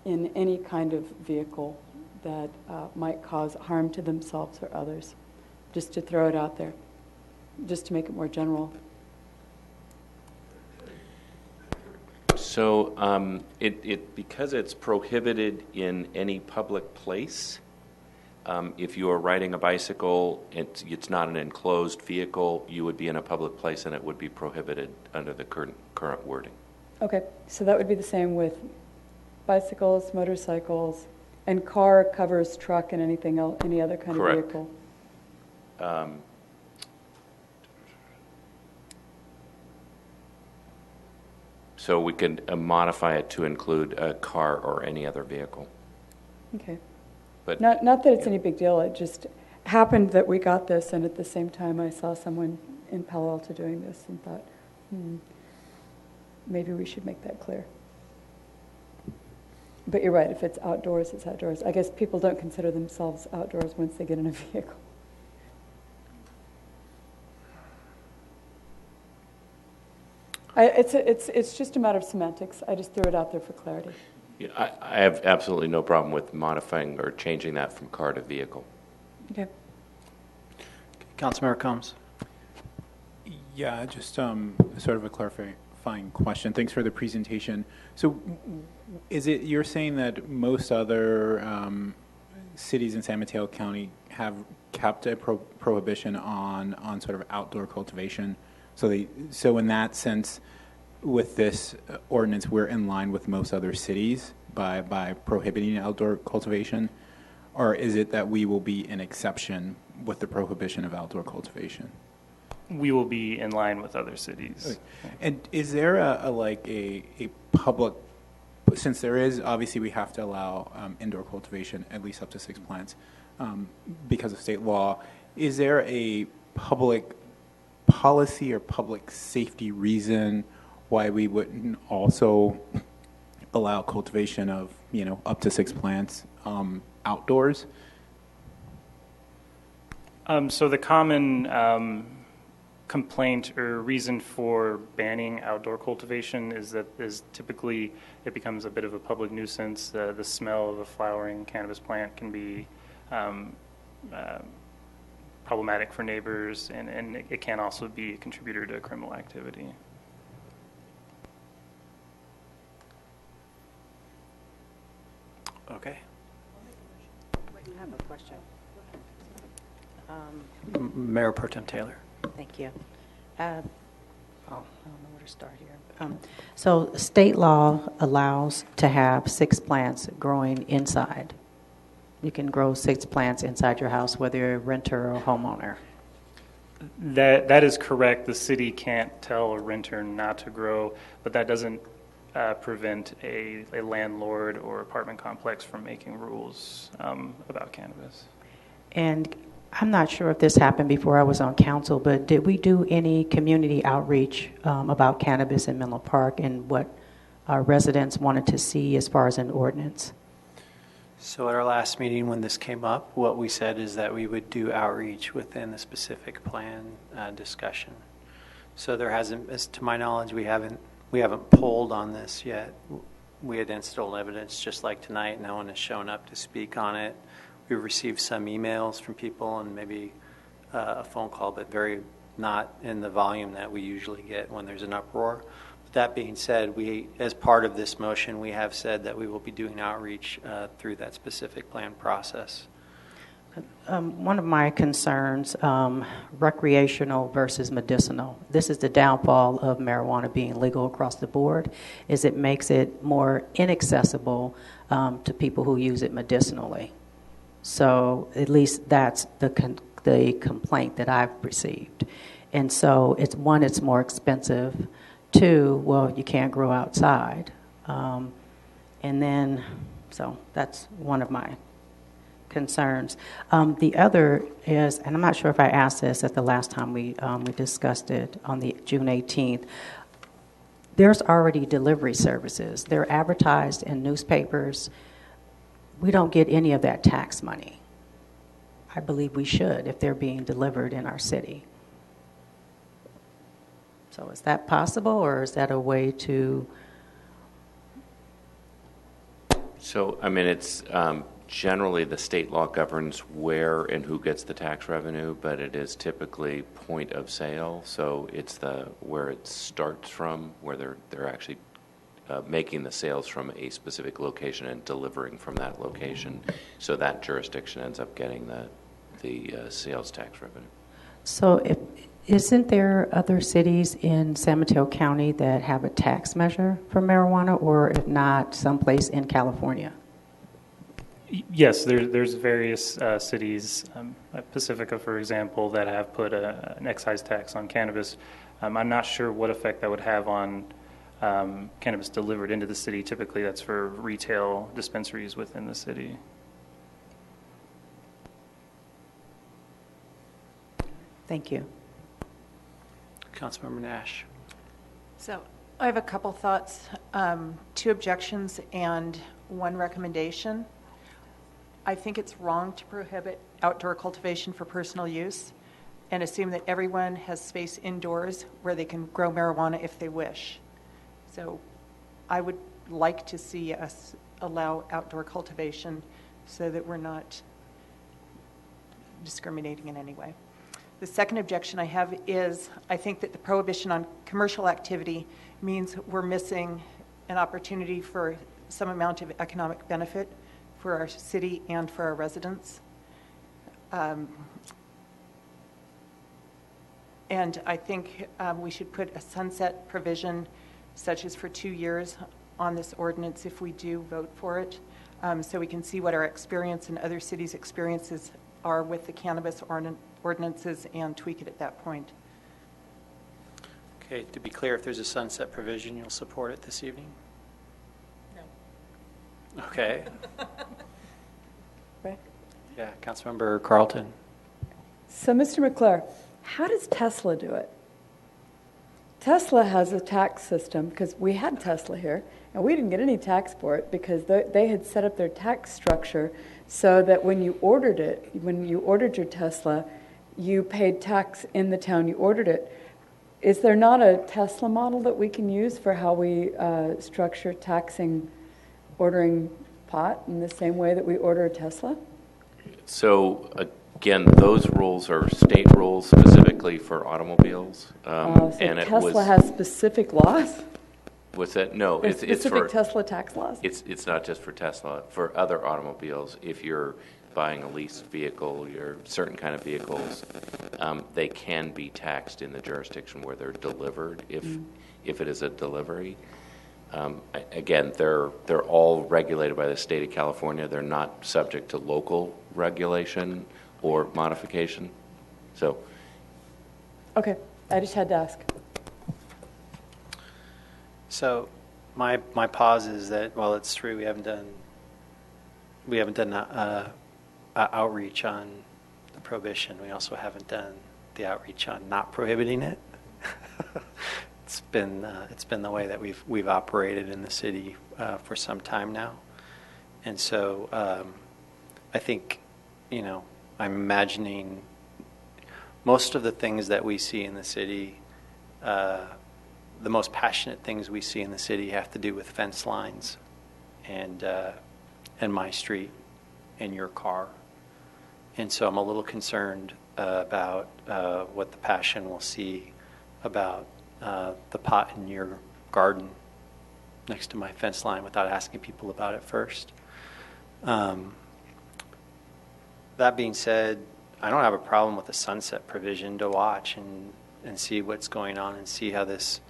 in any kind of vehicle that might cause harm to themselves or others. Just to throw it out there, just to make it more general. So because it's prohibited in any public place, if you are riding a bicycle, it's not an enclosed vehicle, you would be in a public place and it would be prohibited under the current wording. Okay, so that would be the same with bicycles, motorcycles, and car covers truck and anything else, any other kind Correct. of vehicle. So we can modify it to include a car or any other vehicle. Okay. But Not that it's any big deal. It just happened that we got this, and at the same time I saw someone in Palo Alto doing this and thought, maybe we should make that clear. But you're right, if it's outdoors, it's outdoors. I guess people don't consider themselves outdoors once they get in a vehicle. It's just a matter of semantics. I just threw it out there for clarity. Yeah, I have absolutely no problem with modifying or changing that from car to vehicle. Okay. Councilmember Combs. Yeah, just sort of a clarifying question. Thanks for the presentation. So is it, you're saying that most other cities in San Mateo County have kept a prohibition on sort of outdoor cultivation? So in that sense, with this ordinance, we're in line with most other cities by prohibiting outdoor cultivation? Or is it that we will be an exception with the prohibition of outdoor cultivation? We will be in line with other cities. Okay. And is there a public, since there is, obviously we have to allow indoor cultivation at least up to 6 plants because of state law, is there a public policy or public safety reason why we wouldn't also allow cultivation of, up to 6 plants outdoors? So the common complaint or reason for banning outdoor cultivation is typically it becomes a bit of a public nuisance. The smell of a flowering cannabis plant can be problematic for neighbors, and it can also be a contributor to criminal activity. Okay. I have a question. Mayor Pro Tem Taylor. Thank you. I don't know where to start here. So state law allows to have 6 plants growing inside. you can grow 6 plants inside your house, whether you're a renter or a homeowner. That is correct. The city can't tell a renter not to grow, but that doesn't prevent a landlord or apartment complex from making rules about cannabis. And I'm not sure if this happened before I was on council, but did we do any community outreach about cannabis in Menlo Park and what our residents wanted to see as far as an ordinance? So at our last meeting, when this came up, what we said is that we would do outreach within the specific plan discussion. So there hasn't, as to my knowledge, we haven't polled on this yet. We had incidental evidence just like tonight. No one has shown up to speak on it. We've received some emails from people and maybe a phone call, but very not in the volume that we usually get when there's an uproar. That being said, we, as part of this motion, we have said that we will be doing outreach through that specific plan process. One of my concerns, recreational versus medicinal. This is the downfall of marijuana being legal across the board, is it makes it more inaccessible to people who use it medicinally. So at least that's the complaint that I've received. And so it's more expensive. 2, well, you can't grow outside. And then, so that's one of my concerns. The other is, and I'm not sure if I asked this at the last time we discussed it on the June 18th, there's already delivery services. They're advertised in newspapers. We don't get any of that tax money. I believe we should if they're being delivered in our city. So is that possible, or is that a way to? So, I mean, it's generally the state law governs where and who gets the tax revenue, but it is typically point of sale. So it's where it starts from, where they're actually making the sales from a specific location and delivering from that location. So that jurisdiction ends up getting the sales tax revenue. So isn't there other cities in San Mateo County that have a tax measure for marijuana, or if not, someplace in California? Yes, there's various cities, Pacifica, for example, that have put an excise tax on cannabis. I'm not sure what effect that would have on cannabis delivered into the city. Typically, that's for retail dispensaries within the city. Thank you. Councilmember Nash. So I have a couple thoughts, 2 objections and 1 recommendation. I think it's wrong to prohibit outdoor cultivation for personal use and assume that everyone has space indoors where they can grow marijuana if they wish. So I would like to see us allow outdoor cultivation so that we're not discriminating in any way. The second objection I have is I think that the prohibition on commercial activity means we're missing an opportunity for some amount of economic benefit for our city and for our residents. And I think we should put a sunset provision, such as for 2 years, on this ordinance if we do vote for it, so we can see what our experience and other cities' experiences are with the cannabis ordinances and tweak it at that point. Okay, to be clear, if there's a sunset provision, you'll support it this evening? No. Okay. Rick? Yeah, Councilmember Carlton. So, Mr. McClure, how does Tesla do it? Tesla has a tax system, because we had Tesla here, and we didn't get any tax for it because they had set up their tax structure so that when you ordered your Tesla, you paid tax in the town you ordered it. Is there not a Tesla model that we can use for how we structure taxing, ordering pot in the same way that we order a Tesla? So again, those rules are state rules specifically for automobiles. So and Tesla has specific laws? What's that? No, There's it's specific for Tesla tax laws? It's not just for Tesla. For other automobiles, if you're buying a leased vehicle, your certain kind of vehicles, they can be taxed in the jurisdiction where they're delivered if it is a delivery. Again, they're all regulated by the state of California. They're not subject to local regulation or modification. So, Okay, I just had to ask. So my pause is that while it's true we haven't done outreach on the prohibition, we also haven't done the outreach on not prohibiting it. It's been the way that we've operated in the city for some time now, and so I think, I'm imagining most of the things that we see in the city, the most passionate things we see in the city have to do with fence lines and my street and your car. And so I'm a little concerned about what the passion will see about the pot in your garden next to my fence line without asking people about it first. That being said, I don't have a problem with the sunset provision to watch and see what's going on and see how this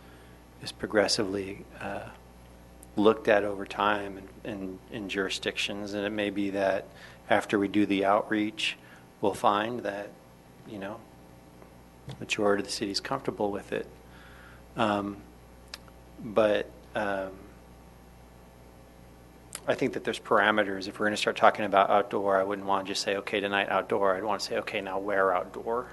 is progressively looked at over time in jurisdictions. And it may be that after we do the outreach, we'll find that, the majority of the city is comfortable with it. But I think that there's parameters. If we're going to start talking about outdoor, I wouldn't want to just say, okay, tonight outdoor. I'd want to say, okay, now where outdoor,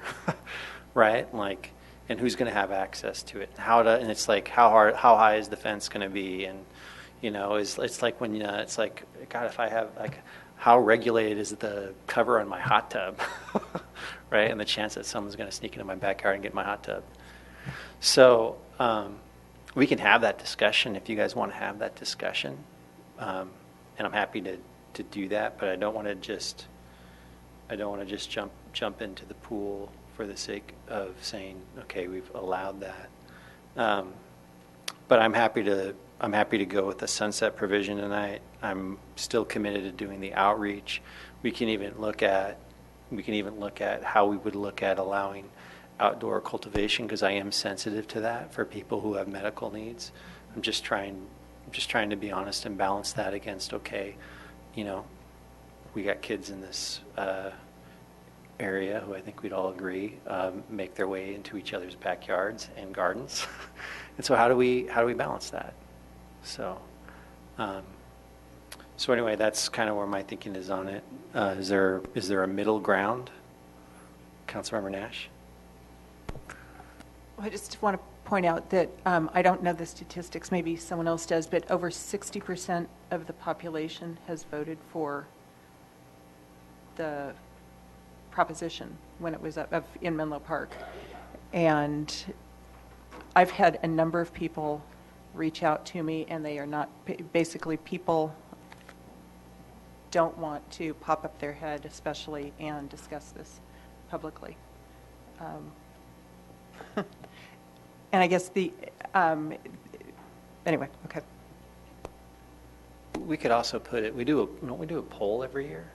right? Like, and who's going to have access to it? And it's like, how high is the fence going to be? And, it's like when, it's like, God, if I have, like, how regulated is the cover on my hot tub, right? And the chance that someone's going to sneak into my backyard and get my hot tub. So we can have that discussion if you guys want to have that discussion. And I'm happy to do that, but I don't want to just jump into the pool for the sake of saying, okay, we've allowed that. But I'm happy to go with the sunset provision tonight. I'm still committed to doing the outreach. We can even look at how we would look at allowing outdoor cultivation, because I am sensitive to that for people who have medical needs. I'm just trying to be honest and balance that against, okay, we got kids in this area who I think we'd all agree make their way into each other's backyards and gardens. And so how do we balance that? So anyway, that's kind of where my thinking is on it. Is there a middle ground? Councilmember Nash? I just want to point out that I don't know the statistics, maybe someone else does, but over 60% of the population has voted for the proposition when it was up in Menlo Park. And I've had a number of people reach out to me, and they are not, basically people don't want to pop up their head especially and discuss this publicly. And I guess anyway, okay. We could also put it, don't we do a poll every year?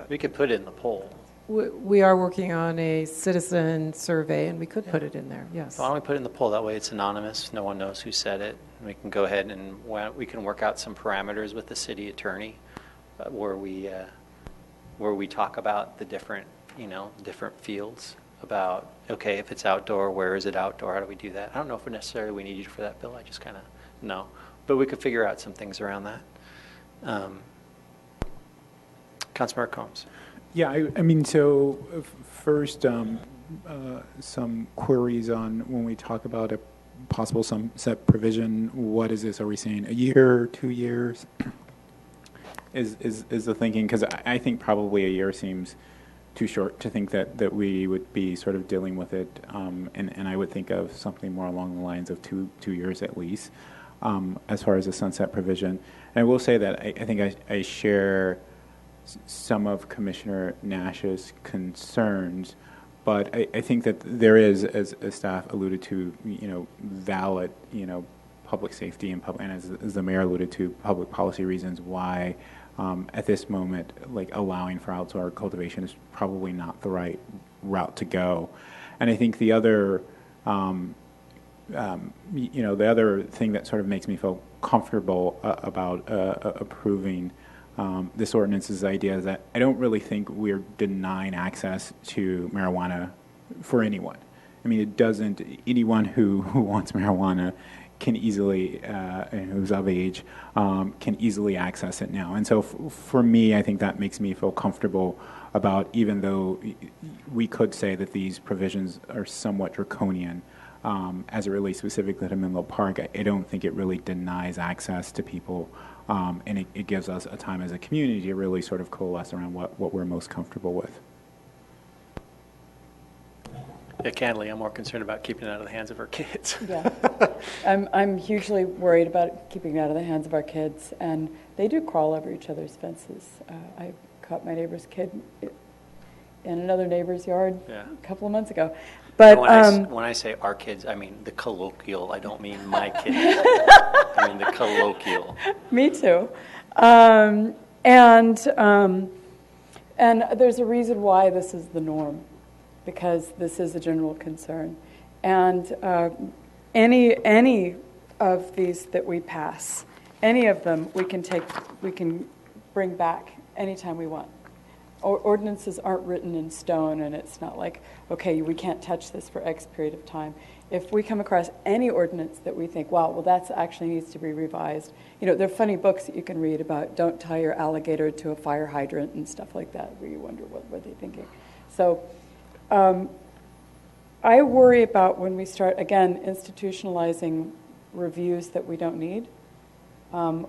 We could put it in the poll. We are working on a citizen survey, and we could put it in there, yes. Why don't we put it in the poll? That way it's anonymous. No one knows who said it. And we can go ahead and we can work out some parameters with the city attorney where we talk about the different fields about, okay, if it's outdoor, where is it outdoor? How do we do that? I don't know if necessarily we need you for that, Bill. I just kind of know. But we could figure out some things around that. Councilmember Combs. Yeah, I mean, so first, some queries on when we talk about a possible sunset provision. What is this? Are we saying a year, 2 years? Is the thinking? Because I think probably a year seems too short to think that we would be sort of dealing with it, and I would think of something more along the lines of two years at least, as far as the sunset provision. And I will say that I think I share some of Commissioner Nash's concerns, but I think that there is, as staff alluded to, valid, public safety and as the mayor alluded to, public policy reasons why at this moment, like allowing for outdoor cultivation is probably not the right route to go. And I think the other The other thing that sort of makes me feel comfortable about approving this ordinance is the idea that I don't really think we're denying access to marijuana for anyone. I mean, it doesn't, anyone who wants marijuana can easily, and who's of age, can easily access it now. And so for me, I think that makes me feel comfortable about, even though we could say that these provisions are somewhat draconian, as it relates specifically to Menlo Park, I don't think it really denies access to people, and it gives us a time as a community to really sort of coalesce around what we're most comfortable with. Yeah, candidly, I'm more concerned about keeping it out of the hands of our kids. Yeah, I'm hugely worried about keeping it out of the hands of our kids, and they do crawl over each other's fences. I caught my neighbor's kid in another neighbor's yard a couple of months ago. But when I say our kids, I mean the colloquial. I don't mean my kids. I mean the colloquial. Me too. And there's a reason why this is the norm, because this is a general concern. And any of these that we pass, any of them we can bring back anytime we want. Ordinances aren't written in stone, and it's not like, okay, we can't touch this for X period of time. If we come across any ordinance that we think, wow, well, that actually needs to be revised. There are funny books that you can read about don't tie your alligator to a fire hydrant and stuff like that, where you wonder what were they thinking. So I worry about when we start, again, institutionalizing reviews that we don't need.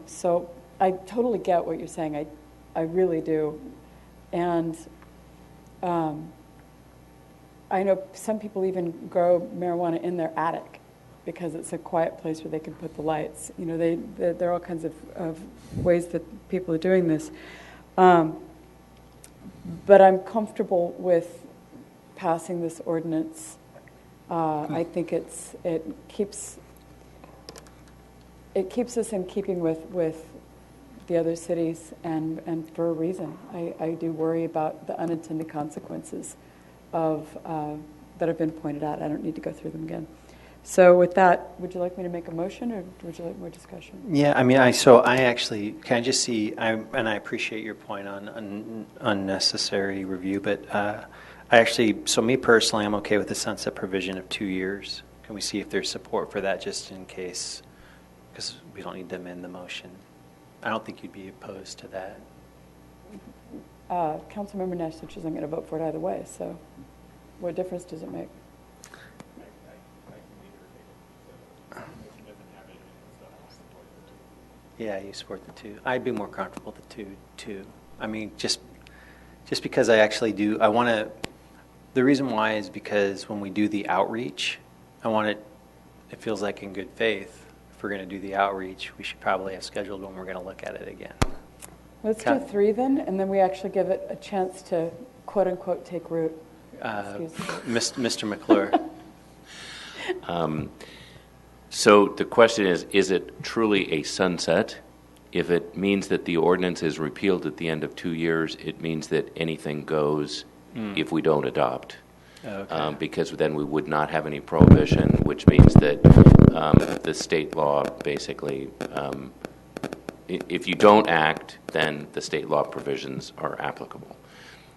So I totally get what you're saying. I really do. And I know some people even grow marijuana in their attic because it's a quiet place where they can put the lights. There are all kinds of ways that people are doing this. But I'm comfortable with passing this ordinance. I think it keeps us in keeping with the other cities, and for a reason. I do worry about the unintended consequences of that have been pointed out. I don't need to go through them again. So with that, would you like me to make a motion, or would you like more discussion? Yeah, I mean, I actually, can I just see, and I appreciate your point on unnecessary review, but so me personally, I'm okay with the sunset provision of 2 years. Can we see if there's support for that, just in case, because we don't need to amend the motion. I don't think you'd be opposed to that. Councilmember Nash said she's not going to vote for it either way, so what difference does it make? Yeah, you support the 2. I'd be more comfortable with the 2 too. I mean, just because I actually do, I want to. The reason why is because when we do the outreach, it feels like in good faith. If we're going to do the outreach, we should probably have scheduled when we're going to look at it again. Let's do 3 then, and then we actually give it a chance to quote unquote take root. Mr. McClure. So the question is it truly a sunset? If it means that the ordinance is repealed at the end of 2 years, it means that anything goes if we don't adopt. Okay. Because then we would not have any prohibition, which means that the state law basically, if you don't act, then the state law provisions are applicable.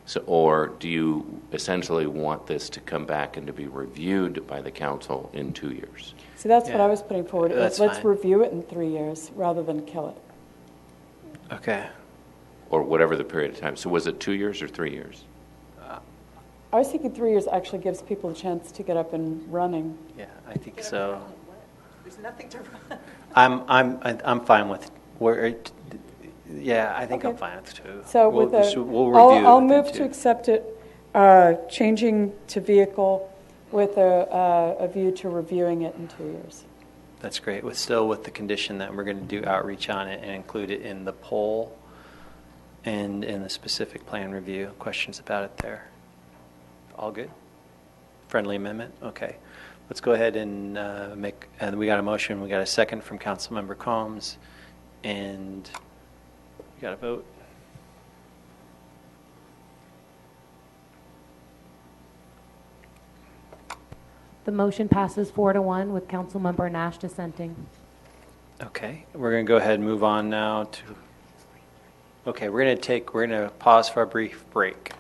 So, or do you essentially want this to come back and to be reviewed by the council in 2 years? So that's what I was putting forward. Let's review it in 3 years rather than kill it. Okay. Or whatever the period of time. So was it 2 years or 3 years? I was thinking 3 years actually gives people a chance to get up and running. Yeah, I think so. There's nothing to run. I'm fine with where. Yeah, I think I'm fine with 2. So we'll I'll review. move to accept it, changing to vehicle with a view to reviewing it in 2 years. That's great. With the condition that we're going to do outreach on it and include it in the poll and in the specific plan review. Questions about it there? All good? Friendly amendment? Okay. Let's go ahead and and we got a motion. We got a second from Councilmember Combs, and we got a vote. The motion passes 4-1 with Councilmember Nash dissenting. Okay, we're going to go ahead and move on now to, okay, we're going to pause for a brief break.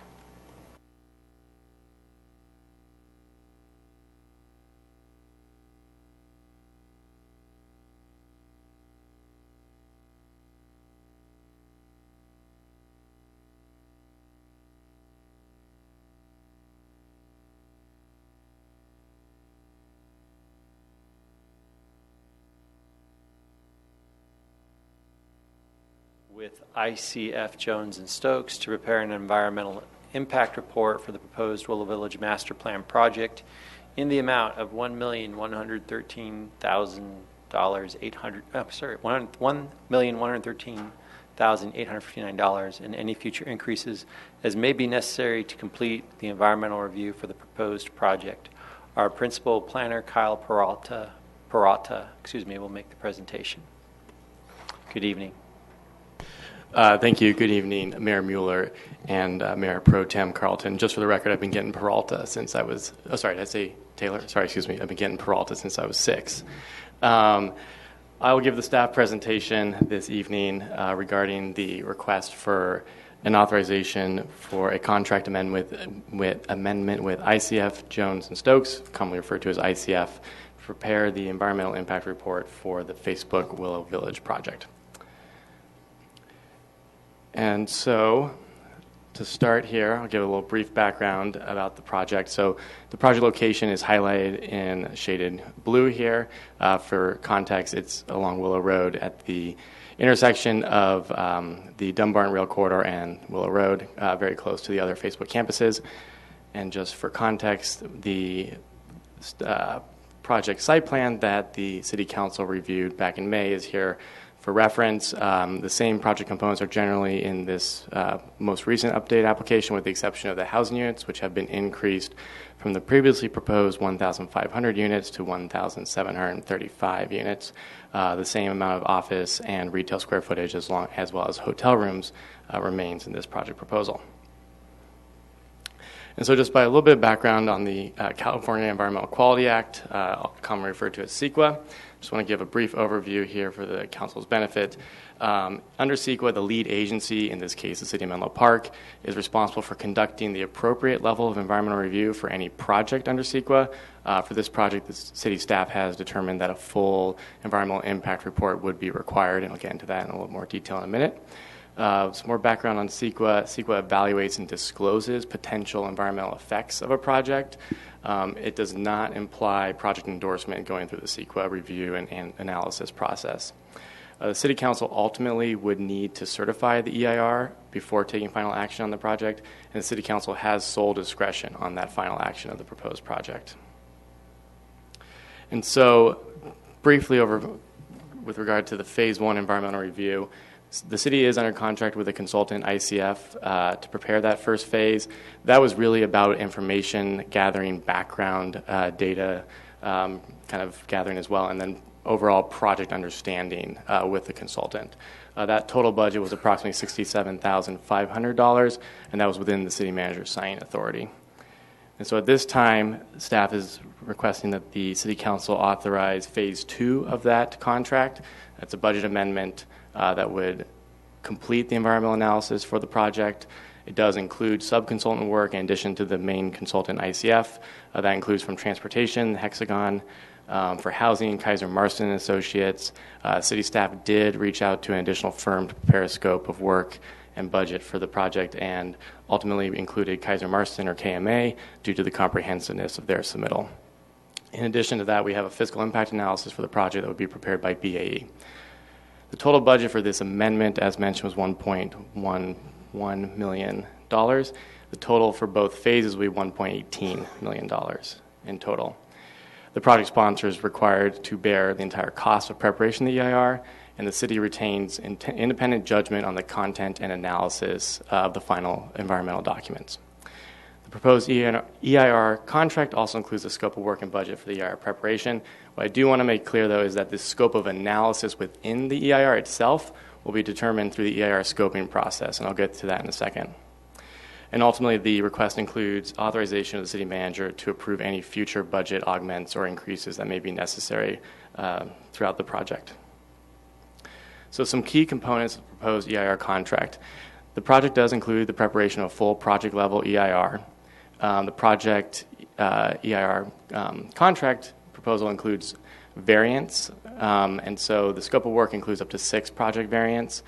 With ICF Jones and Stokes to prepare an environmental impact report for the proposed Willow Village Master Plan project in the amount of $1,113,859, and any future increases as may be necessary to complete the environmental review for the proposed project. Our principal planner, Kyle Peralta, will make the presentation. Good evening. Thank you. Good evening, Mayor Mueller and Mayor Pro Tem Carlton. Just for the record, I've been getting Peralta since I was, did I say Taylor? Sorry, excuse me. I've been getting Peralta since I was 6. I will give the staff presentation this evening regarding the request for an authorization for a contract amendment with ICF Jones and Stokes, commonly referred to as ICF, to prepare the environmental impact report for the Facebook Willow Village project. And so, to start here, I'll give a little brief background about the project. So, the project location is highlighted in shaded blue here. For context, it's along Willow Road at the intersection of the Dunbar and Rail Corridor and Willow Road, very close to the other Facebook campuses. And just for context, the project site plan that the City Council reviewed back in May is here for reference. The same project components are generally in this most recent update application, with the exception of the housing units, which have been increased from the previously proposed 1,500 units to 1,735 units. The same amount of office and retail square footage as well as hotel rooms remains in this project proposal. And so just by a little bit of background on the California Environmental Quality Act, commonly referred to as CEQA, just want to give a brief overview here for the council's benefit. Under CEQA, the lead agency, in this case the City of Menlo Park, is responsible for conducting the appropriate level of environmental review for any project under CEQA. For this project, the city staff has determined that a full environmental impact report would be required, and I'll get into that in a little more detail in a minute. Some more background on CEQA. CEQA evaluates and discloses potential environmental effects of a project. It does not imply project endorsement going through the CEQA review and analysis process. The City Council ultimately would need to certify the EIR before taking final action on the project, and the City Council has sole discretion on that final action of the proposed project. And so, briefly with regard to the Phase 1 environmental review, the city is under contract with a consultant, ICF, to prepare that first phase. That was really about information gathering, background data, kind of gathering as well, and then overall project understanding with the consultant. That total budget was approximately $67,500, and that was within the city manager's signing authority. And so at this time, staff is requesting that the City Council authorize Phase 2 of that contract. That's a budget amendment that would complete the environmental analysis for the project. It does include sub-consultant work in addition to the main consultant, ICF. That includes from transportation, Hexagon, for housing, Kaiser Marston Associates. City staff did reach out to an additional firm to prepare a scope of work and budget for the project, and ultimately included Kaiser Marston, or KMA, due to the comprehensiveness of their submittal. In addition to that, we have a fiscal impact analysis for the project that would be prepared by BAE. The total budget for this amendment, as mentioned, was $1.11 million. The total for both phases will be $1.18 million in total. The project sponsor is required to bear the entire cost of preparation of the EIR, and the city retains independent judgment on the content and analysis of the final environmental documents. The proposed EIR contract also includes a scope of work and budget for the EIR preparation. What I do want to make clear, though, is that the scope of analysis within the EIR itself will be determined through the EIR scoping process, and I'll get to that in a second. And ultimately, the request includes authorization of the city manager to approve any future budget augments or increases that may be necessary throughout the project. So some key components of the proposed EIR contract. The project does include the preparation of a full project-level EIR. The project EIR contract proposal includes variants, and so the scope of work includes up to 6 project variants.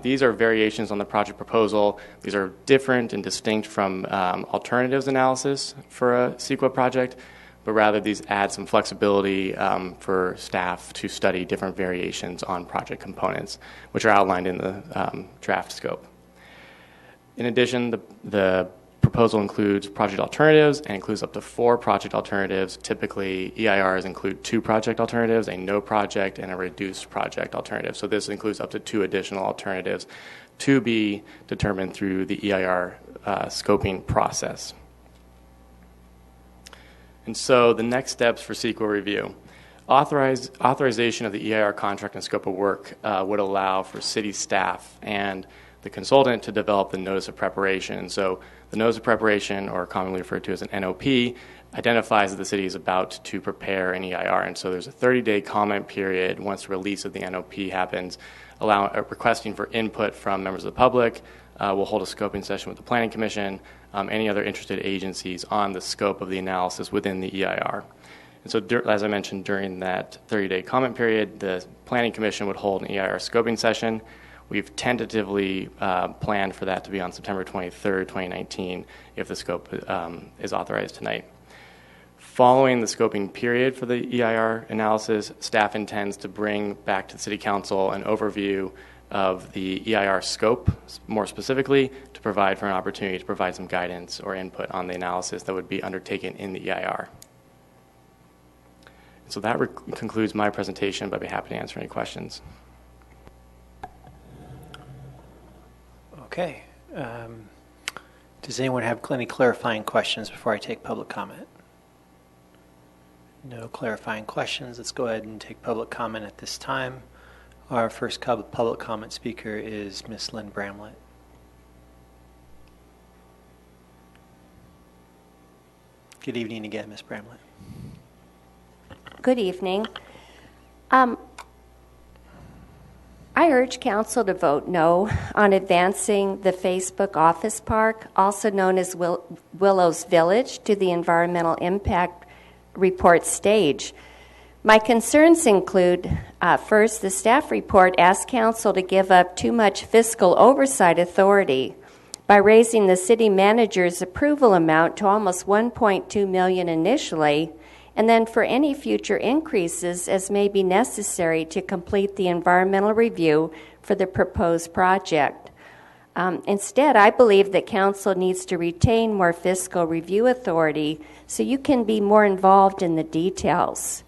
These are variations on the project proposal. These are different and distinct from alternatives analysis for a CEQA project, but rather these add some flexibility for staff to study different variations on project components, which are outlined in the draft scope. In addition, the proposal includes project alternatives and includes up to 4 project alternatives. Typically, EIRs include 2 project alternatives, a no project, and a reduced project alternative. So this includes up to 2 additional alternatives to be determined through the EIR scoping process. And so the next steps for CEQA review. Authorization of the EIR contract and scope of work would allow for city staff and the consultant to develop the notice of preparation. So the notice of preparation, or commonly referred to as an NOP, identifies that the city is about to prepare an EIR. And so there's a 30-day comment period once the release of the NOP happens, requesting for input from members of the public. We'll hold a scoping session with the Planning Commission, any other interested agencies on the scope of the analysis within the EIR. And so, as I mentioned, during that 30-day comment period, the Planning Commission would hold an EIR scoping session. We've tentatively planned for that to be on September 23rd, 2019, if the scope is authorized tonight. Following the scoping period for the EIR analysis, staff intends to bring back to the City Council an overview of the EIR scope, more specifically, to provide for an opportunity to provide some guidance or input on the analysis that would be undertaken in the EIR. So that concludes my presentation, but I'd be happy to answer any questions. Okay. Does anyone have any clarifying questions before I take public comment? No clarifying questions. Let's go ahead and take public comment at this time. Our first public comment speaker is Ms. Lynn Bramlett. Good evening again, Ms. Bramlett. Good evening. I urge Council to vote no on advancing the Facebook Office Park, also known as Willows Village, to the Environmental Impact Report stage. My concerns include, first, the staff report asks Council to give up too much fiscal oversight authority by raising the city manager's approval amount to almost $1.2 million initially, and then for any future increases as may be necessary to complete the environmental review for the proposed project. Instead, I believe that Council needs to retain more fiscal review authority so you can be more involved in the details.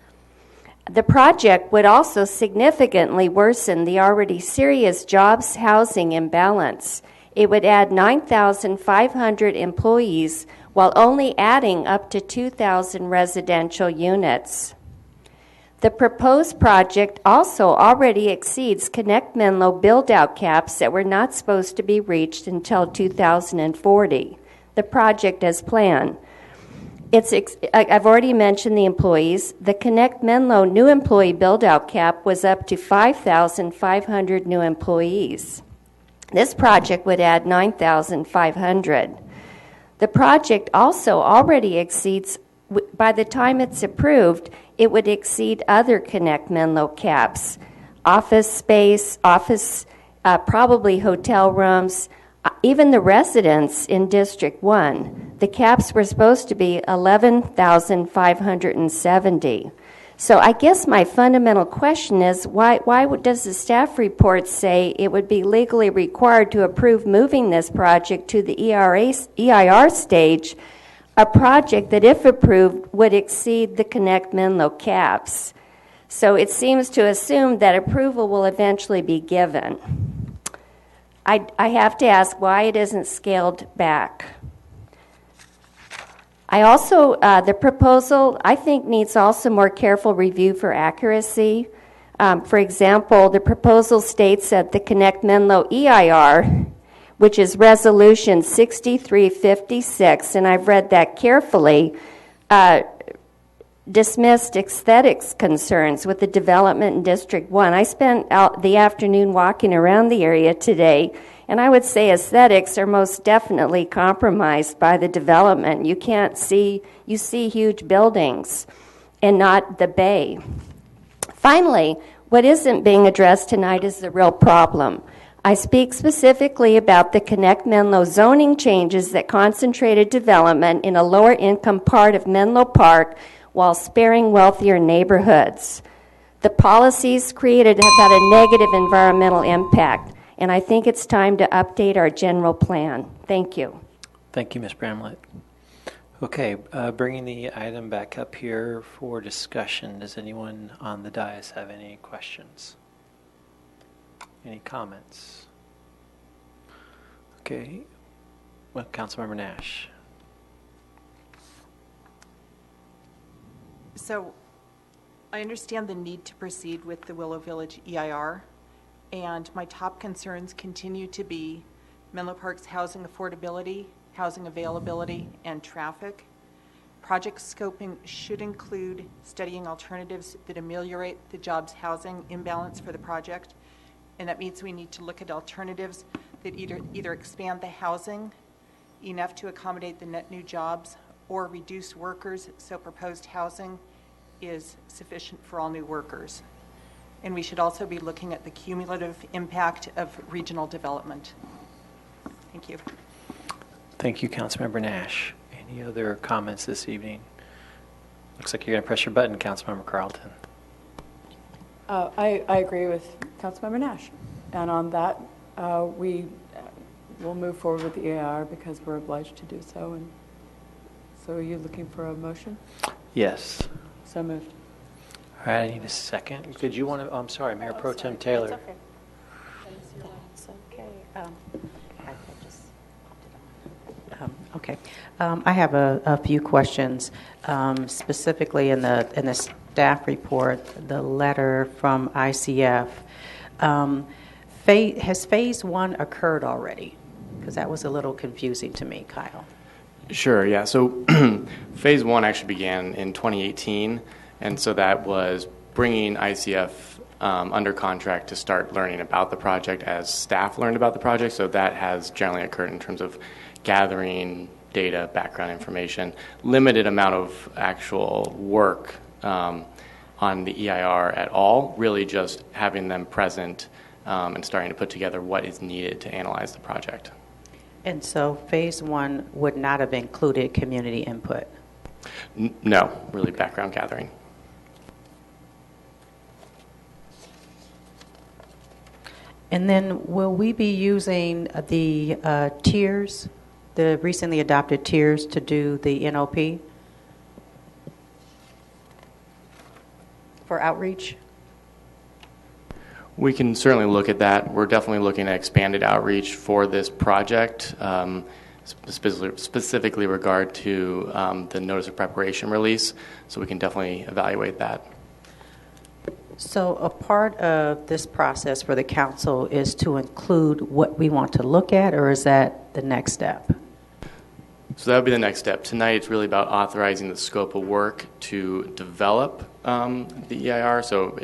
The project would also significantly worsen the already serious jobs housing imbalance. It would add 9,500 employees while only adding up to 2,000 residential units. The proposed project also already exceeds Connect Menlo build-out caps that were not supposed to be reached until 2040. The project as planned. I've already mentioned the employees. The Connect Menlo new employee build-out cap was up to 5,500 new employees. This project would add 9,500. The project also already exceeds, by the time it's approved, it would exceed other Connect Menlo caps. Office space, probably hotel rooms, even the residents in District 1. The caps were supposed to be 11,570. So I guess my fundamental question is, why does the staff report say it would be legally required to approve moving this project to the EIR stage, a project that, if approved, would exceed the Connect Menlo caps? So it seems to assume that approval will eventually be given. I have to ask why it isn't scaled back. I also, the proposal, I think, needs also more careful review for accuracy. For example, the proposal states that the Connect Menlo EIR which is Resolution 6356, and I've read that carefully, dismissed aesthetics concerns with the development in District 1. I spent the afternoon walking around the area today, and I would say aesthetics are most definitely compromised by the development. You see huge buildings and not the bay. Finally, what isn't being addressed tonight is the real problem. I speak specifically about the Connect Menlo zoning changes that concentrated development in a lower income part of Menlo Park while sparing wealthier neighborhoods. The policies created have had a negative environmental impact, and I think it's time to update our general plan. Thank you. Thank you, Ms. Bramlett. Okay, bringing the item back up here for discussion. Does anyone on the dais have any questions? Any comments? Okay, well, Councilmember Nash. So I understand the need to proceed with the Willow Village EIR, and my top concerns continue to be Menlo Park's housing affordability, housing availability, and traffic. Project scoping should include studying alternatives that ameliorate the jobs housing imbalance for the project, and that means we need to look at alternatives that either expand the housing enough to accommodate the net new jobs or reduce workers so proposed housing is sufficient for all new workers. And we should also be looking at the cumulative impact of regional development. Thank you. Thank you, Councilmember Nash. Any other comments this evening? Looks like you're going to press your button, Councilmember Carlton. I agree with Councilmember Nash. And on that, we will move forward with the EIR because we're obliged to do so. And so are you looking for a motion? Yes. So moved. All right, I need a second. Did you want to, I'm sorry, Mayor Pro Tem Taylor. That's okay. It's okay. Okay. I have a few questions, specifically in the staff report, the letter from ICF. Has phase one occurred already? Because that was a little confusing to me, Kyle. Sure, yeah. So phase one actually began in 2018, and so that was bringing ICF under contract to start learning about the project as staff learned about the project. So that has generally occurred in terms of gathering data, background information, limited amount of actual work on the EIR at all, really just having them present and starting to put together what is needed to analyze the project. And so phase one would not have included community input? No, really background gathering. And then will we be using the tiers, the recently adopted tiers, to do the NOP for outreach? We can certainly look at that. We're definitely looking at expanded outreach for this project, specifically regard to the notice of preparation release, so we can definitely evaluate that. So a part of this process for the council is to include what we want to look at, or is that the next step? So that would be the next step. Tonight it's really about authorizing the scope of work to develop the EIR. So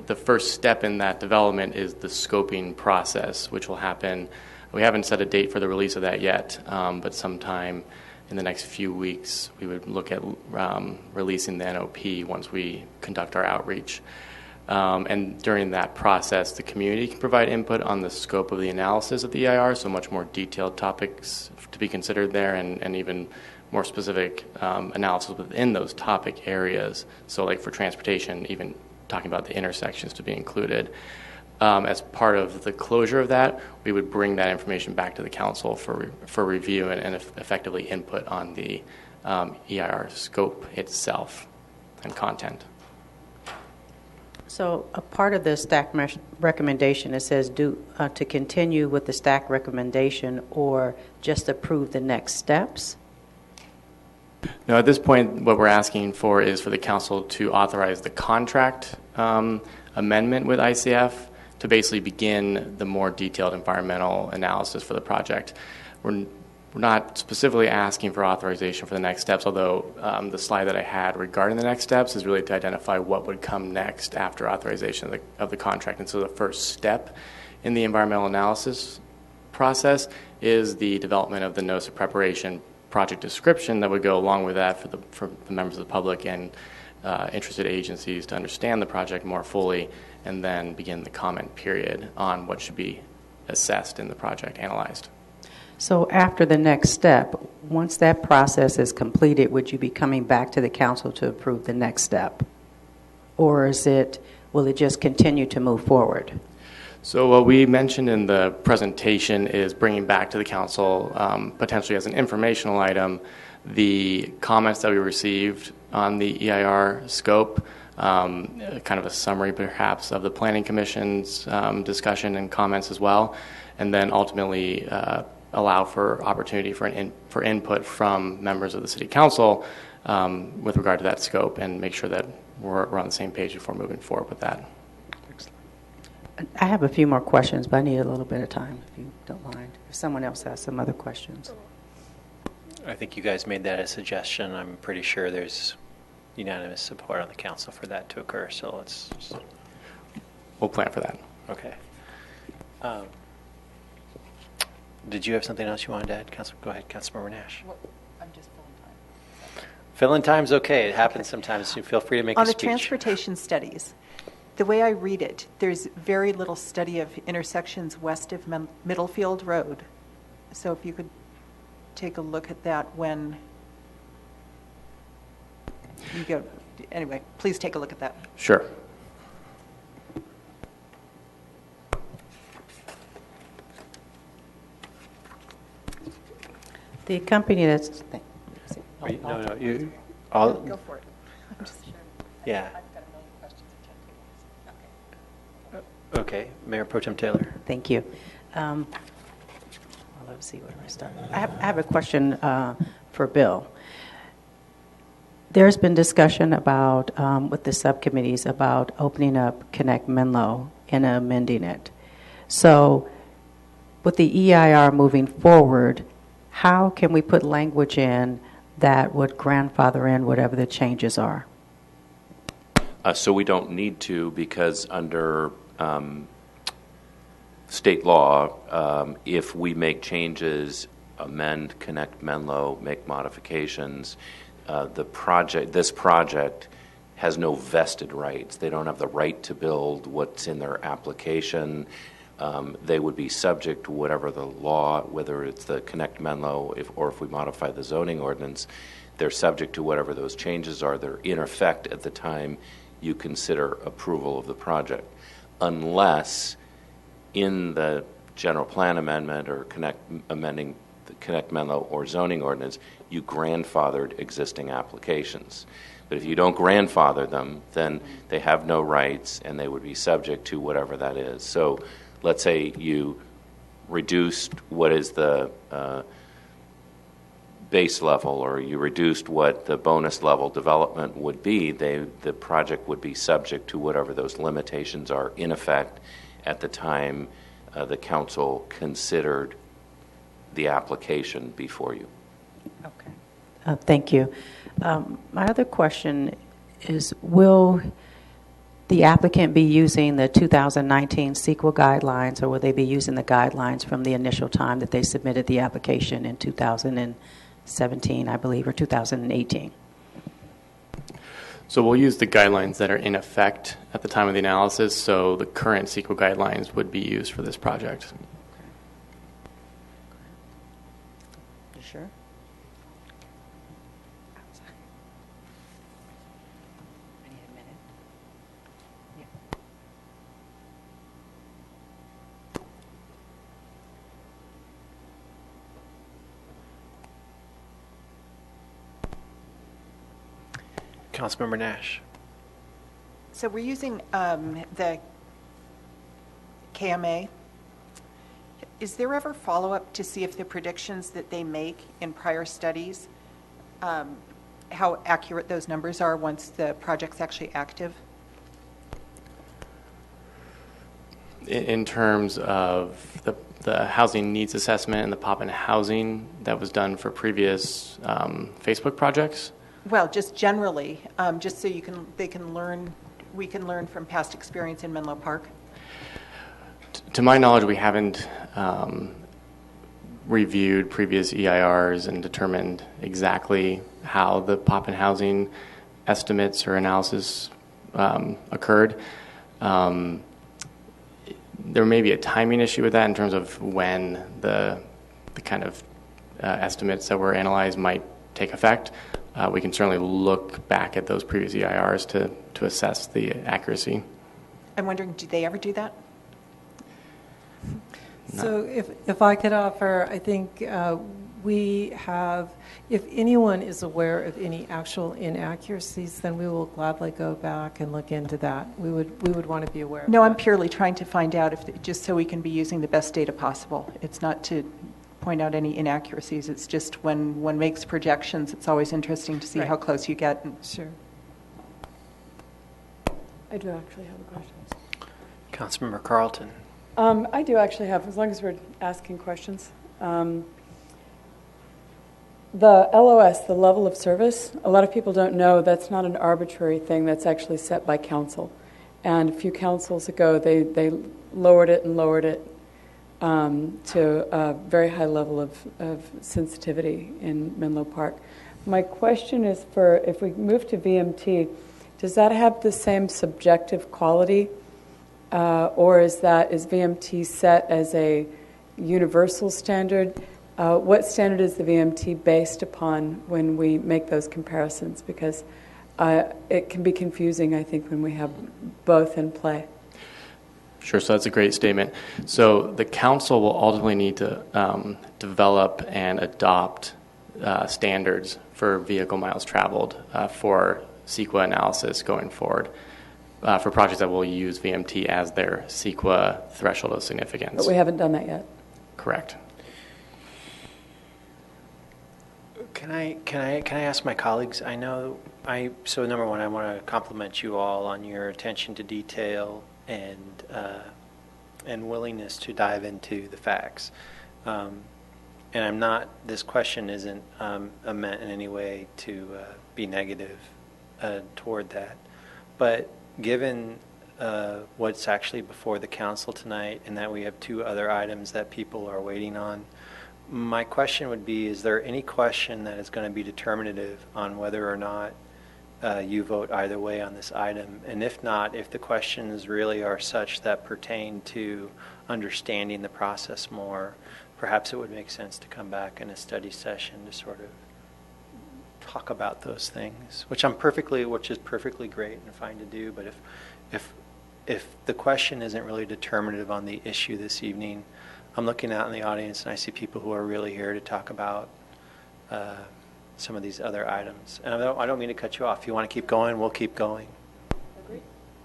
the first step in that development is the scoping process, which will happen. We haven't set a date for the release of that yet, but sometime in the next few weeks we would look at releasing the NOP once we conduct our outreach. And during that process, the community can provide input on the scope of the analysis of the EIR, so much more detailed topics to be considered there, and even more specific analysis within those topic areas. So like for transportation, even talking about the intersections to be included. As part of the closure of that, we would bring that information back to the council for review and effectively input on the EIR scope itself and content. So a part of the staff recommendation, it says to continue with the staff recommendation or just approve the next steps? No, at this point, what we're asking for is for the council to authorize the contract amendment with ICF to basically begin the more detailed environmental analysis for the project. We're not specifically asking for authorization for the next steps, although the slide that I had regarding the next steps is really to identify what would come next after authorization of the contract. And so the first step in the environmental analysis process is the development of the notice of preparation project description that would go along with that for the members of the public and interested agencies to understand the project more fully, and then begin the comment period on what should be assessed in the project, analyzed. So after the next step, once that process is completed, would you be coming back to the council to approve the next step? Or will it just continue to move forward? So what we mentioned in the presentation is bringing back to the council, potentially as an informational item, the comments that we received on the EIR scope, kind of a summary perhaps of the Planning Commission's discussion and comments as well, and then ultimately allow for opportunity for input from members of the City Council with regard to that scope, and make sure that we're on the same page before moving forward with that. I have a few more questions, but I need a little bit of time, if you don't mind. If someone else has some other questions. I think you guys made that a suggestion. I'm pretty sure there's unanimous support on the council for that to occur, so let's... We'll plan for that. Okay. Did you have something else you wanted to add? Go ahead, Councilmember Nash. Well, I'm just filling time. Filling time's okay. It happens sometimes. So feel free to make a speech. On the transportation studies, the way I read it, there's very little study of intersections west of Middlefield Road. So if you could take a look at that when you go. Anyway, please take a look at that. Sure. The company that's... No, you... All, go for it. I'm just sure. Yeah. I've got a million questions which Okay. Mayor Pro Tem Taylor. Thank you. Well, let's see, where do I start? I have a question for Bill. There's been discussion about, with the subcommittees, about opening up Connect Menlo and amending it. So with the EIR moving forward, how can we put language in that would grandfather in whatever the changes are? So we don't need to, because under state law, if we make changes, amend, connect Menlo, make modifications, this project has no vested rights. They don't have the right to build what's in their application. They would be subject to whatever the law, whether it's the Connect Menlo, or if we modify the zoning ordinance, they're subject to whatever those changes are. They're in effect at the time you consider approval of the project, unless in the general plan amendment or amending the Connect Menlo or zoning ordinance, you grandfathered existing applications. But if you don't grandfather them, then they have no rights and they would be subject to whatever that is. So let's say you reduced what is the base level, or you reduced what the bonus level development would be, the project would be subject to whatever those limitations are in effect at the time the council considered the application before you. Okay. Thank you. My other question is, will the applicant be using the 2019 CEQA guidelines, or will they be using the guidelines from the initial time that they submitted the application in 2017, I believe, or 2018? So we'll use the guidelines that are in effect at the time of the analysis, so the current CEQA guidelines would be used for this project. You sure? I need a minute. Councilmember Nash. So we're using the KMA. Is there ever follow-up to see if the predictions that they make in prior studies, how accurate those numbers are once the project's actually active? in terms of the housing needs assessment and the pop in housing that was done for previous Facebook projects? Well, just generally, just so we can learn from past experience in Menlo Park. To my knowledge, we haven't reviewed previous EIRs and determined exactly how the pop in housing estimates or analysis occurred. There may be a timing issue with that in terms of when the kind of estimates that were analyzed might take effect. We can certainly look back at those previous EIRs to assess the accuracy. I'm wondering, do they ever do that? So if I could offer, I think we have, if anyone is aware of any actual inaccuracies, then we will gladly go back and look into that. We would want to be aware of No, that. I'm purely trying to find out, just so we can be using the best data possible. It's not to point out any inaccuracies. It's just when one makes projections, it's always interesting to see how close you get. Sure. I do actually have a question. Councilmember Carlton. I do actually have, as long as we're asking questions. The LOS, the level of service, a lot of people don't know that's not an arbitrary thing that's actually set by council. And a few councils ago, they lowered it to a very high level of sensitivity in Menlo Park. My question is for, if we move to VMT, does that have the same subjective quality? Or is VMT set as a universal standard? What standard is the VMT based upon when we make those comparisons? Because it can be confusing, I think, when we have both in play. Sure, so that's a great statement. So the council will ultimately need to develop and adopt standards for vehicle miles traveled for CEQA analysis going forward. For projects that will use VMT as their CEQA threshold of significance. But we haven't done that yet. Correct. Can I ask my colleagues? So number one, I want to compliment you all on your attention to detail and willingness to dive into the facts. And this question isn't meant in any way to be negative toward that. But given what's actually before the council tonight and that we have two other items that people are waiting on, my question would be, is there any question that is going to be determinative on whether or not you vote either way on this item? And if not, if the questions really are such that pertain to understanding the process more, perhaps it would make sense to come back in a study session to sort of talk about those things, which is perfectly great and fine to do. But if the question isn't really determinative on the issue this evening, I'm looking out in the audience and I see people who are really here to talk about some of these other items. And I don't mean to cut you off. If you want to keep going, we'll keep going.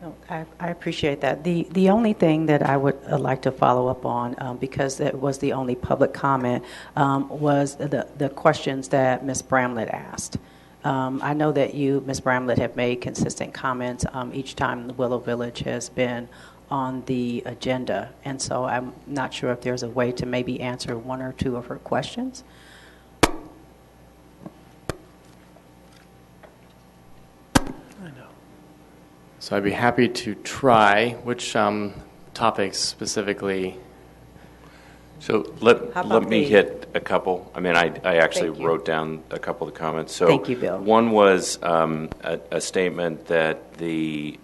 No, I appreciate that. The only thing that I would like to follow up on, because it was the only public comment, was the questions that Ms. Bramlett asked. I know that you, Ms. Bramlett, have made consistent comments each time the Willow Village has been on the agenda. And so I'm not sure if there's a way to maybe answer one or two of her questions. So I'd be happy to try. Which topics specifically? So let me hit a couple. I mean, I actually wrote down a couple of comments. So thank you, Bill. One was a statement that the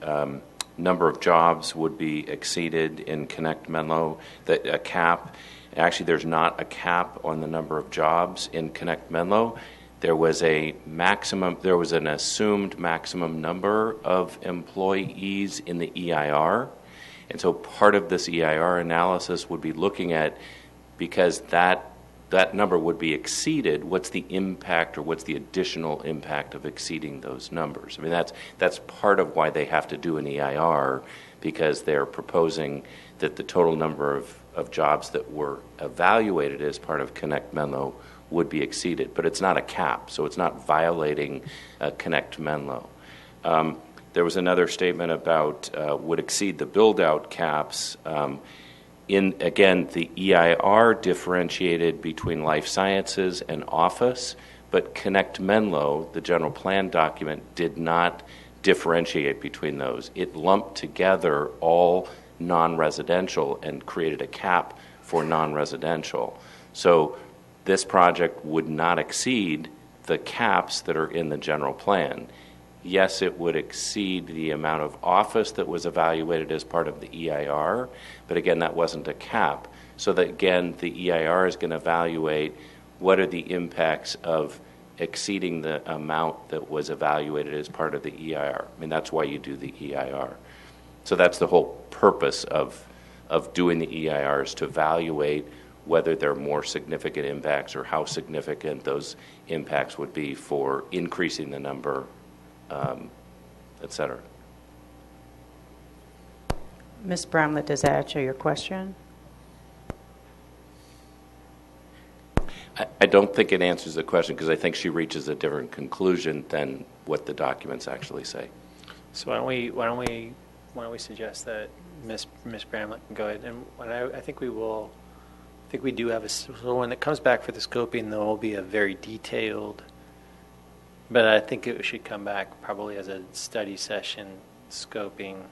number of jobs would be exceeded in Connect Menlo, that a cap. Actually, there's not a cap on the number of jobs in Connect Menlo. There was an assumed maximum number of employees in the EIR. And so part of this EIR analysis would be looking at, because that number would be exceeded, what's the impact or what's the additional impact of exceeding those numbers? I mean, that's part of why they have to do an EIR, because they're proposing that the total number of jobs that were evaluated as part of Connect Menlo would be exceeded. But it's not a cap, so it's not violating Connect Menlo. There was another statement about would exceed the build-out caps. Again, the EIR differentiated between life sciences and office, but Connect Menlo, the general plan document, did not differentiate between those. It lumped together all non-residential and created a cap for non-residential. So this project would not exceed the caps that are in the general plan. Yes, it would exceed the amount of office that was evaluated as part of the EIR, but again, that wasn't a cap. So that again, the EIR is going to evaluate what are the impacts of exceeding the amount that was evaluated as part of the EIR. I mean, that's why you do the EIR. So that's the whole purpose of doing the EIR, is to evaluate whether there are more significant impacts or how significant those impacts would be for increasing the number, et cetera. Ms. Bramlett, does that answer your question? I don't think it answers the question, because I think she reaches a different conclusion than what the documents actually say. So why don't we suggest that Ms. Bramlett can go ahead, and I think we do have so when it comes back for the scoping, there will be a very detailed, but I think it should come back probably as a study session, scoping,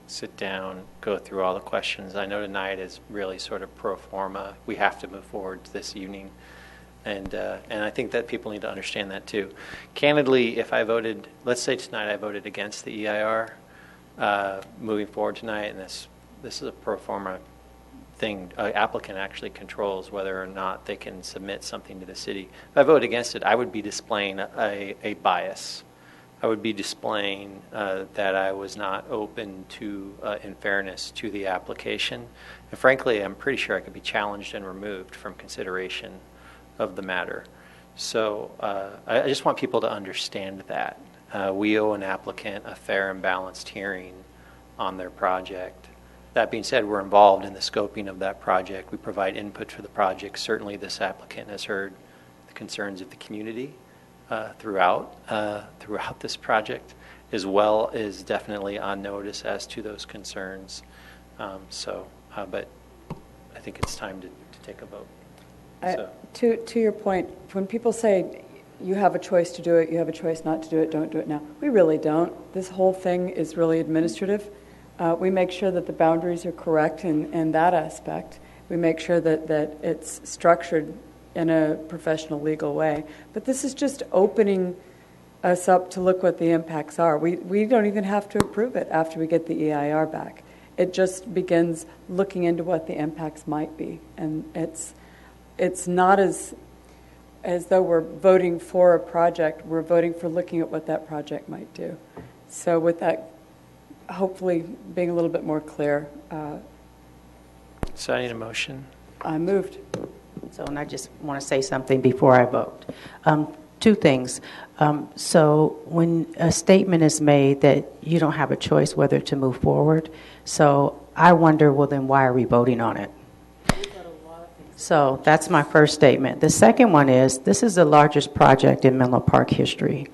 sit down, go through all the questions. I know tonight is really sort of pro forma. We have to move forward this evening. And I think that people need to understand that too. Candidly, if I voted, let's say tonight I voted against the EIR, moving forward tonight, and this is a pro forma thing, applicant actually controls whether or not they can submit something to the city. If I vote against it, I would be displaying a bias. I would be displaying that I was not open to, in fairness, to the application. And frankly, I'm pretty sure I could be challenged and removed from consideration of the matter. So I just want people to understand that. We owe an applicant a fair and balanced hearing on their project. That being said, we're involved in the scoping of that project. We provide input for the project. Certainly this applicant has heard the concerns of the community throughout this project, as well as definitely on notice as to those concerns. But I think it's time to take a vote. To your point, when people say you have a choice to do it, you have a choice not to do it, don't do it now, we really don't. This whole thing is really administrative. We make sure that the boundaries are correct in that aspect. We make sure that it's structured in a professional legal way. But this is just opening us up to look what the impacts are. We don't even have to approve it after we get the EIR back. It just begins looking into what the impacts might be. And it's not as though we're voting for a project. We're voting for looking at what that project might do. So with that, hopefully being a little bit more clear. So I need a motion. I moved. So, and I just want to say something before I vote. Two things. So when a statement is made that you don't have a choice whether to move forward, so I wonder, well, then why are we voting on it? So that's my first statement. The second one is, this is the largest project in Menlo Park history.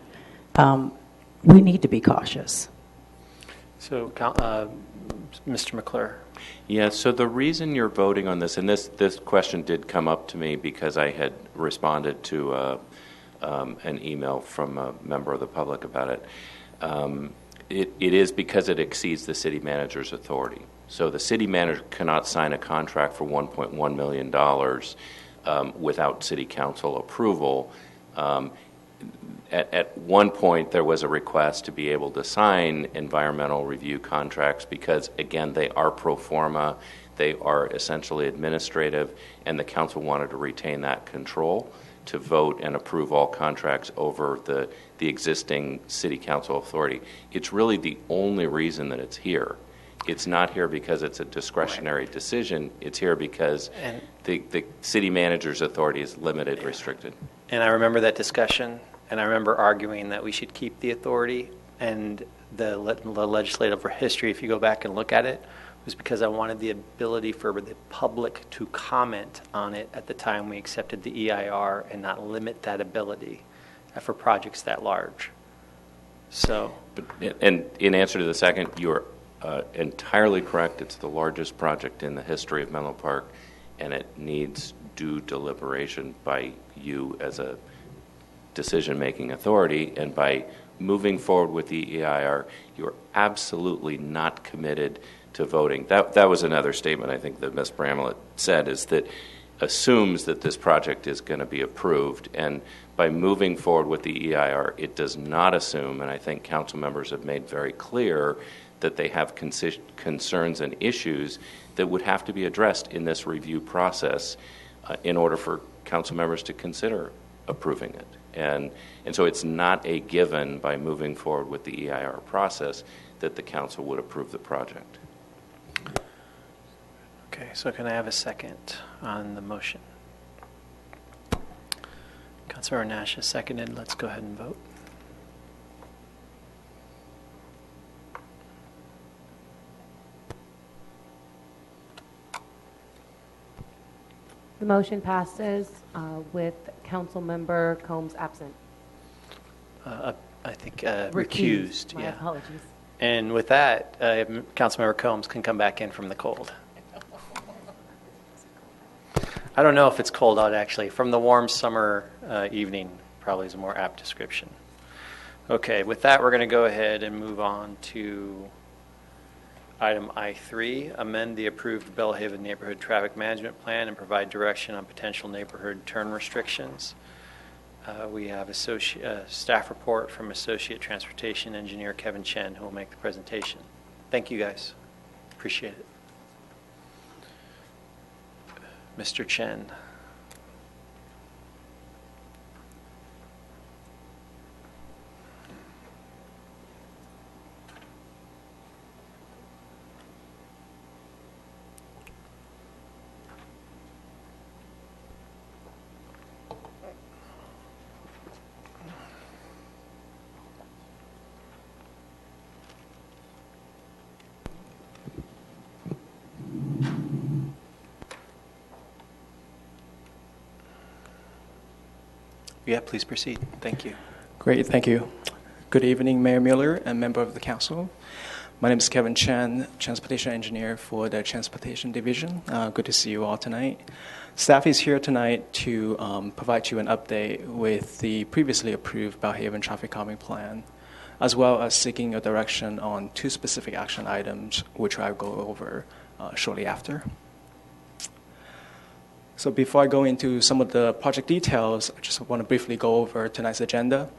We need to be cautious. So, Mr. McClure. Yeah, so the reason you're voting on this, and this question did come up to me because I had responded to an email from a member of the public about it. It is because it exceeds the city manager's authority. So the city manager cannot sign a contract for $1.1 million without city council approval. At one point, there was a request to be able to sign environmental review contracts because, again, they are pro forma, they are essentially administrative, and the council wanted to retain that control to vote and approve all contracts over the existing city council authority. It's really the only reason that it's here. It's not here because it's a discretionary decision. It's here because the city manager's authority is limited, restricted. And I remember that discussion, and I remember arguing that we should keep the authority. And the legislative history, if you go back and look at it, was because I wanted the ability for the public to comment on it at the time we accepted the EIR and not limit that ability for projects that large. So, And in answer to the second, you're entirely correct. It's the largest project in the history of Menlo Park, and it needs due deliberation by you as a decision-making authority. And by moving forward with the EIR, you're absolutely not committed to voting. That was another statement I think that Ms. Bramlett said, is that assumes that this project is going to be approved. And by moving forward with the EIR, it does not assume, and I think council members have made very clear, that they have concerns and issues that would have to be addressed in this review process in order for council members to consider approving it. And so it's not a given by moving forward with the EIR process that the council would approve the project. okay, so can I have a second on the motion? Councilmember Nash has seconded. Let's go ahead and vote. The motion passes with Councilmember Combs absent. I think recused. My yeah. apologies. And with that, Councilmember Combs can come back in from the cold. I don't know if it's cold out, actually. From the warm summer evening, probably is a more apt description. Okay, with that, we're going to go ahead and move on to item I3, amend the approved Bellhaven Neighborhood Traffic Management Plan and provide direction on potential neighborhood turn restrictions. We have staff report from Associate Transportation Engineer Kevin Chen, who will make the presentation. Thank you, guys. Appreciate it. Mr. Chen. Yeah, please proceed. Thank you. Great, thank you. Good evening, Mayor Mueller and member of the council. My name is Kevin Chen, Transportation Engineer for the Transportation Division. Good to see you all tonight. Staff is here tonight to provide you an update with the previously approved Bellhaven Traffic Calming Plan, as well as seeking a direction on two specific action items, which I'll go over shortly after. So before I go into some of the project details, I just want to briefly go over tonight's agenda.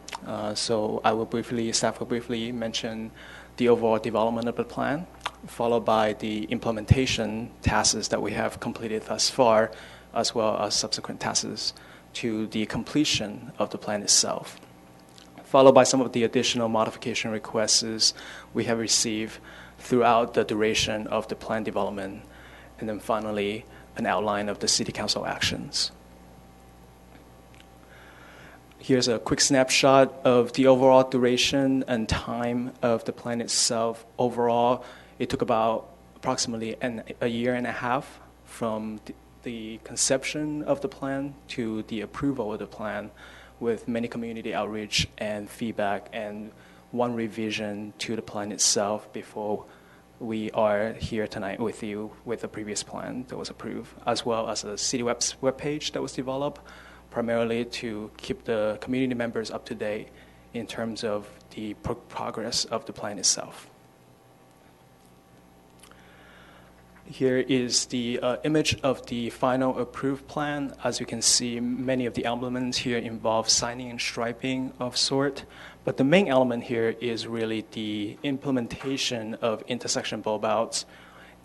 Staff will briefly mention the overall development of the plan, followed by the implementation tasks that we have completed thus far, as well as subsequent tasks to the completion of the plan itself, followed by some of the additional modification requests we have received throughout the duration of the plan development, and then finally, an outline of the City Council actions. Here's a quick snapshot of the overall duration and time of the plan itself. Overall, it took about approximately a year and a half from the conception of the plan to the approval of the plan, with many community outreach and feedback and one revision to the plan itself before we are here tonight with you with the previous plan that was approved, as well as a city webpage that was developed primarily to keep the community members up to date in terms of the progress of the plan itself. Here is the image of the final approved plan. As you can see, many of the elements here involve signing and striping of sort, but the main element here is really the implementation of intersection bulb outs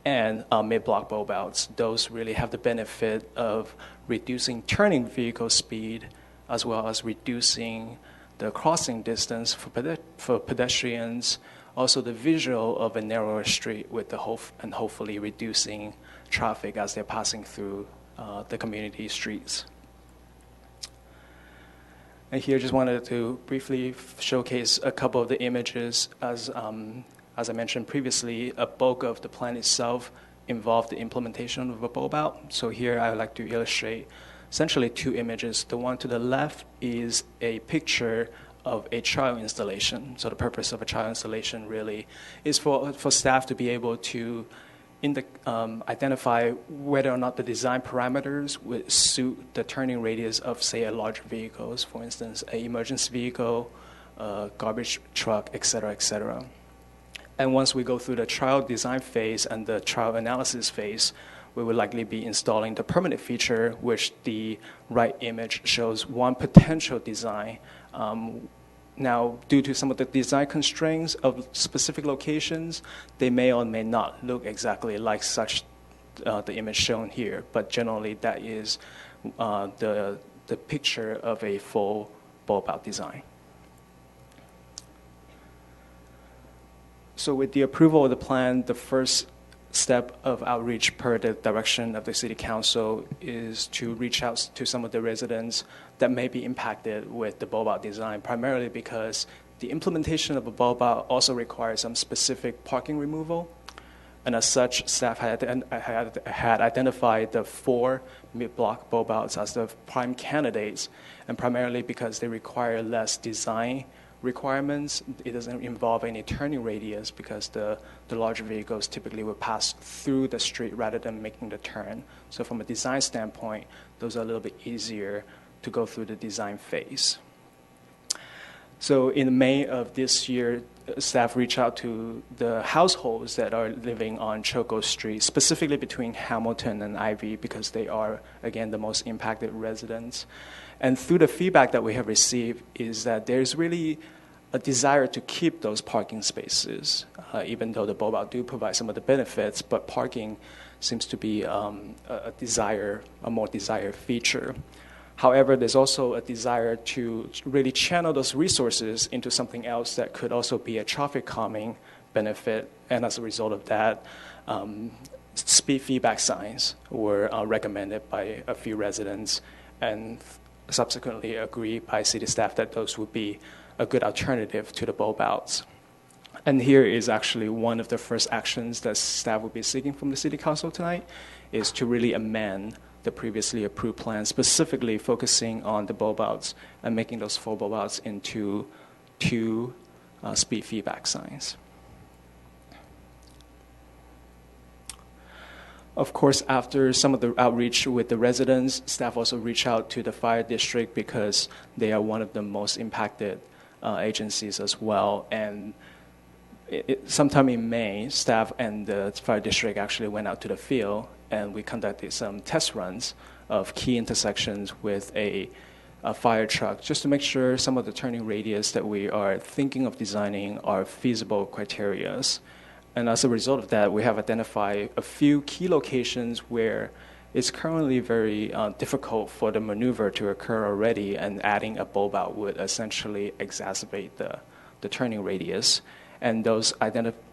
and mid-block bulb outs. Those really have the benefit of reducing turning vehicle speed, as well as reducing the crossing distance for pedestrians, also the visual of a narrower street with the and hopefully reducing traffic as they're passing through the community streets. And here just wanted to briefly showcase a couple of the images. As I mentioned previously, a bulk of the plan itself involved the implementation of a bulb out. So here I would like to illustrate essentially two images. The one to the left is a picture of a trial installation. So the purpose of a trial installation really is for staff to be able to identify whether or not the design parameters would suit the turning radius of, say, a larger vehicles, for instance, an emergency vehicle, a garbage truck, et cetera, et cetera. And once we go through the trial design phase and the trial analysis phase, we will likely be installing the permanent feature, which the right image shows one potential design. Now, due to some of the design constraints of specific locations, they may or may not look exactly like such the image shown here. But generally, that is the picture of a full bulb-out design. So with the approval of the plan, the first step of outreach per the direction of the City Council is to reach out to some of the residents that may be impacted with the bulb-out design, primarily because the implementation of a bulb-out also requires some specific parking removal. And as such, staff had identified the 4 mid-block bulb-outs as the prime candidates, and primarily because they require less design requirements. It doesn't involve any turning radius because the larger vehicles typically will pass through the street rather than making the turn. So from a design standpoint, those are a little bit easier to go through the design phase. So in May of this year, staff reached out to the households that are living on Choco Street, specifically between Hamilton and Ivy, because they are, again, the most impacted residents. And through the feedback that we have received is that there's really a desire to keep those parking spaces, even though the bulb-out do provide some of the benefits, but parking seems to be a more desired feature. However, there's also a desire to really channel those resources into something else that could also be a traffic calming benefit. And as a result of that, speed feedback signs were recommended by a few residents and subsequently agreed by city staff that those would be a good alternative to the bulb outs. And here is actually one of the first actions that staff will be seeking from the City Council tonight, is to really amend the previously approved plan, specifically focusing on the bulb outs and making those 4 bulb outs into 2 speed feedback signs. Of course, after some of the outreach with the residents, staff also reach out to the fire district because they are one of the most impacted agencies as well. And sometime in May, staff and the fire district actually went out to the field, and we conducted some test runs of key intersections with a fire truck, just to make sure some of the turning radius that we are thinking of designing are feasible criteria. And as a result of that, we have identified a few key locations where it's currently very difficult for the maneuver to occur already, and adding a bulb out would essentially exacerbate the turning radius. And those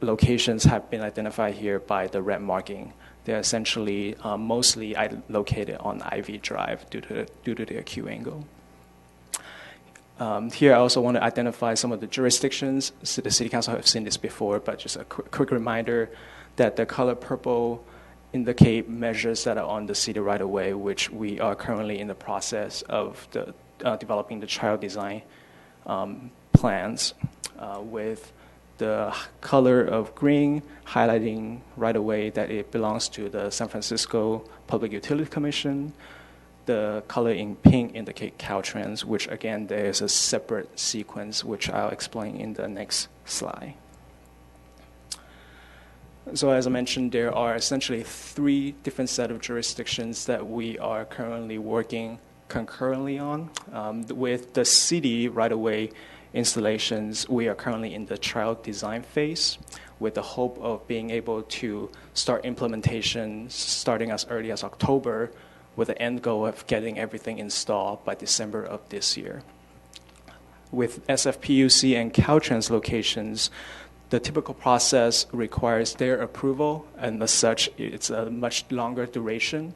locations have been identified here by the red marking. They're essentially mostly located on Ivy Drive due to their acute angle. Here I also want to identify some of the jurisdictions. So the City Council have seen this before, but just a quick reminder that the color purple indicate measures that are on the city right away, which we are currently in the process of developing the trial design plans, with the color of green highlighting right away that it belongs to the San Francisco Public Utility Commission. The color in pink indicate Caltrans, which again, there is a separate sequence, which I'll explain in the next slide. So as I mentioned, there are essentially 3 different set of jurisdictions that we are currently working concurrently on. With the city right-of-way installations, we are currently in the trial design phase with the hope of being able to start implementation starting as early as October, with the end goal of getting everything installed by December of this year. With SFPUC and Caltrans locations, the typical process requires their approval, and as such, it's a much longer duration.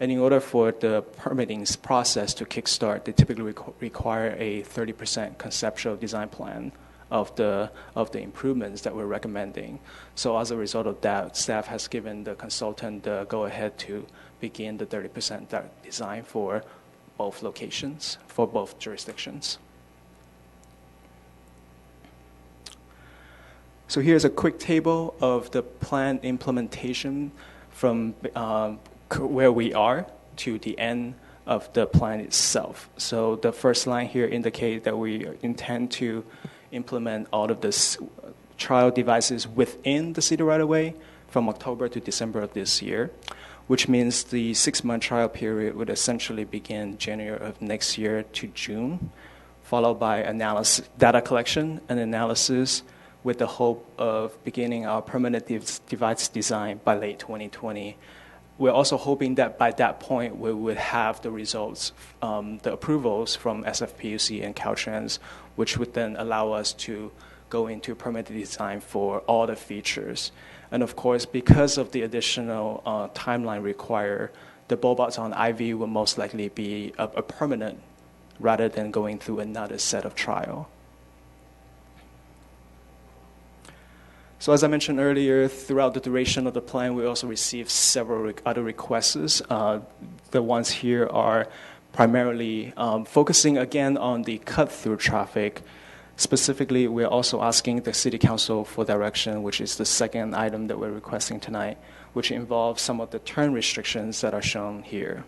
And in order for the permitting process to kickstart, they typically require a 30% conceptual design plan of the improvements that we're recommending. So as a result of that, staff has given the consultant the go-ahead to begin the 30% design for both locations, for both jurisdictions. So here's a quick table of the plan implementation from where we are to the end of the plan itself. So the first line here indicates that we intend to implement all of this trial devices within the city right-of-way from October to December of this year, which means the 6-month trial period would essentially begin January of next year to June, followed by data collection and analysis with the hope of beginning our permanent device design by late 2020. We're also hoping that by that point we would have the results, the approvals from SFPUC and Caltrans, which would then allow us to go into permanent design for all the features. And of course, because of the additional timeline required, the bulb outs on IV will most likely be a permanent rather than going through another set of trial. So as I mentioned earlier, throughout the duration of the plan, we also received several other requests. The ones here are primarily focusing again on the cut-through traffic. Specifically, we're also asking the City Council for direction, which is the second item that we're requesting tonight, which involves some of the turn restrictions that are shown here.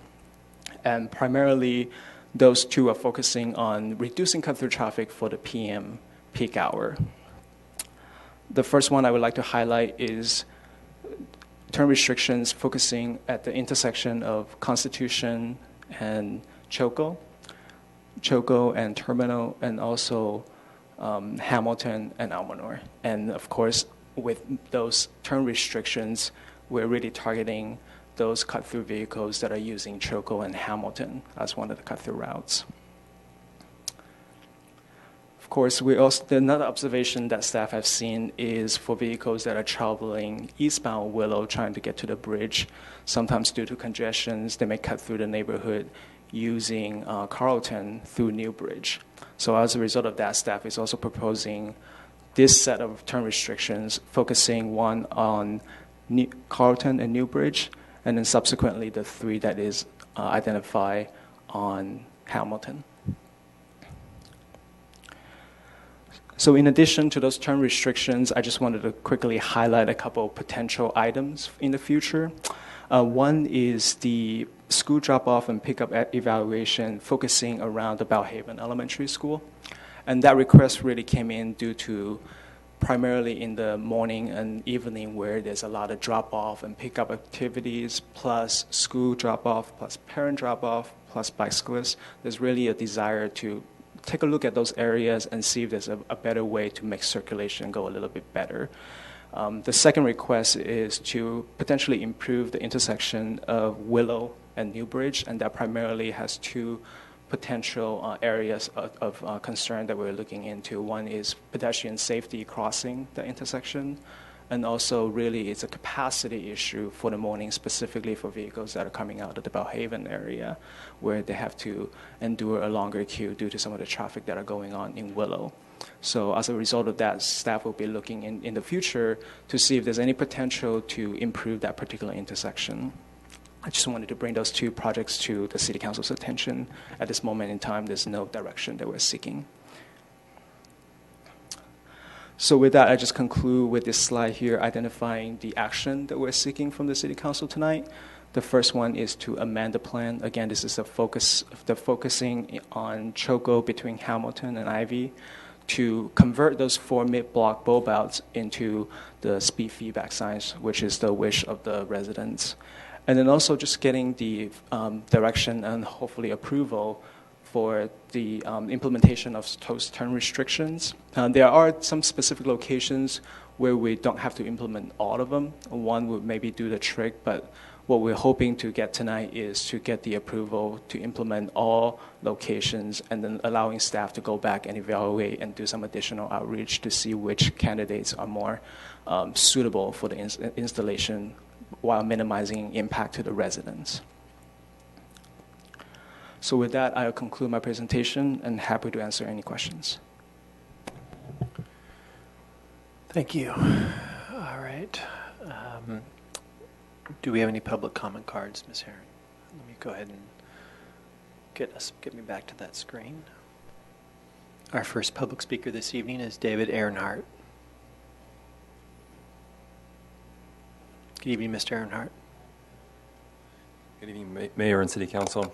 And primarily, those two are focusing on reducing cut-through traffic for the PM peak hour. The first one I would like to highlight is turn restrictions focusing at the intersection of Constitution and Choco and Terminal, and also Hamilton and Almanor. And of course, with those turn restrictions, we're really targeting those cut-through vehicles that are using Choco and Hamilton as one of the cut-through routes. Of course, another observation that staff have seen is for vehicles that are traveling eastbound Willow trying to get to the bridge. Sometimes due to congestions, they may cut through the neighborhood using Carlton through Newbridge. So as a result of that, staff is also proposing this set of turn restrictions, focusing one on Carlton and Newbridge, and then subsequently the 3 that is identified on Hamilton. So in addition to those turn restrictions, I just wanted to quickly highlight a couple of potential items in the future. One is the school drop-off and pickup evaluation focusing around the Belhaven Elementary School. And that request really came in due to primarily in the morning and evening where there's a lot of drop-off and pickup activities, plus school drop-off, plus parent drop-off, plus bicyclists. There's really a desire to take a look at those areas and see if there's a better way to make circulation go a little bit better. The second request is to potentially improve the intersection of Willow and Newbridge, and that primarily has 2 potential areas of concern that we're looking into. One is pedestrian safety crossing the intersection, and also really it's a capacity issue for the morning, specifically for vehicles that are coming out of the Belhaven area, where they have to endure a longer queue due to some of the traffic that are going on in Willow. So as a result of that, staff will be looking in the future to see if there's any potential to improve that particular intersection. I just wanted to bring those 2 projects to the City Council's attention. At this moment in time, there's no direction that we're seeking. So with that, I just conclude with this slide here identifying the action that we're seeking from the City Council tonight. The first one is to amend the plan. Again, this is the focusing on Choco between Hamilton and Ivy to convert those 4 mid-block bulb outs into the speed feedback signs, which is the wish of the residents. And then also just getting the direction and hopefully approval for the implementation of those turn restrictions. There are some specific locations where we don't have to implement all of them. One would maybe do the trick, but what we're hoping to get tonight is to get the approval to implement all locations and then allowing staff to go back and evaluate and do some additional outreach to see which candidates are more suitable for the installation while minimizing impact to the residents. So with that, I'll conclude my presentation and happy to answer any questions. Thank you. All right. Do we have any public comment cards, Ms. Herron? Let me go ahead and get me back to that screen. Our first public speaker this evening is David Ehrenhardt. Good evening, Mr. Earnhardt. Good evening, Mayor and City Council.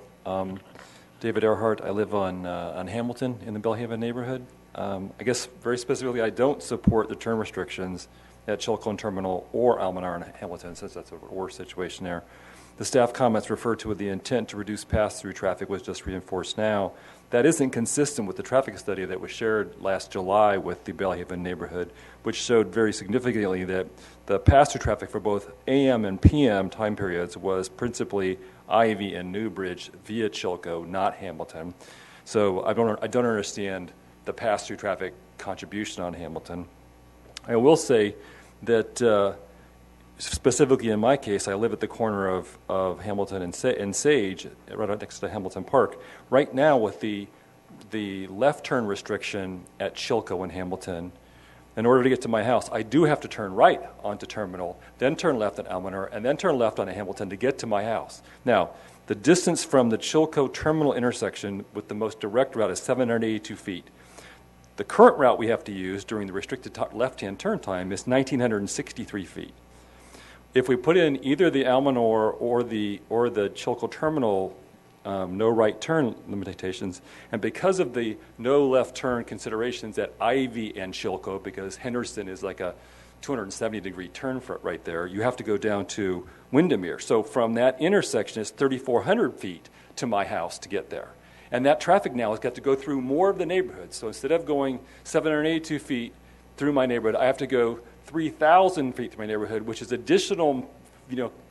David Earhart. I live on Hamilton in the Belhaven neighborhood. I guess very specifically, I don't support the turn restrictions at Chilcone Terminal or Almanar and Hamilton, since that's a worse situation there. The staff comments refer to the intent to reduce pass-through traffic was just reinforced now. That isn't consistent with the traffic study that was shared last July with the Belhaven neighborhood, which showed very significantly that the pass-through traffic for both AM and PM time periods was principally Ivy and Newbridge via Chilco, not Hamilton. So I don't understand the pass-through traffic contribution on Hamilton. I will say that specifically in my case, I live at the corner of Hamilton and Sage, right next to Hamilton Park. Right now, with the left turn restriction at Chilco and Hamilton, in order to get to my house, I do have to turn right onto Terminal, then turn left on Almanar, and then turn left onto Hamilton to get to my house. Now, the distance from the Chilco Terminal intersection with the most direct route is 782 feet. The current route we have to use during the restricted left-hand turn time is 1,963 feet. If we put in either the Almanor or the Chilco Terminal no right turn limitations, and because of the no left turn considerations at Ivy and Chilco, because Henderson is like a 270-degree turn right there, you have to go down to Windermere. So from that intersection, it's 3,400 feet to my house to get there. And that traffic now has got to go through more of the neighborhood. So instead of going 782 feet through my neighborhood, I have to go 3,000 feet through my neighborhood, which is additional,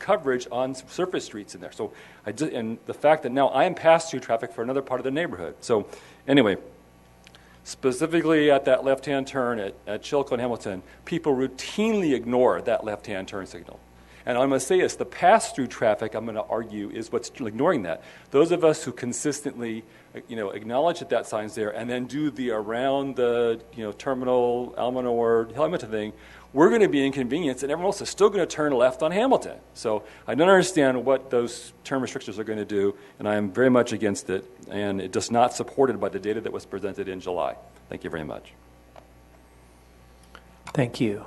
coverage on surface streets in there. So and the fact that now I am pass-through traffic for another part of the neighborhood. So anyway, specifically at that left-hand turn at Chilco and Hamilton, people routinely ignore that left-hand turn signal. And I'm going to say this, the pass-through traffic, I'm going to argue, is what's ignoring that. Those of us who consistently, acknowledge that sign's there and then do the around the, Terminal, Almanor, Hamilton thing, we're going to be inconvenienced, and everyone else is still going to turn left on Hamilton. So I don't understand what those turn restrictions are going to do, and I am very much against it, and it is not supported by the data that was presented in July. Thank you very much. Thank you.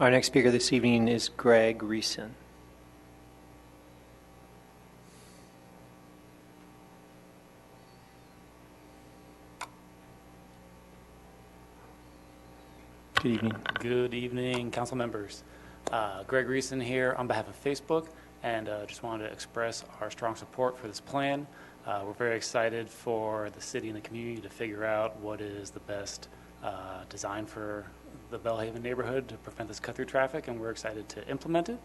Our next speaker this evening is Greg Reeson. Good evening. Good evening, council members. Greg Reeson here on behalf of Facebook, and just wanted to express our strong support for this plan. We're very excited for the city and the community to figure out what is the best design for the Belhaven neighborhood to prevent this cut-through traffic, and we're excited to implement it.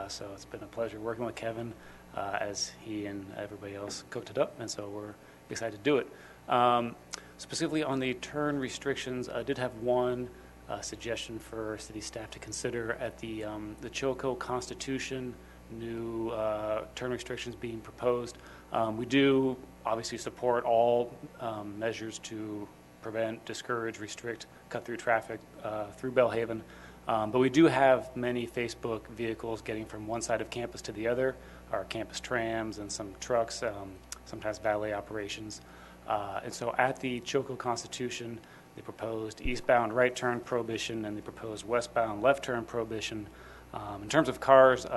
So it's been a pleasure working with Kevin as he and everybody else cooked it up, and so we're excited to do it. Specifically on the turn restrictions, I did have one suggestion for city staff to consider at the Chilco Constitution new turn restrictions being proposed. We do obviously support all measures to prevent, discourage, restrict cut-through traffic through Belhaven. But we do have many Facebook vehicles getting from one side of campus to the other, our campus trams and some trucks, sometimes valet operations. And so at the Chilco Constitution, the proposed eastbound right turn prohibition and the proposed westbound left turn prohibition. In terms of cars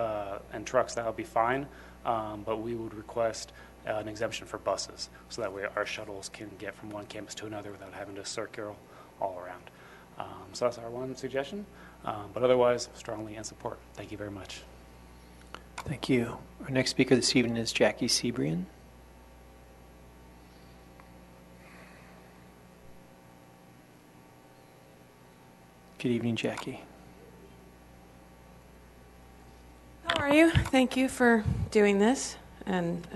and trucks, that would be fine, but we would request an exemption for buses, so that way our shuttles can get from one campus to another without having to circle all around. So that's our one suggestion, but otherwise, strongly in support. Thank you very much. Thank you. Our next speaker this evening is Jackie Sebrian. Good evening, Jackie. How are you? Thank you for doing this. And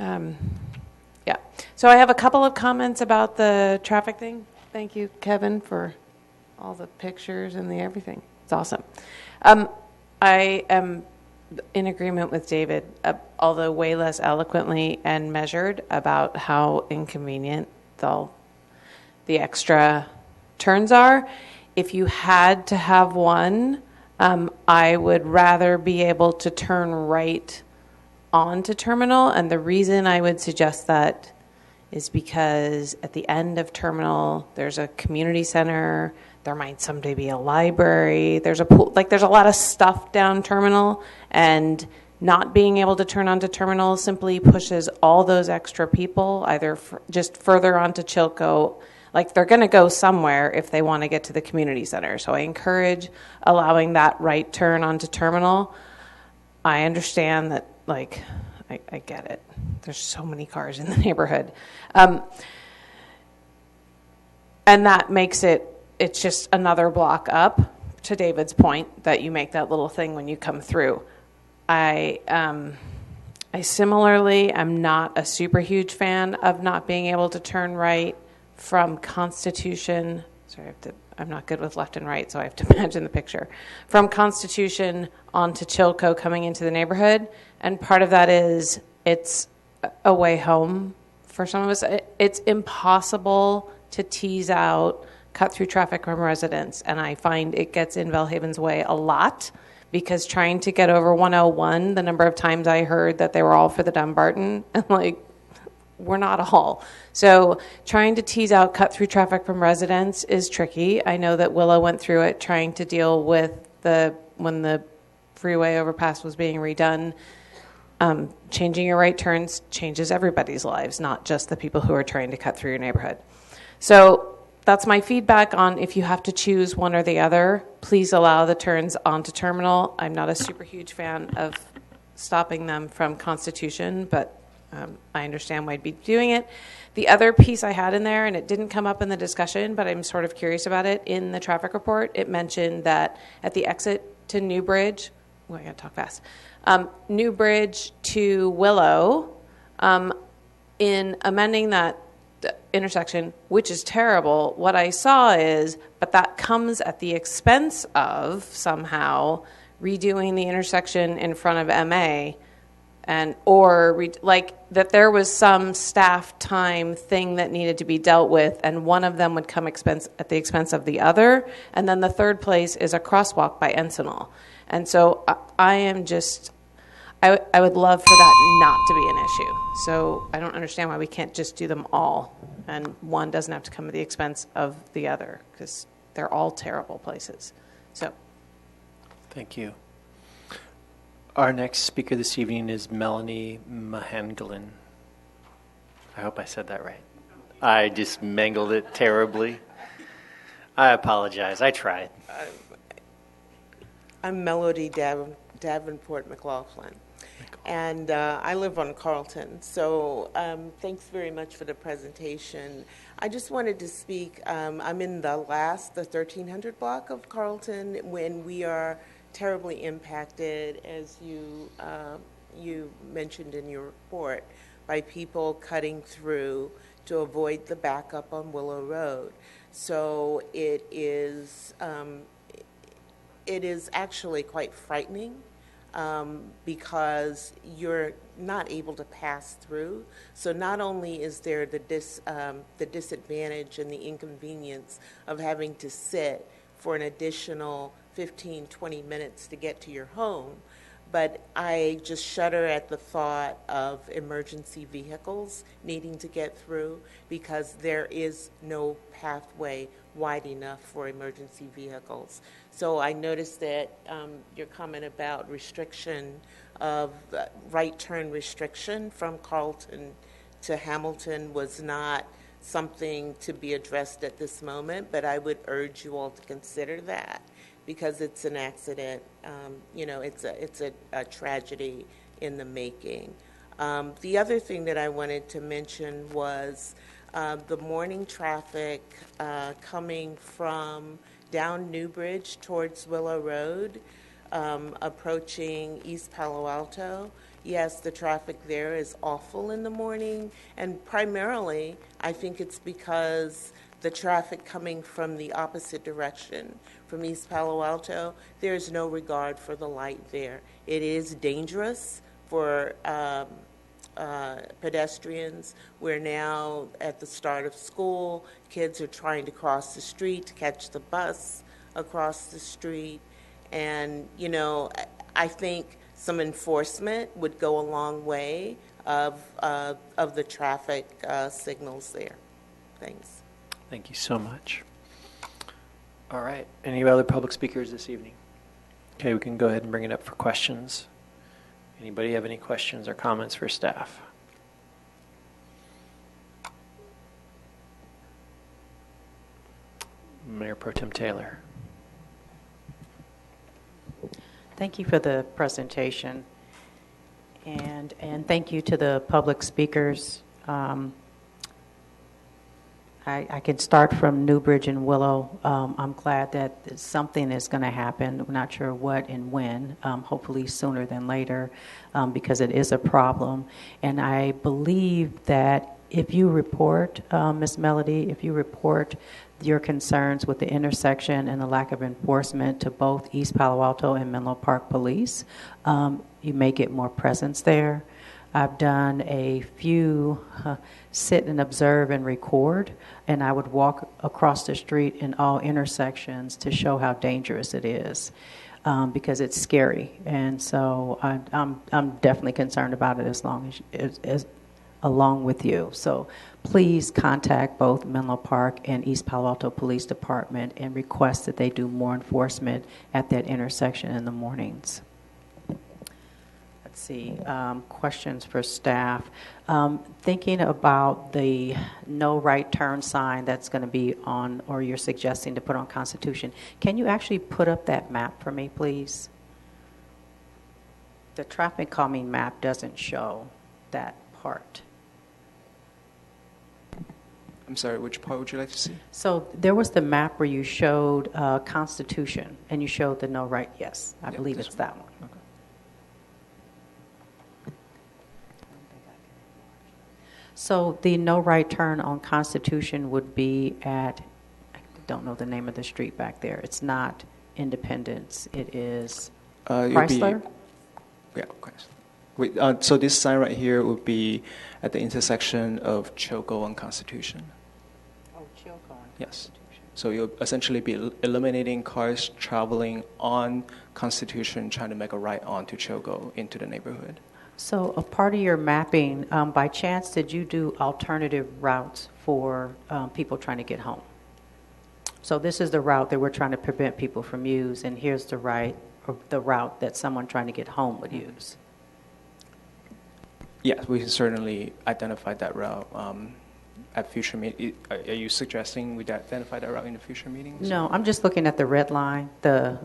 yeah, so I have a couple of comments about the traffic thing. Thank you, Kevin, for all the pictures and the everything. It's awesome. I am in agreement with David, although way less eloquently and measured, about how inconvenient the extra turns are. If you had to have one, I would rather be able to turn right onto Terminal, and the reason I would suggest that is because at the end of Terminal, there's a community center. There might someday be a library. There's a pool. Like, there's a lot of stuff down Terminal, and not being able to turn onto Terminal simply pushes all those extra people either just further onto Chilco. Like, they're going to go somewhere if they want to get to the community center. So I encourage allowing that right turn onto Terminal. I understand that, like, I get it. There's so many cars in the neighborhood. And that makes it's just another block up, to David's point, that you make that little thing when you come through. I similarly am not a super huge fan of not being able to turn right from Constitution. Sorry, I'm not good with left and right, so I have to imagine the picture. From Constitution onto Chilco coming into the neighborhood. And part of that is it's a way home for some of us. It's impossible to tease out cut-through traffic from residents, and I find it gets in Belhaven's way a lot, because trying to get over 101, the number of times I heard that they were all for the Dumbarton, and like, we're not all. So trying to tease out cut-through traffic from residents is tricky. I know that Willow went through it trying to deal with when the freeway overpass was being redone. Changing your right turns changes everybody's lives, not just the people who are trying to cut through your neighborhood. So that's my feedback on if you have to choose one or the other, please allow the turns onto Terminal. I'm not a super huge fan of stopping them from Constitution, but I understand why I'd be doing it. The other piece I had in there, and it didn't come up in the discussion, but I'm sort of curious about it, in the traffic report, it mentioned that at the exit to Newbridge, I gotta talk fast, Newbridge to Willow, in amending that intersection, which is terrible, what I saw is, but that comes at the expense of somehow redoing the intersection in front of MA, and like that there was some staff time thing that needed to be dealt with, and one of them would come at the expense of the other, and then the third place is a crosswalk by Encinal. And so I am just, I would love for that not to be an issue. So I don't understand why we can't just do them all, and one doesn't have to come at the expense of the other, because they're all terrible places. So, thank you. Our next speaker this evening is Melanie Mahangalan. I hope I said that right. I just mangled it terribly. I apologize. I tried. I'm Melody Davenport McLaughlin, and I live on Carlton. So thanks very much for the presentation. I just wanted to speak. I'm in the 1300 block of Carlton, when we are terribly impacted, as you mentioned in your report, by people cutting through to avoid the backup on Willow Road. So it is actually quite frightening, because you're not able to pass through. So not only is there the disadvantage and the inconvenience of having to sit for an additional 15, 20 minutes to get to your home, but I just shudder at the thought of emergency vehicles needing to get through, because there is no pathway wide enough for emergency vehicles. So I noticed that your comment about restriction of right turn restriction from Carlton to Hamilton was not something to be addressed at this moment, but I would urge you all to consider that, because it's an accident. It's a tragedy in the making. The other thing that I wanted to mention was the morning traffic coming from down Newbridge towards Willow Road, approaching East Palo Alto. Yes, the traffic there is awful in the morning, and primarily I think it's because the traffic coming from the opposite direction, from East Palo Alto, there's no regard for the light there. It is dangerous for pedestrians. We're now at the start of school. Kids are trying to cross the street to catch the bus across the street. And, I think some enforcement would go a long way. of the traffic signals there. Thanks. Thank you so much. All right. Any other public speakers this evening? Okay, we can go ahead and bring it up for questions. Anybody have any questions or comments for staff? Mayor Pro Tem Taylor. Thank you for the presentation, and thank you to the public speakers. I can start from Newbridge and Willow. I'm glad that something is going to happen. We're not sure what and when, hopefully sooner than later, because it is a problem. And I believe that if you report, Ms. Melody, if you report your concerns with the intersection and the lack of enforcement to both East Palo Alto and Menlo Park Police, you may get more presence there. I've done a few sit and observe and record, and I would walk across the street in all intersections to show how dangerous it is, because it's scary. And so I'm definitely concerned about it as along with you. So please contact both Menlo Park and East Palo Alto Police Department and request that they do more enforcement at that intersection in the mornings. Let's see, questions for staff. Thinking about the no right turn sign that's going to be on, or you're suggesting to put on Constitution, can you actually put up that map for me, please? The traffic calming map doesn't show that part. I'm sorry, which part would you like to see? So there was the map where you showed Constitution, and you showed the no right, yes, I believe it's that one. Okay. So the no right turn on Constitution would be at, I don't know the name of the street back there. It's not Independence. It is Chrysler? Yeah, Chrysler. So this sign right here would be at the intersection of Choco and Constitution. Oh, Choco. Yes. So you'll essentially be eliminating cars traveling on Constitution, trying to make a right onto Choco into the neighborhood. So a part of your mapping, by chance, did you do alternative routes for people trying to get home? So this is the route that we're trying to prevent people from use, and here's the route that someone trying to get home would use. Yes, we certainly identified that route at future meetings. Are you suggesting we identify that route in the future meetings? No, I'm just looking at the red line, the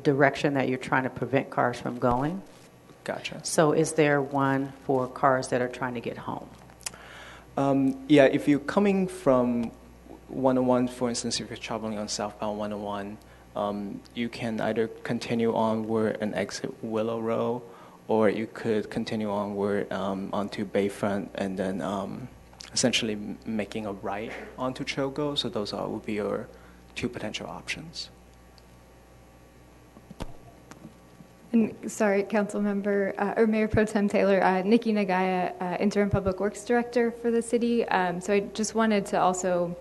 direction that you're trying to prevent cars from going. Gotcha. So is there one for cars that are trying to get home? Yeah, if you're coming from 101, for instance, if you're traveling on southbound 101, you can either continue onward and exit Willow Row, or you could continue onward onto Bayfront and then essentially making a right onto Choco. So those would be your two potential options. And sorry, Council Member or Mayor Pro Tem Taylor, Nikki Nagaya, Interim Public Works Director for the city. So I just wanted to also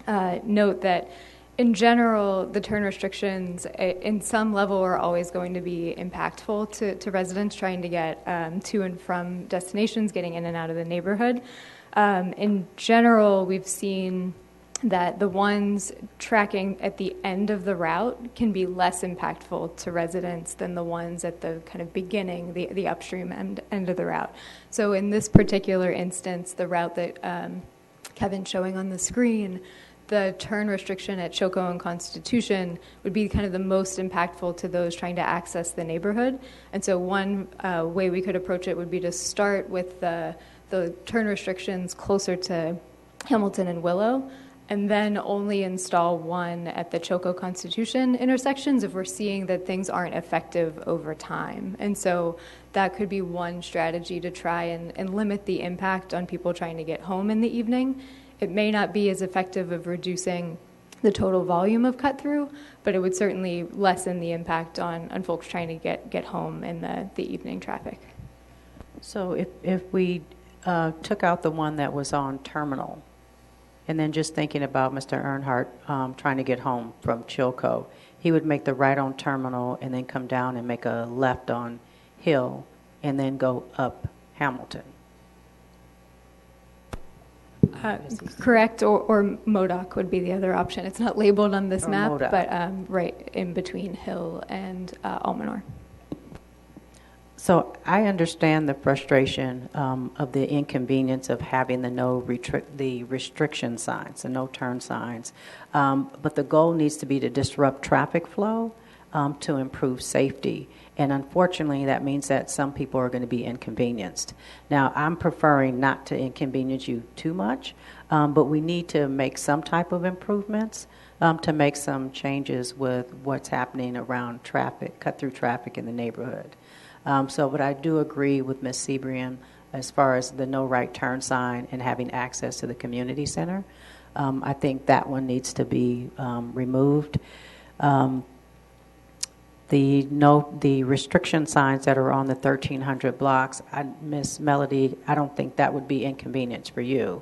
note that in general, the turn restrictions in some level are always going to be impactful to residents trying to get to and from destinations, getting in and out of the neighborhood. In general, we've seen that the ones tracking at the end of the route can be less impactful to residents than the ones at the kind of beginning, the upstream end of the route. So in this particular instance, the route that Kevin's showing on the screen, the turn restriction at Choco and Constitution would be kind of the most impactful to those trying to access the neighborhood. And so one way we could approach it would be to start with the turn restrictions closer to Hamilton and Willow, and then only install one at the Choco Constitution intersections if we're seeing that things aren't effective over time. And so that could be one strategy to try and limit the impact on people trying to get home in the evening. It may not be as effective of reducing the total volume of cut through, but it would certainly lessen the impact on folks trying to get home in the evening traffic. So if we took out the one that was on Terminal, and then just thinking about Mr. Earnhardt trying to get home from Chilco, he would make the right on Terminal and then come down and make a left on Hill and then go up Hamilton. Correct, or Modoc would be the other option. It's not labeled on this Or map, MODOC. but right in between Hill and Almanor. So I understand the frustration of the inconvenience of having the restriction signs, the no turn signs, but the goal needs to be to disrupt traffic flow to improve safety. And unfortunately, that means that some people are going to be inconvenienced. Now, I'm preferring not to inconvenience you too much, but we need to make some type of improvements to make some changes with what's happening around traffic, cut through traffic in the neighborhood. But I do agree with Ms. Sebrian as far as the no right turn sign and having access to the community center. I think that one needs to be removed. The restriction signs that are on the 1300 blocks, Ms. Melody, I don't think that would be inconvenience for you.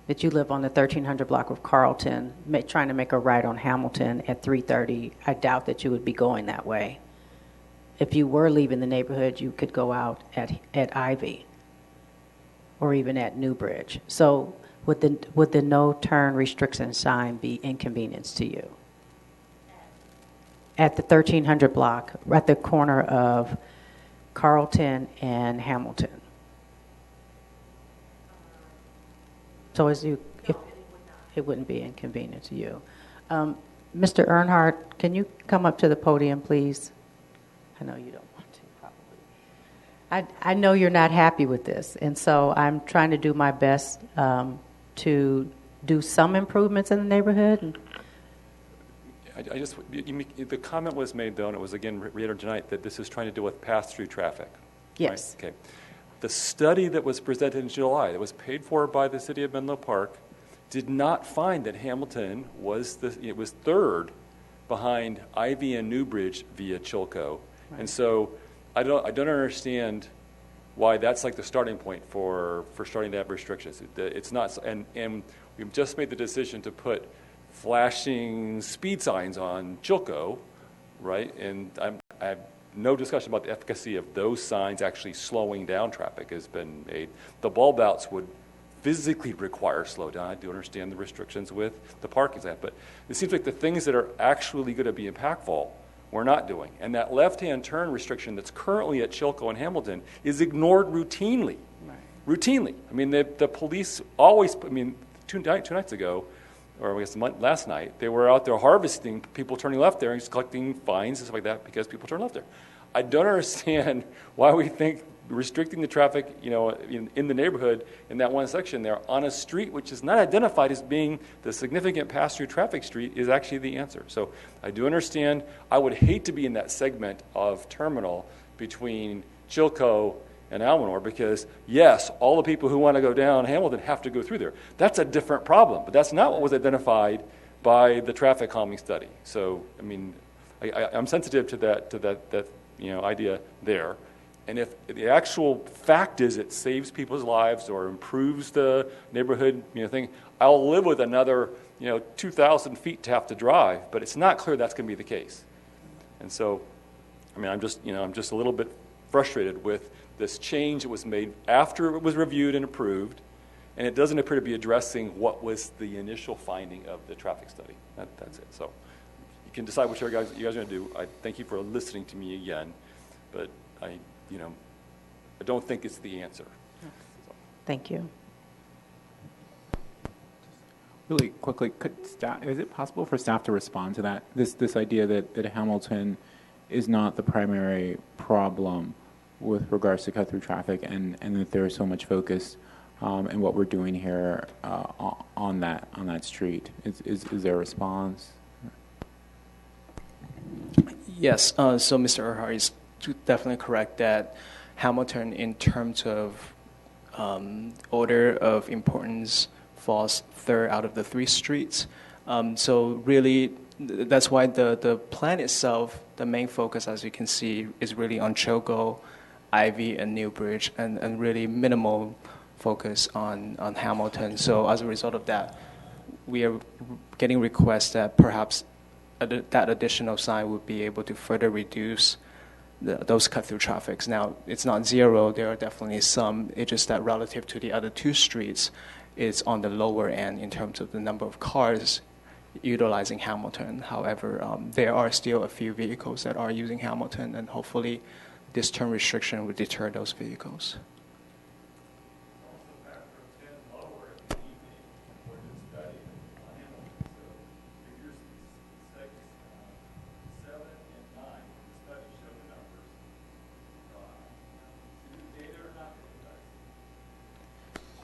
That you live on the 1300 block of Carlton, trying to make a right on Hamilton at 3:30, I doubt that you would be going that way. If you were leaving the neighborhood, you could go out at Ivy or even at Newbridge. So would the no turn restriction sign be inconvenience to you? At the 1300 block, at the corner of Carlton and Hamilton. So if it wouldn't be inconvenient to you. Mr. Earnhardt, can you come up to the podium, please? I know you don't want to, probably. I know you're not happy with this, and so I'm trying to do my best to do some improvements in the neighborhood. The comment was made, though, and it was again reiterated tonight, that this is trying to deal with pass-through traffic. Yes. Right? Okay. The study that was presented in July, that was paid for by the city of Menlo Park, did not find that Hamilton was third behind Ivy and Newbridge via Chilco. Right. And so I don't understand why that's like the starting point for starting to have restrictions. It's not, and we've just made the decision to put flashing speed signs on Chilco, right? And I have no discussion about the efficacy of those signs actually slowing down traffic has been made. The bulb outs would physically require slowdown. I do understand the restrictions with the parking lot, but it seems like the things that are actually going to be impactful we're not doing. And that left-hand turn restriction that's currently at Chilco and Hamilton is ignored routinely. Right. Routinely. I mean, the police always, two nights ago, or I guess last night, they were out there harvesting people turning left there and just collecting fines and stuff like that because people turn left there. I don't understand why we think restricting the traffic, in the neighborhood in that one section there on a street which is not identified as being the significant pass-through traffic street is actually the answer. So I do understand. I would hate to be in that segment of terminal between Chilco and Almanor because, yes, all the people who want to go down Hamilton have to go through there. That's a different problem, but that's not what was identified by the traffic calming study. So, I'm sensitive to that idea there. And if the actual fact is it saves people's lives or improves the neighborhood, thing, I'll live with another, 2,000 feet to have to drive. But it's not clear that's going to be the case. And so, I'm just a little bit frustrated with this change that was made after it was reviewed and approved, and it doesn't appear to be addressing what was the initial finding of the traffic study. That's it. So you can decide whichever you guys are going to do. I thank you for listening to me again, but I don't think it's the answer. So. Thank you. Really quickly, is it possible for staff to respond to that? This idea that Hamilton is not the primary problem with regards to cut-through traffic, and that there is so much focus in what we're doing here on that street. Is there a response? Yes. So Mr. Earhart is definitely correct that Hamilton, in terms of order of importance, falls third out of the three streets. So really, that's why the plan itself, the main focus, as you can see, is really on Chilco, Ivy, and Newbridge, and really minimal focus on Hamilton. So as a result of that, we are getting requests that perhaps that additional sign would be able to further reduce those cut-through traffics. Now, it's not zero. There are definitely some. It's just that relative to the other two streets, it's on the lower end in terms of the number of cars utilizing Hamilton. However, there are still a few vehicles that are using Hamilton, and hopefully this turn restriction would deter those vehicles.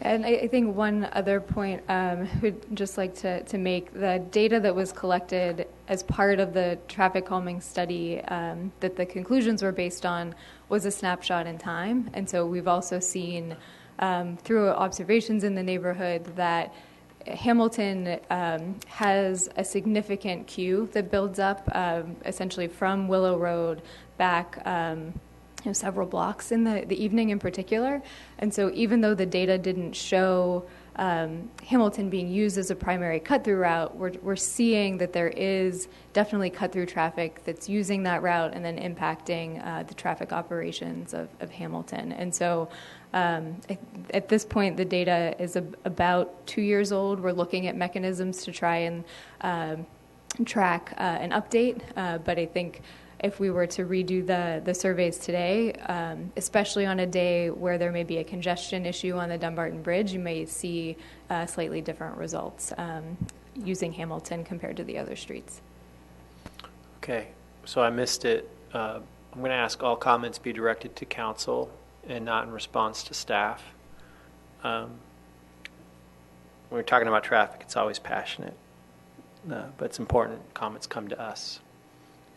And I think one other point we'd just like to make, the data that was collected as part of the traffic calming study that the conclusions were based on was a snapshot in time. And so we've also seen through observations in the neighborhood that Hamilton has a significant queue that builds up essentially from Willow Road back several blocks in the evening in particular. And so even though the data didn't show Hamilton being used as a primary cut-through route, we're seeing that there is definitely cut-through traffic that's using that route and then impacting the traffic operations of Hamilton. And so at this point, the data is about 2 years old. We're looking at mechanisms to try and track an update, but I think if we were to redo the surveys today, especially on a day where there may be a congestion issue on the Dumbarton Bridge, you may see slightly different results using Hamilton compared to the other streets. Okay, so I missed it. I'm going to ask all comments be directed to council and not in response to staff. When we're talking about traffic, it's always passionate, but it's important comments come to us.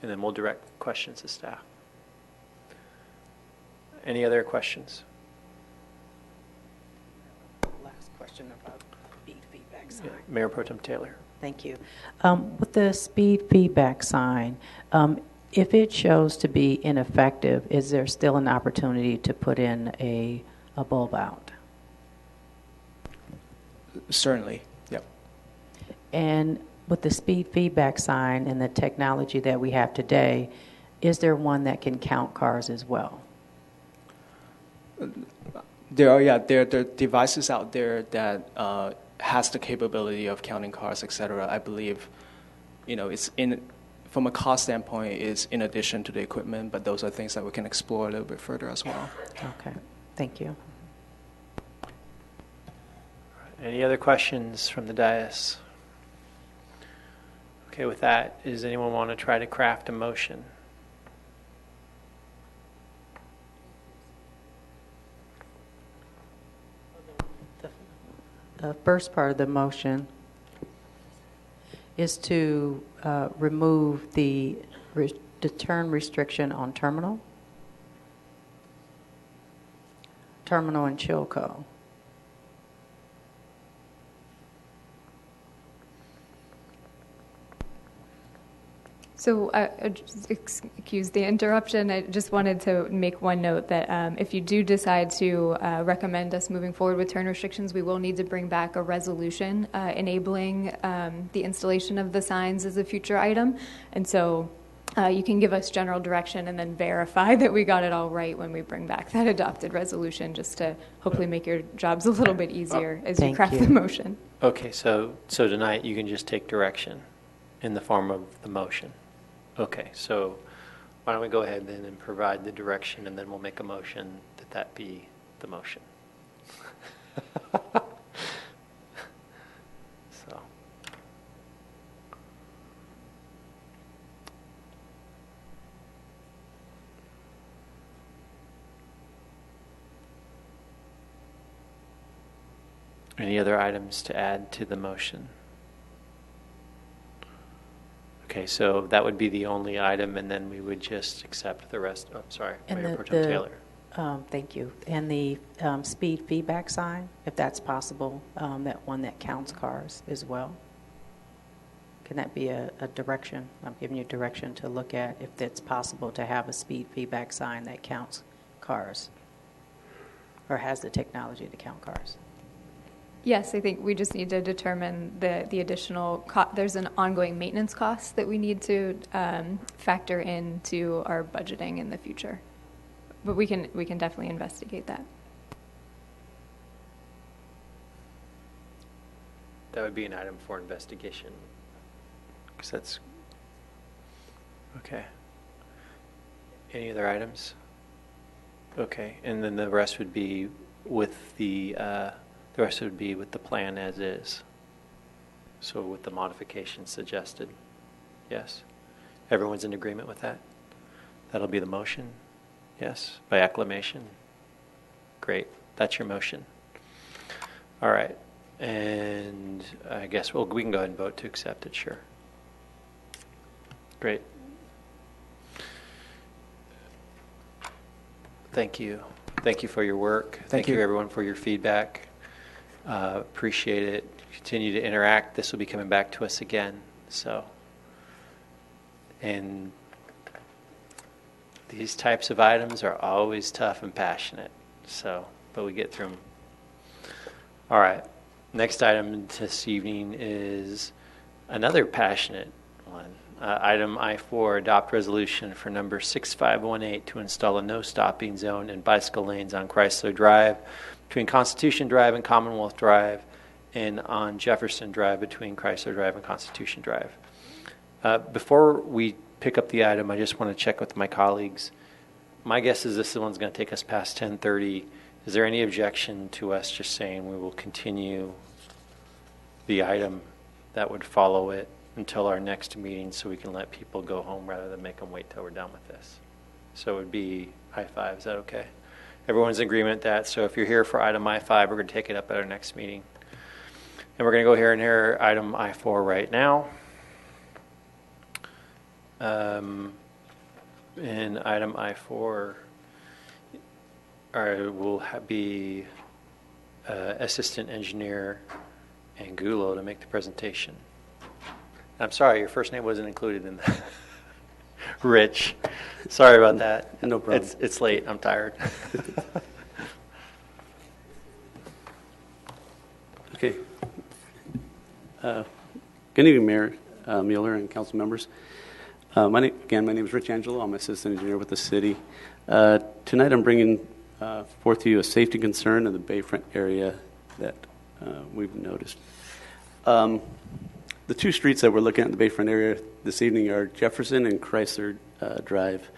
And then we'll direct questions to staff. Any other questions? Last question about speed feedback sign. Yeah, Mayor Pro Tem Taylor. Thank you. With the speed feedback sign, if it shows to be ineffective, is there still an opportunity to put in a bulb out? Certainly, yep. And with the speed feedback sign and the technology that we have today, is there one that can count cars as well? There are devices out there that has the capability of counting cars, etc. I believe, it's from a cost standpoint, is in addition to the equipment, but those are things that we can explore a little bit further as well. Okay, thank you. Any other questions from the dais? Okay, with that, does anyone want to try to craft a motion? The first part of the motion is to remove the turn restriction on Terminal and Chilco. So, excuse the interruption. I just wanted to make one note that if you do decide to recommend us moving forward with turn restrictions, we will need to bring back a resolution enabling the installation of the signs as a future item. And so you can give us general direction and then verify that we got it all right when we bring back that adopted resolution, just to hopefully make your jobs a little bit easier as you craft the motion. Okay, so tonight you can just take direction in the form of the motion. Okay, so why don't we go ahead then and provide the direction, and then we'll make a motion that be the motion. So. Any other items to add to the motion? Okay, so that would be the only item, and then we would just accept the rest. Oh, sorry, Mayor Pro Tem Taylor. Thank you. And the speed feedback sign, if that's possible, that one that counts cars as well. Can that be a direction? I'm giving you direction to look at if it's possible to have a speed feedback sign that counts cars or has the technology to count cars. Yes, I think we just need to determine the additional there's an ongoing maintenance cost that we need to factor into our budgeting in the future. But we can definitely investigate that. That would be an item for investigation. Because that's, okay. Any other items? Okay, and then the rest would be with the plan as is. So with the modifications suggested. Yes? Everyone's in agreement with that? That'll be the motion? Yes? By acclamation? Great. That's your motion. All right. And I guess we can go ahead and vote to accept it, sure. Great. Thank you. Thank you for your work. Thank you, everyone, for your feedback. Appreciate it. Continue to interact. This will be coming back to us again. So, and these types of items are always tough and passionate. So, but we get through them. All right. Next item this evening is another passionate one. Item I4, adopt resolution for number 6518 to install a no stopping zone and bicycle lanes on Chrysler Drive between Constitution Drive and Commonwealth Drive, and on Jefferson Drive between Chrysler Drive and Constitution Drive. Before we pick up the item, I just want to check with my colleagues. My guess is this one's going to take us past 10:30. Is there any objection to us just saying we will continue the item that would follow it until our next meeting so we can let people go home rather than make them wait till we're done with this? So it would be I5. Is that okay? Everyone's in agreement with that. So if you're here for item I5, we're going to take it up at our next meeting. And we're going to go here and hear item I4 right now. And item I4 will be Assistant Engineer Angulo to make the presentation. I'm sorry, your first name wasn't included in that. Rich. Sorry about that. No problem. It's late. I'm tired. Okay. Good evening, Mayor Mueller and council members. My name is Rich Angelo. I'm assistant engineer with the city. Tonight I'm bringing forth to you a safety concern in the Bayfront area that we've noticed. The two streets that we're looking at in the Bayfront area this evening are Jefferson and Chrysler Drive.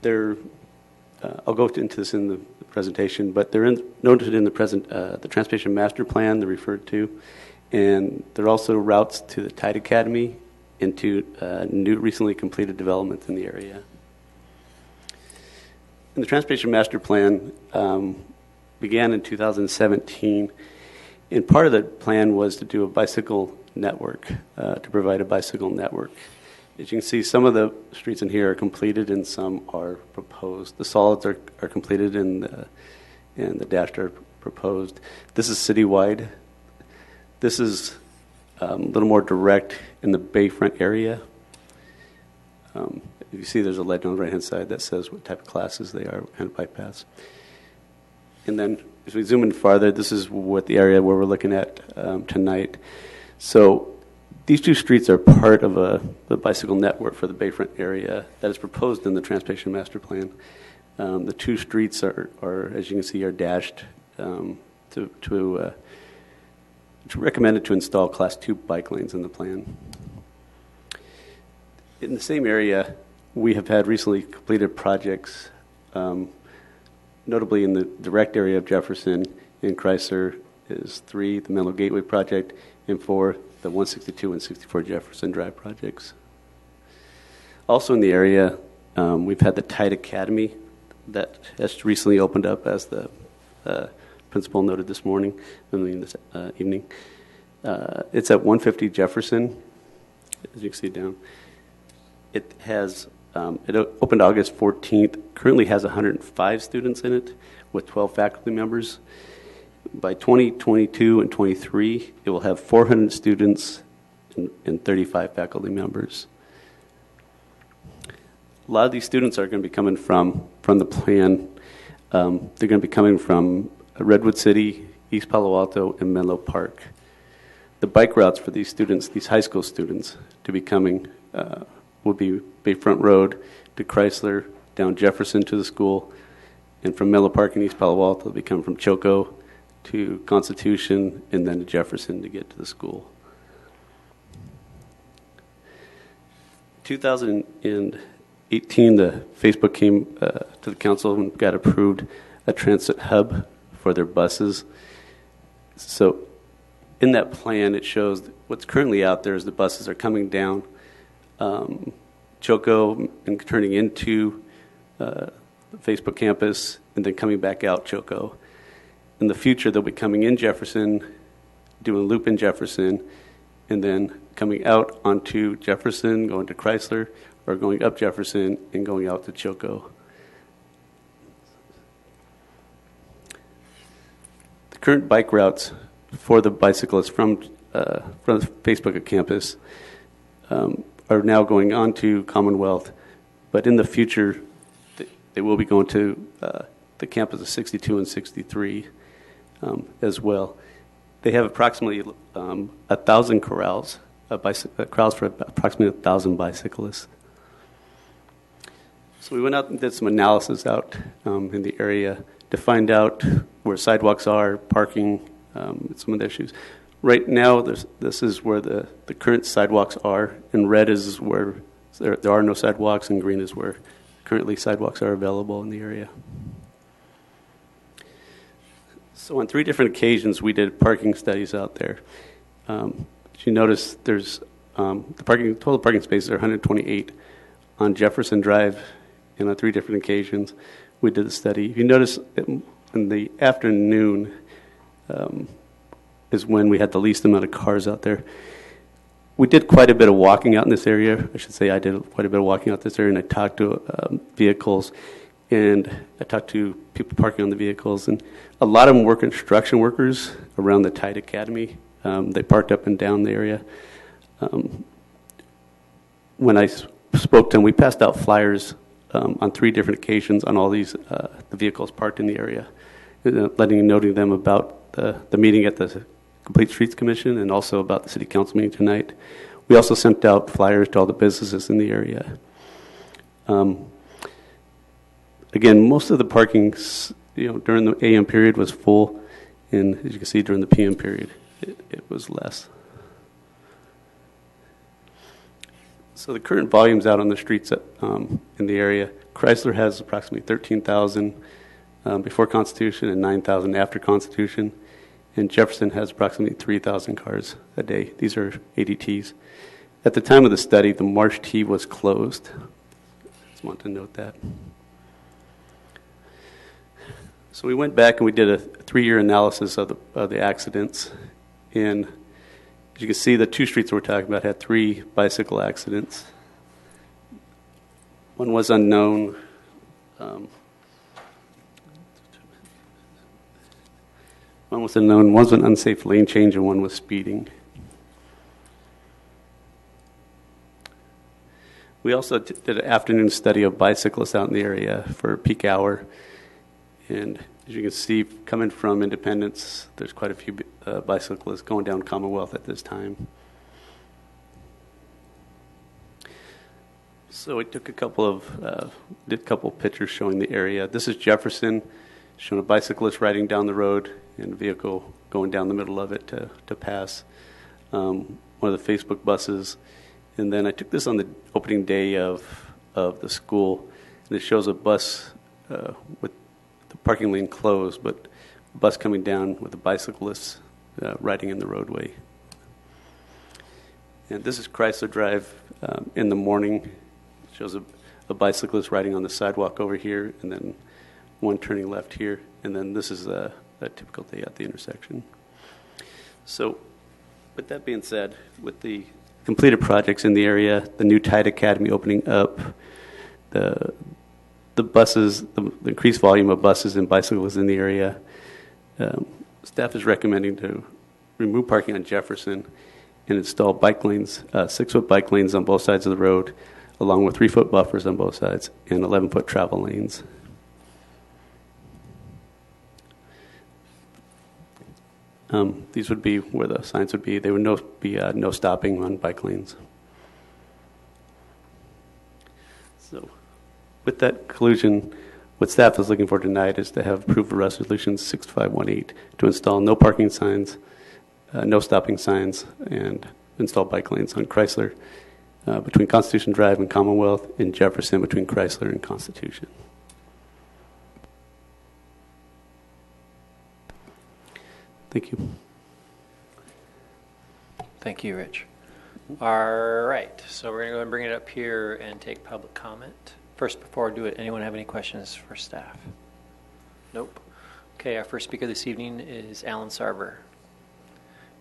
I'll go into this in the presentation, but they're noted in the Transportation Master Plan they're referred to, and they're also routes to the Tide Academy and to new recently completed developments in the area. And the Transportation Master Plan began in 2017, and part of the plan was to do a bicycle network, to provide a bicycle network. As you can see, some of the streets in here are completed and some are proposed. The solids are completed and the dashed are proposed. This is citywide. This is a little more direct in the Bayfront area. You see there's a legend on the right-hand side that says what type of classes they are and bike paths. And then as we zoom in farther, this is what the area where we're looking at tonight. So these two streets are part of the bicycle network for the Bayfront area that is proposed in the Transportation Master Plan. The two streets are, as you can see, are dashed to recommended to install Class 2 bike lanes in the plan. In the same area, we have had recently completed projects, notably in the direct area of Jefferson and Chrysler is 3, the Menlo Gateway project, and 4, the 162 and 64 Jefferson Drive projects. Also in the area, we've had the Tide Academy that has recently opened up, as the principal noted this morning, this evening. It's at 150 Jefferson, as you can see down. It has it opened August 14th. Currently has 105 students in it with 12 faculty members. By 2022 and 23, it will have 400 students and 35 faculty members. A lot of these students are going to be coming from the plan. They're going to be coming from Redwood City, East Palo Alto, and Menlo Park. The bike routes for these students, these high school students, to be coming will be Bayfront Road to Chrysler, down Jefferson to the school, and from Menlo Park and East Palo Alto, they'll be coming from Choco to Constitution, and then to Jefferson to get to the school. 2018, the Facebook came to the council and got approved a transit hub for their buses. So in that plan, it shows what's currently out there is the buses are coming down Choco and turning into the Facebook campus and then coming back out Choco. In the future, they'll be coming in Jefferson, doing a loop in Jefferson, and then coming out onto Jefferson, going to Chrysler, or going up Jefferson and going out to Choco. The current bike routes for the bicyclists from the Facebook campus are now going on to Commonwealth, but in the future, they will be going to the campus of 62 and 63 as well. They have approximately 1,000 corrals for approximately 1,000 bicyclists. So we went out and did some analysis out in the area to find out where sidewalks are, parking, some of the issues. Right now, this is where the current sidewalks are, and red is where there are no sidewalks, and green is where currently sidewalks are available in the area. So on 3 different occasions, we did parking studies out there. As you notice, there's total parking spaces are 128 on Jefferson Drive, and on 3 different occasions, we did the study. If you notice, in the afternoon is when we had the least amount of cars out there. We did quite a bit of walking out in this area. I should say I did quite a bit of walking out this area, and I talked to vehicles, and I talked to people parking on the vehicles, and a lot of them were construction workers around the Tide Academy. They parked up and down the area. When I spoke to them, we passed out flyers on 3 different occasions on all these the vehicles parked in the area, noting them about the meeting at the Complete Streets Commission and also about the City Council meeting tonight. We also sent out flyers to all the businesses in the area. Again, most of the parking, during the AM period was full, and as you can see, during the PM period, it was less. So the current volumes out on the streets in the area, Chrysler has approximately 13,000 before Constitution and 9,000 after Constitution, and Jefferson has approximately 3,000 cars a day. These are ADTs. At the time of the study, the Marsh T was closed. Just want to note that. So we went back and we did a 3-year analysis of the accidents, and as you can see, the 2 streets we're talking about had 3 bicycle accidents. One was unknown. One was unknown, one was an unsafe lane change, and one was speeding. We also did an afternoon study of bicyclists out in the area for peak hour. And as you can see, coming from Independence, there's quite a few bicyclists going down Commonwealth at this time. So we took did a couple of pictures showing the area. This is Jefferson, showing a bicyclist riding down the road and a vehicle going down the middle of it to pass one of the Facebook buses. And then I took this on the opening day of the school, and it shows a bus with the parking lane closed, but a bus coming down with a bicyclist riding in the roadway. And this is Chrysler Drive in the morning. It shows a bicyclist riding on the sidewalk over here, and then one turning left here, and then this is a typical day at the intersection. So with that being said, with the completed projects in the area, the new Tide Academy opening up, the buses, the increased volume of buses and bicycles in the area, staff is recommending to remove parking on Jefferson and install bike lanes, 6-foot bike lanes on both sides of the road, along with 3-foot buffers on both sides and 11-foot travel lanes. These would be where the signs would be. There would be no stopping on bike lanes. So with that conclusion, What staff is looking for tonight is to have approved Resolution 6518 to install no parking signs, no stopping signs, and install bike lanes on Chrysler between Constitution Drive and Commonwealth, and Jefferson between Chrysler and Constitution. Thank you. Thank you, Rich. All right, so we're going to go and bring it up here and take public comment. First, before I do it, anyone have any questions for staff? Nope. Okay, our first speaker this evening is Alan Sarver,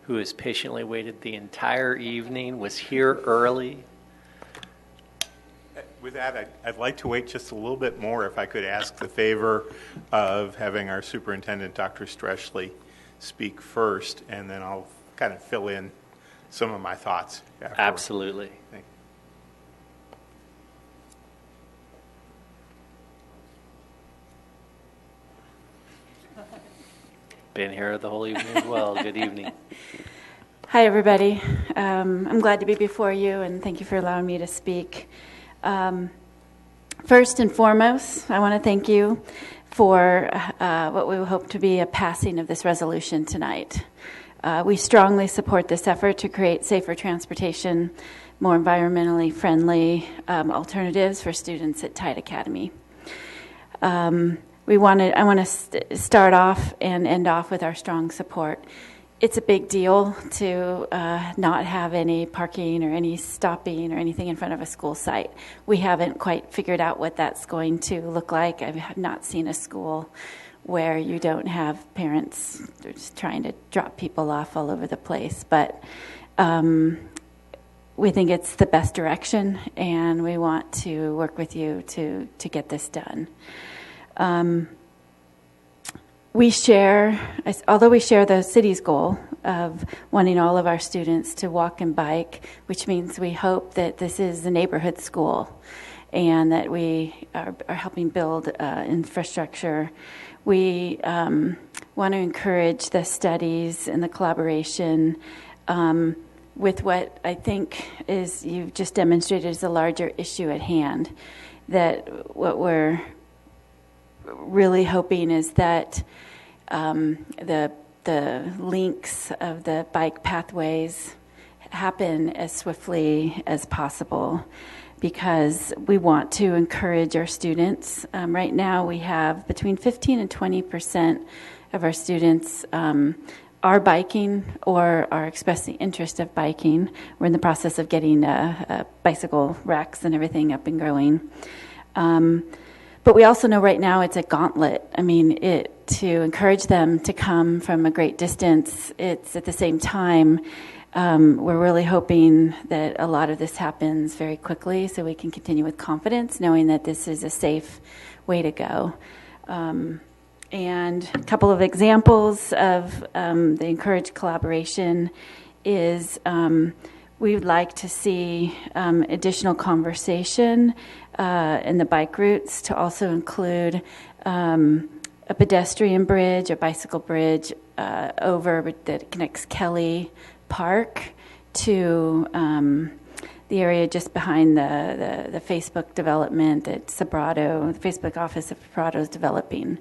who has patiently waited the entire evening, was here early. With that, I'd like to wait just a little bit more if I could ask the favor of having our superintendent, Dr. Streschley, speak first, and then I'll kind of fill in some of my thoughts afterwards. Absolutely. Thank you. Been here the whole evening as well. Good evening. Hi, everybody. I'm glad to be before you, and thank you for allowing me to speak. First and foremost, I want to thank you for what we hope to be a passing of this resolution tonight. We strongly support this effort to create safer transportation, more environmentally friendly alternatives for students at Tide Academy. I want to start off and end off with our strong support. It's a big deal to not have any parking or any stopping or anything in front of a school site. We haven't quite figured out what that's going to look like. I have not seen a school where you don't have parents just trying to drop people off all over the place. But we think it's the best direction, and we want to work with you to get this done. Although we share the city's goal of wanting all of our students to walk and bike, which means we hope that this is a neighborhood school and that we are helping build infrastructure. We want to encourage the studies and the collaboration with what I think is, you've just demonstrated, is a larger issue at hand. That what we're really hoping is that the links of the bike pathways happen as swiftly as possible, because we want to encourage our students. Right now we have between 15 and 20% of our students are biking or are expressing interest of biking. We're in the process of getting bicycle racks and everything up and going. But we also know right now it's a gauntlet. I mean, to encourage them to come from a great distance, it's at the same time, we're really hoping that a lot of this happens very quickly so we can continue with confidence, knowing that this is a safe way to go. And a couple of examples of the encouraged collaboration is we would like to see additional conversation in the bike routes to also include a pedestrian bridge, a bicycle bridge over that connects Kelly Park to the area just behind the Facebook development that Sobrato, the Facebook office of Sobrato, is developing.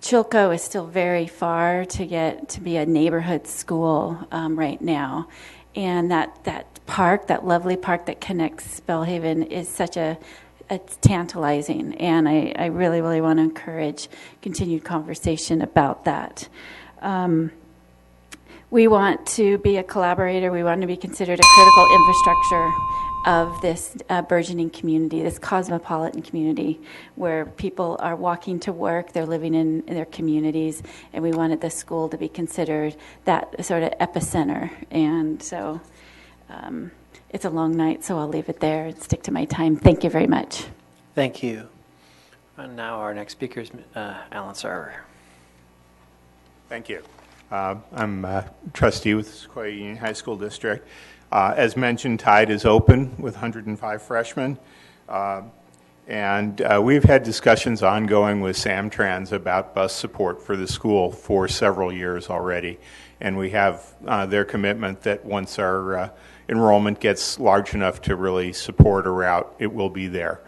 Chilco is still very far to get to be a neighborhood school right now. And that park, that lovely park that connects Bellhaven, is such it's tantalizing. And I really, really want to encourage continued conversation about that. We want to be a collaborator. We want to be considered a critical infrastructure of this burgeoning community, this cosmopolitan community where people are walking to work, they're living in their communities, and we wanted the school to be considered that sort of epicenter. And so it's a long night, so I'll leave it there and stick to my time. Thank you very much. Thank you. And now our next speaker is Alan Sarver. Thank you. I'm a trustee with the Sequoia Union High School District. As mentioned, Tide is open with 105 freshmen. And we've had discussions ongoing with Samtrans about bus support for the school for several years already. And we have their commitment that once our enrollment gets large enough to really support a route, it will be there.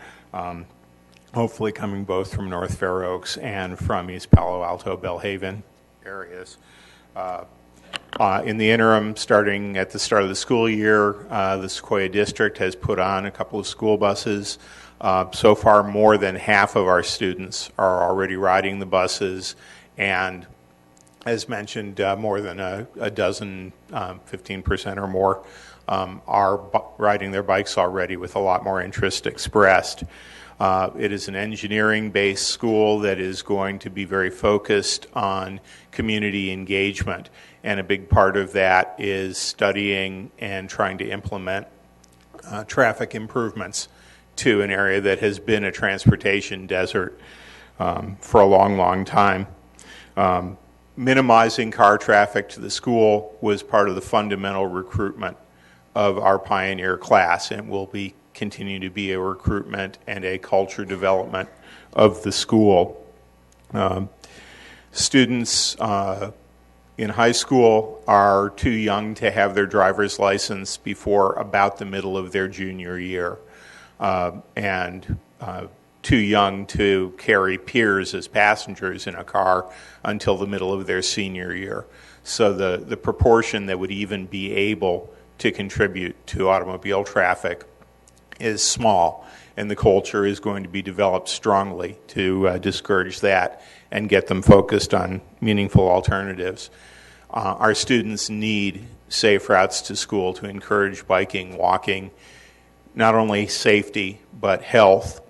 hopefully coming both from North Fair Oaks and from East Palo Alto, Belhaven areas. In the interim, starting at the start of the school year, the Sequoia District has put on a couple of school buses. So far, more than half of our students are already riding the buses, and as mentioned, more than a dozen, 15% or more, are riding their bikes already with a lot more interest expressed. It is an engineering-based school that is going to be very focused on community engagement, and a big part of that is studying and trying to implement traffic improvements to an area that has been a transportation desert for a long, long time. Minimizing car traffic to the school was part of the fundamental recruitment of our Pioneer class, and will continue to be a recruitment and a culture development of the school. Students in high school are too young to have their driver's license before about the middle of their junior year, and too young to carry peers as passengers in a car until the middle of their senior year. So the proportion that would even be able to contribute to automobile traffic is small, and the culture is going to be developed strongly to discourage that and get them focused on meaningful alternatives. Our students need safe routes to school to encourage biking, walking, not only safety, but health,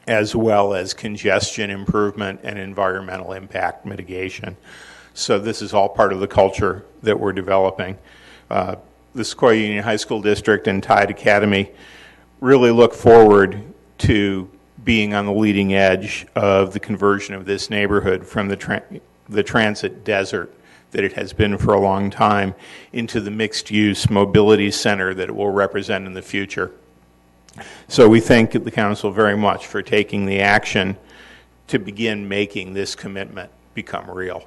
as well as congestion improvement and environmental impact mitigation. So this is all part of the culture that we're developing. The Sequoia Union High School District and Tide Academy really look forward to being on the leading edge of the conversion of this neighborhood from the transit desert that it has been for a long time into the mixed-use mobility center that it will represent in the future. So we thank the council very much for taking the action to begin making this commitment become real.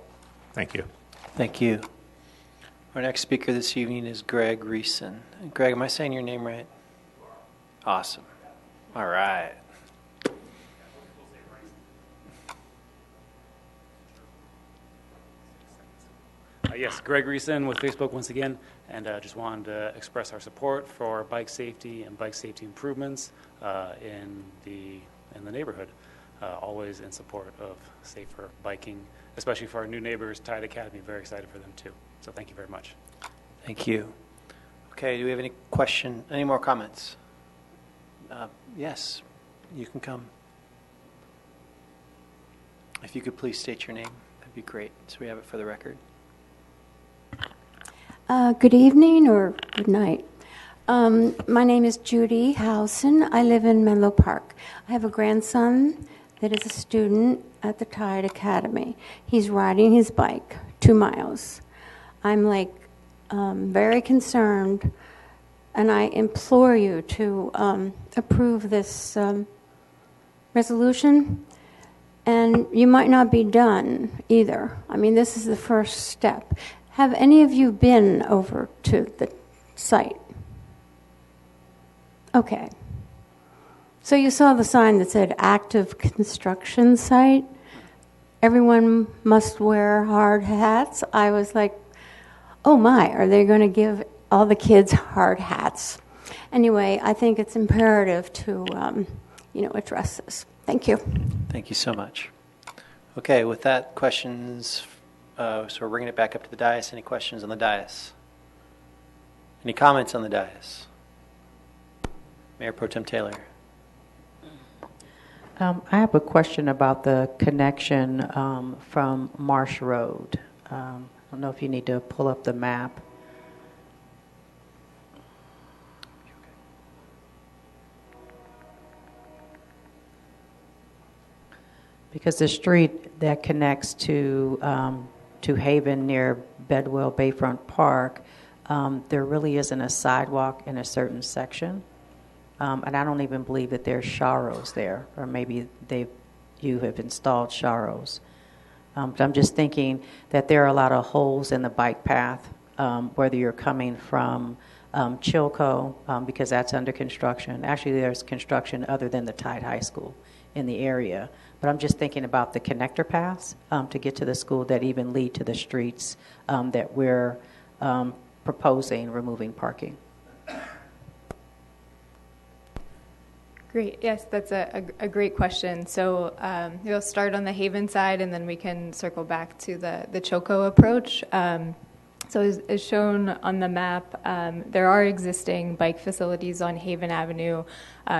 Thank you. Thank you. Our next speaker this evening is Greg Reeson. Greg, am I saying your name right? Awesome. All right. Yes, Greg Reeson with Facebook once again, and just wanted to express our support for bike safety and bike safety improvements in the neighborhood. Always in support of safer biking, especially for our new neighbors, Tide Academy. Very excited for them too. So thank you very much. Thank you. Okay, do we have any more comments? Yes, you can come. If you could please state your name, that'd be great, so we have it for the record. Good evening or good night. My name is Judy Howson. I live in Menlo Park. I have a grandson that is a student at the Tide Academy. He's riding his bike 2 miles. I'm very concerned, and I implore you to approve this resolution. And you might not be done either. I mean, this is the first step. Have any of you been over to the site? Okay. So you saw the sign that said active construction site. Everyone must wear hard hats. I was like, oh my, are they going to give all the kids hard hats? Anyway, I think it's imperative to, address this. Thank you. Thank you so much. Okay, with that, questions. So we're bringing it back up to the dais. Any questions on the dais? Any comments on the dais? Mayor Pro Tem Taylor. I have a question about the connection from Marsh Road. I don't know if you need to pull up the map. Because the street that connects to Haven near Bedwell Bayfront Park, there really isn't a sidewalk in a certain section. And I don't even believe that there's Sharrows there, or maybe you have installed Sharrows. But I'm just thinking that there are a lot of holes in the bike path, whether you're coming from Chilco, because that's under construction. Actually, there's construction other than the Tide High School in the area. But I'm just thinking about the connector paths to get to the school that even lead to the streets that we're proposing removing parking. Great. Yes, that's a great question. So we'll start on the Haven side, and then we can circle back to the Choco approach. So as shown on the map, there are existing bike facilities on Haven Avenue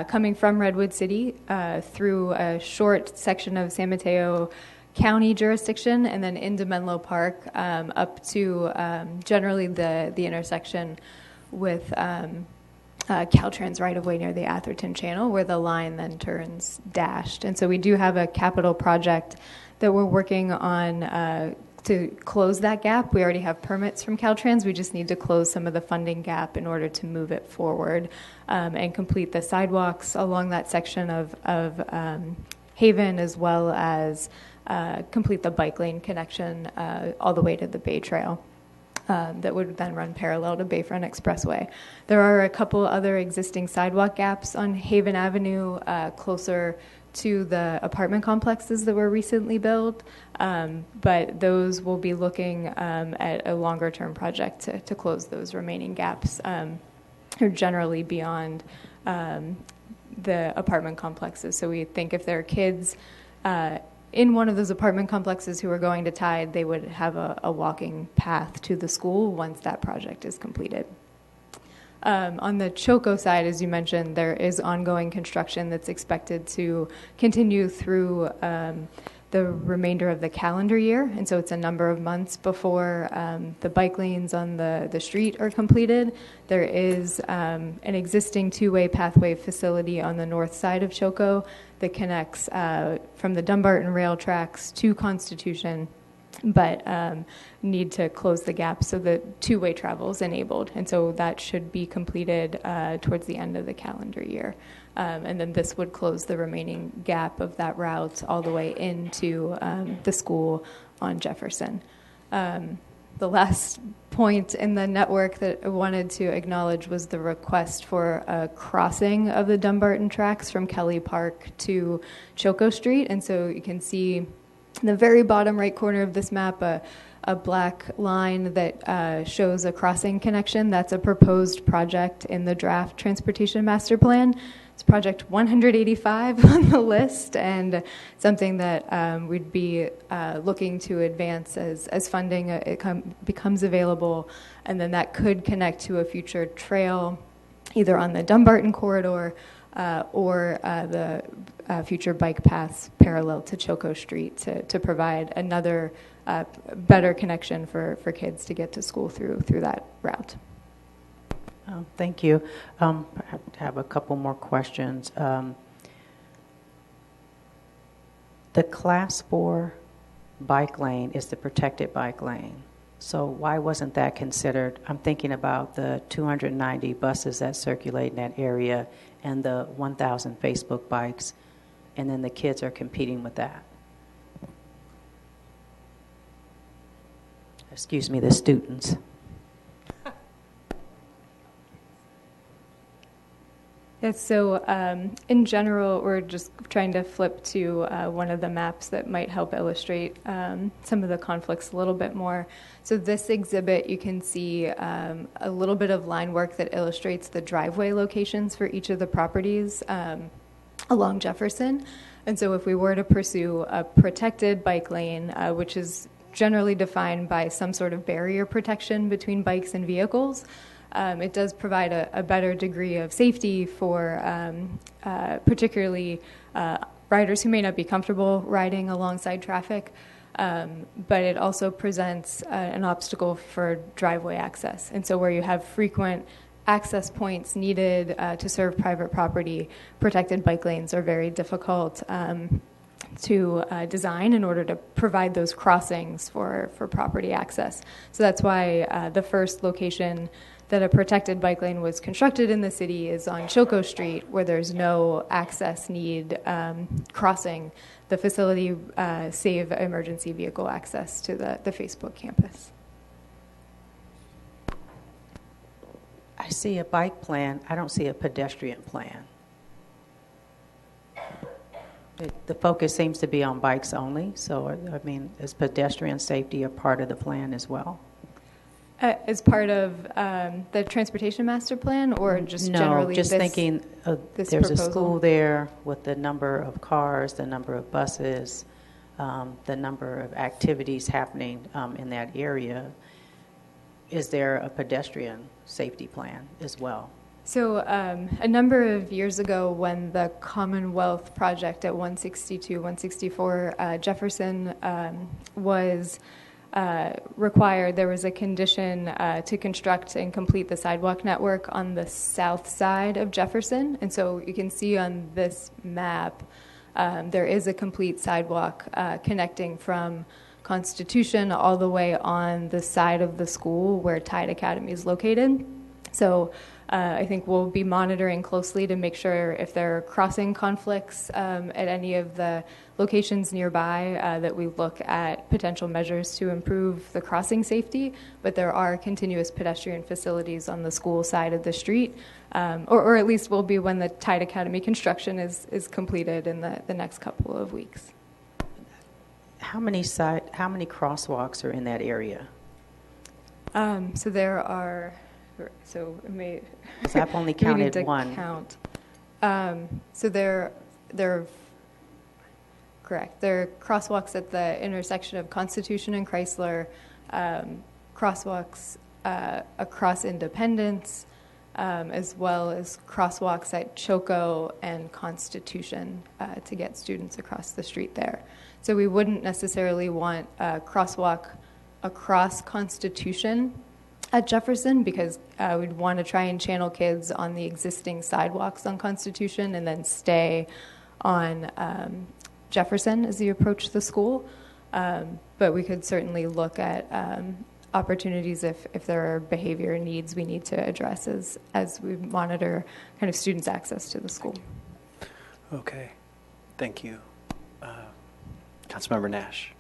coming from Redwood City through a short section of San Mateo County jurisdiction and then into Menlo Park up to generally the intersection with Caltrans right-of-way near the Atherton Channel, where the line then turns dashed. And so we do have a capital project that we're working on to close that gap. We already have permits from Caltrans. We just need to close some of the funding gap in order to move it forward and complete the sidewalks along that section of Haven, as well as complete the bike lane connection all the way to the Bay Trail. That would then run parallel to Bayfront Expressway. There are a couple other existing sidewalk gaps on Haven Avenue closer to the apartment complexes that were recently built, but those will be looking at a longer-term project to close those remaining gaps, or generally beyond the apartment complexes. So we think if there are kids in one of those apartment complexes who are going to Tide, they would have a walking path to the school once that project is completed. On the Choco side, as you mentioned, there is ongoing construction that's expected to continue through the remainder of the calendar year. And so it's a number of months before the bike lanes on the street are completed. There is an existing two-way pathway facility on the north side of Choco that connects from the Dumbarton rail tracks to Constitution, but need to close the gap so that two-way travel is enabled. And so that should be completed towards the end of the calendar year. And then this would close the remaining gap of that route all the way into the school on Jefferson. The last point in the network that I wanted to acknowledge was the request for a crossing of the Dumbarton tracks from Kelly Park to Choco Street. And so you can see in the very bottom right corner of this map a black line that shows a crossing connection. That's a proposed project in the draft Transportation Master Plan. It's project 185 on the list, and something that we'd be looking to advance as funding becomes available, and then that could connect to a future trail either on the Dumbarton corridor or the future bike paths parallel to Choco Street to provide another better connection for kids to get to school through that route. Thank you. I have a couple more questions. The Class 4 bike lane is the protected bike lane. So why wasn't that considered? I'm thinking about the 290 buses that circulate in that area and the 1,000 Facebook bikes, and then the kids are competing with that. Excuse me, the students. Yes, so in general, we're just trying to flip to one of the maps that might help illustrate some of the conflicts a little bit more. So this exhibit, you can see a little bit of line work that illustrates the driveway locations for each of the properties along Jefferson. And so if we were to pursue a protected bike lane, which is generally defined by some sort of barrier protection between bikes and vehicles, it does provide a better degree of safety for particularly riders who may not be comfortable riding alongside traffic, but it also presents an obstacle for driveway access. And so where you have frequent access points needed to serve private property, protected bike lanes are very difficult to design in order to provide those crossings for property access. So that's why the first location that a protected bike lane was constructed in the city is on Choco Street, where there's no access need crossing the facility, save emergency vehicle access to the Facebook campus. I see a bike plan. I don't see a pedestrian plan. The focus seems to be on bikes only, so, I mean, is pedestrian safety a part of the plan as well? As part of the transportation master plan, or just generally? No, just thinking this there's proposal? a school there with the number of cars, the number of buses, the number of activities happening in that area. Is there a pedestrian safety plan as well? So a number of years ago, when the Commonwealth project at 162, 164 Jefferson was required, there was a condition to construct and complete the sidewalk network on the south side of Jefferson. And so you can see on this map, there is a complete sidewalk connecting from Constitution all the way on the side of the school where Tide Academy is located. So I think we'll be monitoring closely to make sure if there are crossing conflicts at any of the locations nearby that we look at potential measures to improve the crossing safety. But there are continuous pedestrian facilities on the school side of the street, or at least will be when the Tide Academy construction is completed in the next couple of weeks. How many crosswalks are in that area? So there are. So it may. So I've only we need counted to one. Count. So there correct. There are crosswalks at the intersection of Constitution and Chrysler, crosswalks across Independence, as well as crosswalks at Choco and Constitution to get students across the street there. So we wouldn't necessarily want a crosswalk across Constitution at Jefferson, because we'd want to try and channel kids on the existing sidewalks on Constitution and then stay on Jefferson as you approach the school. But we could certainly look at opportunities if there are behavior needs we need to address as we monitor kind of students' access to the school. Okay. Thank you. Councilmember Nash.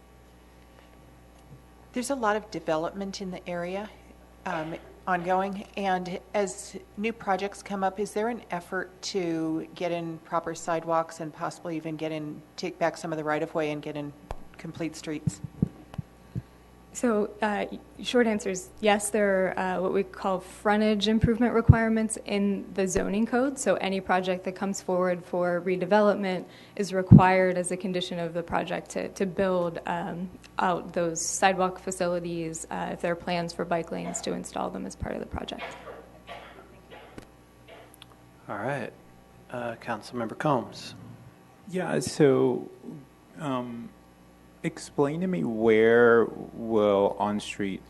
There's a lot of development in the area ongoing, and as new projects come up, is there an effort to get in proper sidewalks and possibly even take back some of the right-of-way and get in complete streets? So short answer is yes, there are what we call frontage improvement requirements in the zoning code. So any project that comes forward for redevelopment is required as a condition of the project to build out those sidewalk facilities, if there are plans for bike lanes, to install them as part of the project. All right. Councilmember Combs. Yeah, so explain to me, where will on-street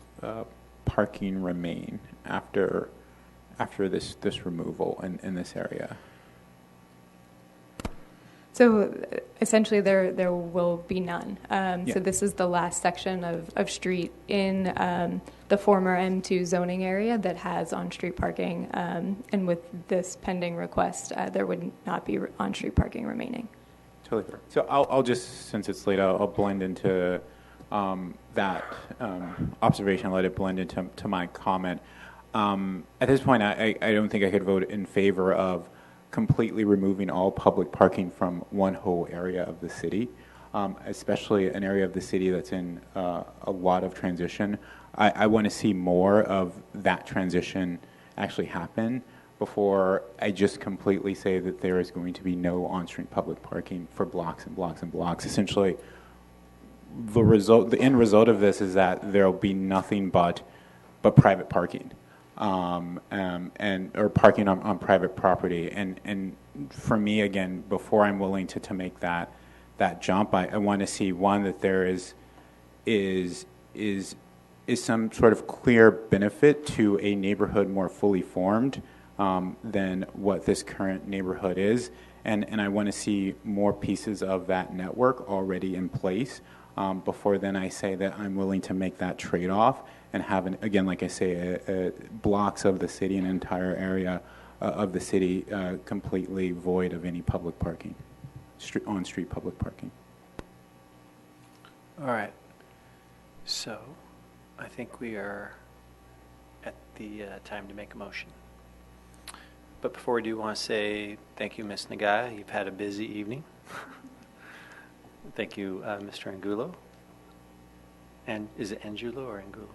parking remain after this removal in this area? So essentially there will be none. Yeah. So this is the last section of street in the former M2 zoning area that has on-street parking. And with this pending request, there would not be on-street parking remaining. Totally fair. So I'll just, since it's late, I'll blend into that observation. I'll let it blend into my comment. At this point, I don't think I could vote in favor of completely removing all public parking from one whole area of the city, especially an area of the city that's in a lot of transition. I want to see more of that transition actually happen before I just completely say that there is going to be no on-street public parking for blocks and blocks and blocks. Essentially, the end result of this is that there will be nothing but private parking, or parking on private property. And for me, again, before I'm willing to make that jump, I want to see, one, that there is some sort of clear benefit to a neighborhood more fully formed than what this current neighborhood is. And I want to see more pieces of that network already in place before then I say that I'm willing to make that trade-off and have, again, like I say, blocks of the city, an entire area of the city completely void of any public parking, on-street public parking. All right. So I think we are at the time to make a motion. But before we do, want to say thank you, Ms. Nagaya. You've had a busy evening. Thank you, Mr. Angulo. And is it Angulo or Angulo?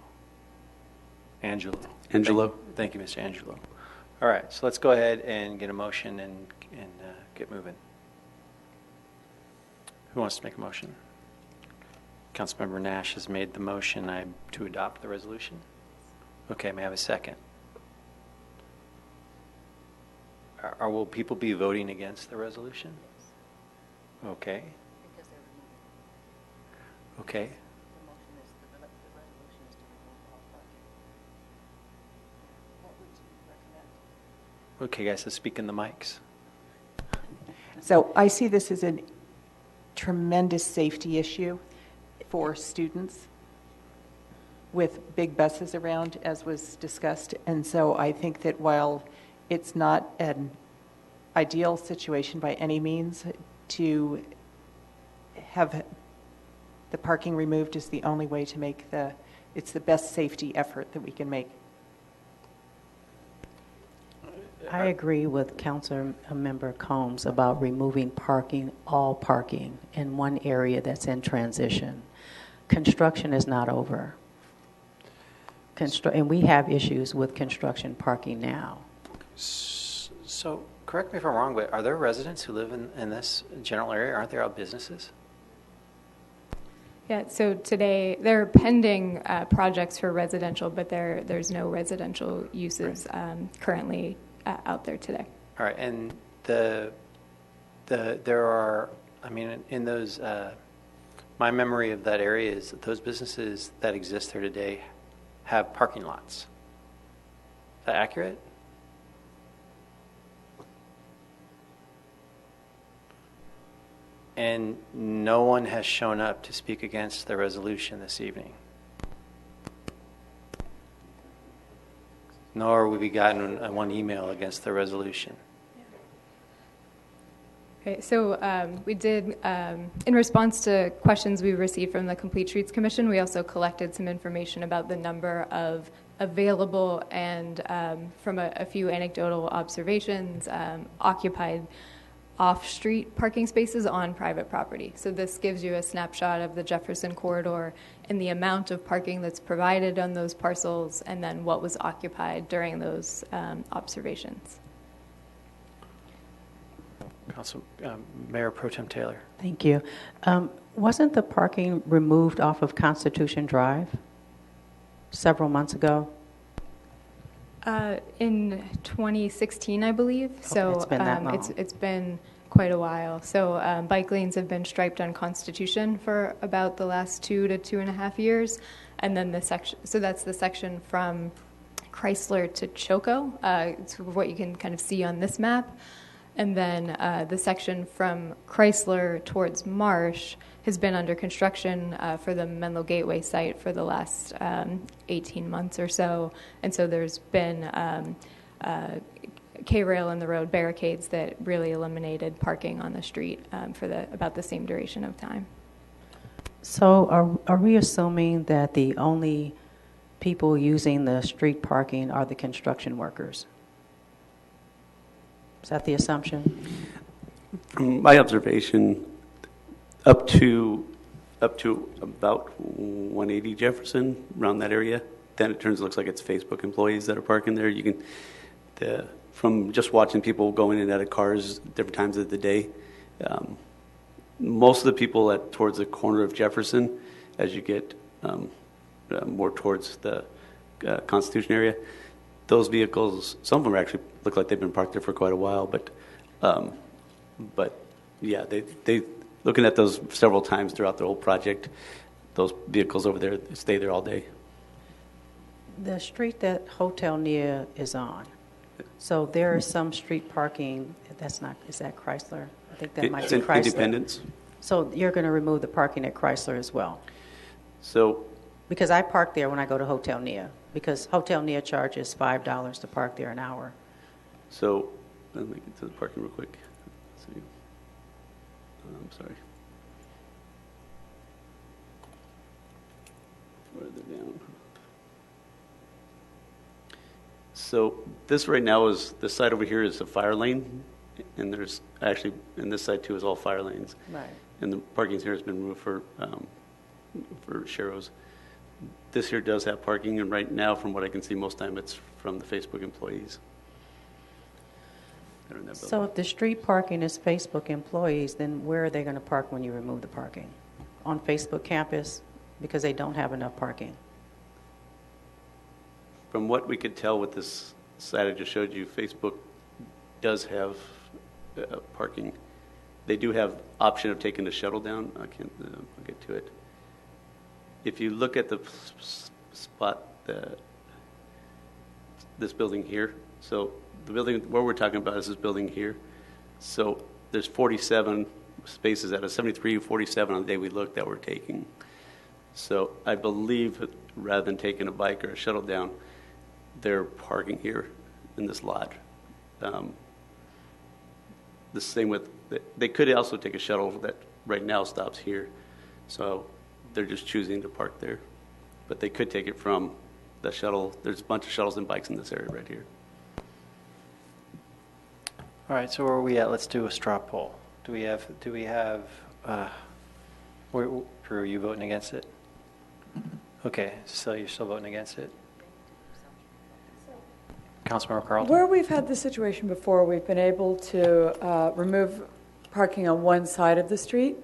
Angelo. Angelo. Thank you, Mr. Angelo. All right, so let's go ahead and get a motion and get moving. Who wants to make a motion? Councilmember Nash has made the motion to adopt the resolution. Okay, may I have a second? Will people be voting against the resolution? Okay. Okay. Okay, guys, let's speak in the mics. So I see this as a tremendous safety issue for students with big buses around, as was discussed. And so I think that while it's not an ideal situation by any means, to have the parking removed is the only way to make it's the best safety effort that we can make. I agree with Councilmember Combs about removing all parking in one area that's in transition. Construction is not over. And we have issues with construction parking now. So, correct me if I'm wrong, but are there residents who live in this general area? Aren't there all businesses? Yeah, so today there are pending projects for residential, but there's no residential uses currently out there today. All right, and there are, I mean, in those, my memory of that area is that those businesses that exist there today have parking lots. Is that accurate? And no one has shown up to speak against the resolution this evening. Nor have we gotten one email against the resolution. Okay, so we did, in response to questions we received from the Complete Streets Commission, we also collected some information about the number of available and from a few anecdotal observations, occupied off-street parking spaces on private property. So this gives you a snapshot of the Jefferson corridor and the amount of parking that's provided on those parcels and then what was occupied during those observations. Mayor Pro Tem Taylor. Thank you. Wasn't the parking removed off of Constitution Drive several months ago? In 2016, I believe. Okay, So it's been that long. It's been quite a while. So bike lanes have been striped on Constitution for about the last 2 to 2.5 years, and then the section. So that's the section from Chrysler to Choco. It's what you can kind of see on this map. And then the section from Chrysler towards Marsh has been under construction for the Menlo Gateway site for the last 18 months or so. And so there's been K-rail in the road barricades that really eliminated parking on the street for about the same duration of time. So are we assuming that the only people using the street parking are the construction workers? Is that the assumption? From my observation, up to about 180 Jefferson, around that area, then it looks like it's Facebook employees that are parking there. You can, from just watching people going in and out of cars different times of the day, most of the people towards the corner of Jefferson, as you get more towards the Constitution area, those vehicles, some of them actually look like they've been parked there for quite a while, but yeah, they looking at those several times throughout the whole project, those vehicles over there stay there all day. The street that Hotel Nia is on, so there is some street parking, is that Chrysler? I think that might be Chrysler. Independence. So you're going to remove the parking at Chrysler as well? So, because I park there when I go to Hotel Nia, because Hotel Nia charges $5 to park there an hour. So let me get to the parking real quick. Let's see. I'm sorry. Further down. So this right now is, this side over here is a fire lane, and there's actually, and this side too is all fire lanes. Right. and the parking here has been removed for Sharrows. This here does have parking, and right now, from what I can see, most time it's from the Facebook employees. They're in that building. So if the street parking is Facebook employees, then where are they going to park when you remove the parking? On Facebook campus? Because they don't have enough parking. From what we could tell with this slide I just showed you, Facebook does have parking. They do have option of taking the shuttle down. I'll get to it. If you look at the spot, this building here, so the building where we're talking about is this building here. So there's 47 spaces out of 73, 47 on the day we looked that we're taking. So I believe rather than taking a bike or a shuttle down, they're parking here in this lot. The same with, they could also take a shuttle that right now stops here. So they're just choosing to park there. But they could take it from the shuttle. There's a bunch of shuttles and bikes in this area right here. All right, so where are we at? Let's do a straw poll. Do we have, Drew, are you voting against it? Okay, so you're still voting against it? Councilmember Carlton? Where we've had this situation before, we've been able to remove parking on one side of the street.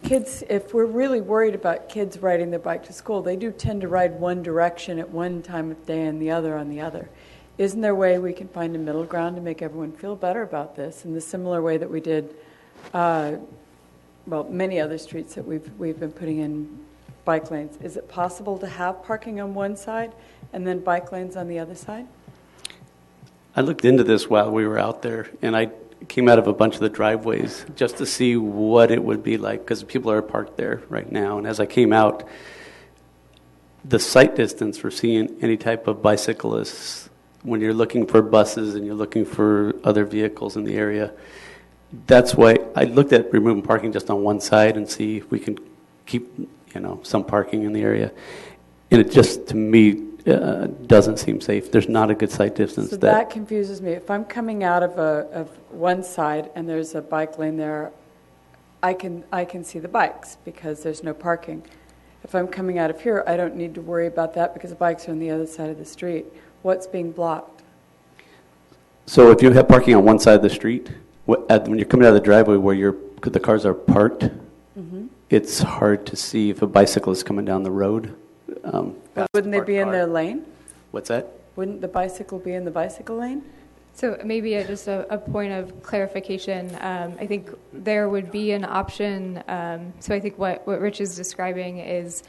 Kids, if we're really worried about kids riding their bike to school, they do tend to ride one direction at one time of day and the other on the other. Isn't there a way we can find a middle ground to make everyone feel better about this in the similar way that we did, many other streets that we've been putting in bike lanes? Is it possible to have parking on one side and then bike lanes on the other side? I looked into this while we were out there, and I came out of a bunch of the driveways just to see what it would be like, because people are parked there right now. And as I came out, the sight distance for seeing any type of bicyclists, when you're looking for buses and you're looking for other vehicles in the area, that's why I looked at removing parking just on one side and see if we can keep, some parking in the area. And it just, to me, doesn't seem safe. There's not a good sight distance. So that confuses me. If I'm coming out of one side and there's a bike lane there, I can see the bikes because there's no parking. If I'm coming out of here, I don't need to worry about that because the bikes are on the other side of the street. What's being blocked? So if you have parking on one side of the street, when you're coming out of the driveway where the cars are parked, it's hard to see if a bicycle is coming down the road. But wouldn't they be in their lane? What's that? Wouldn't the bicycle be in the bicycle lane? So maybe just a point of clarification. I think there would be an option. So I think what Rich is describing is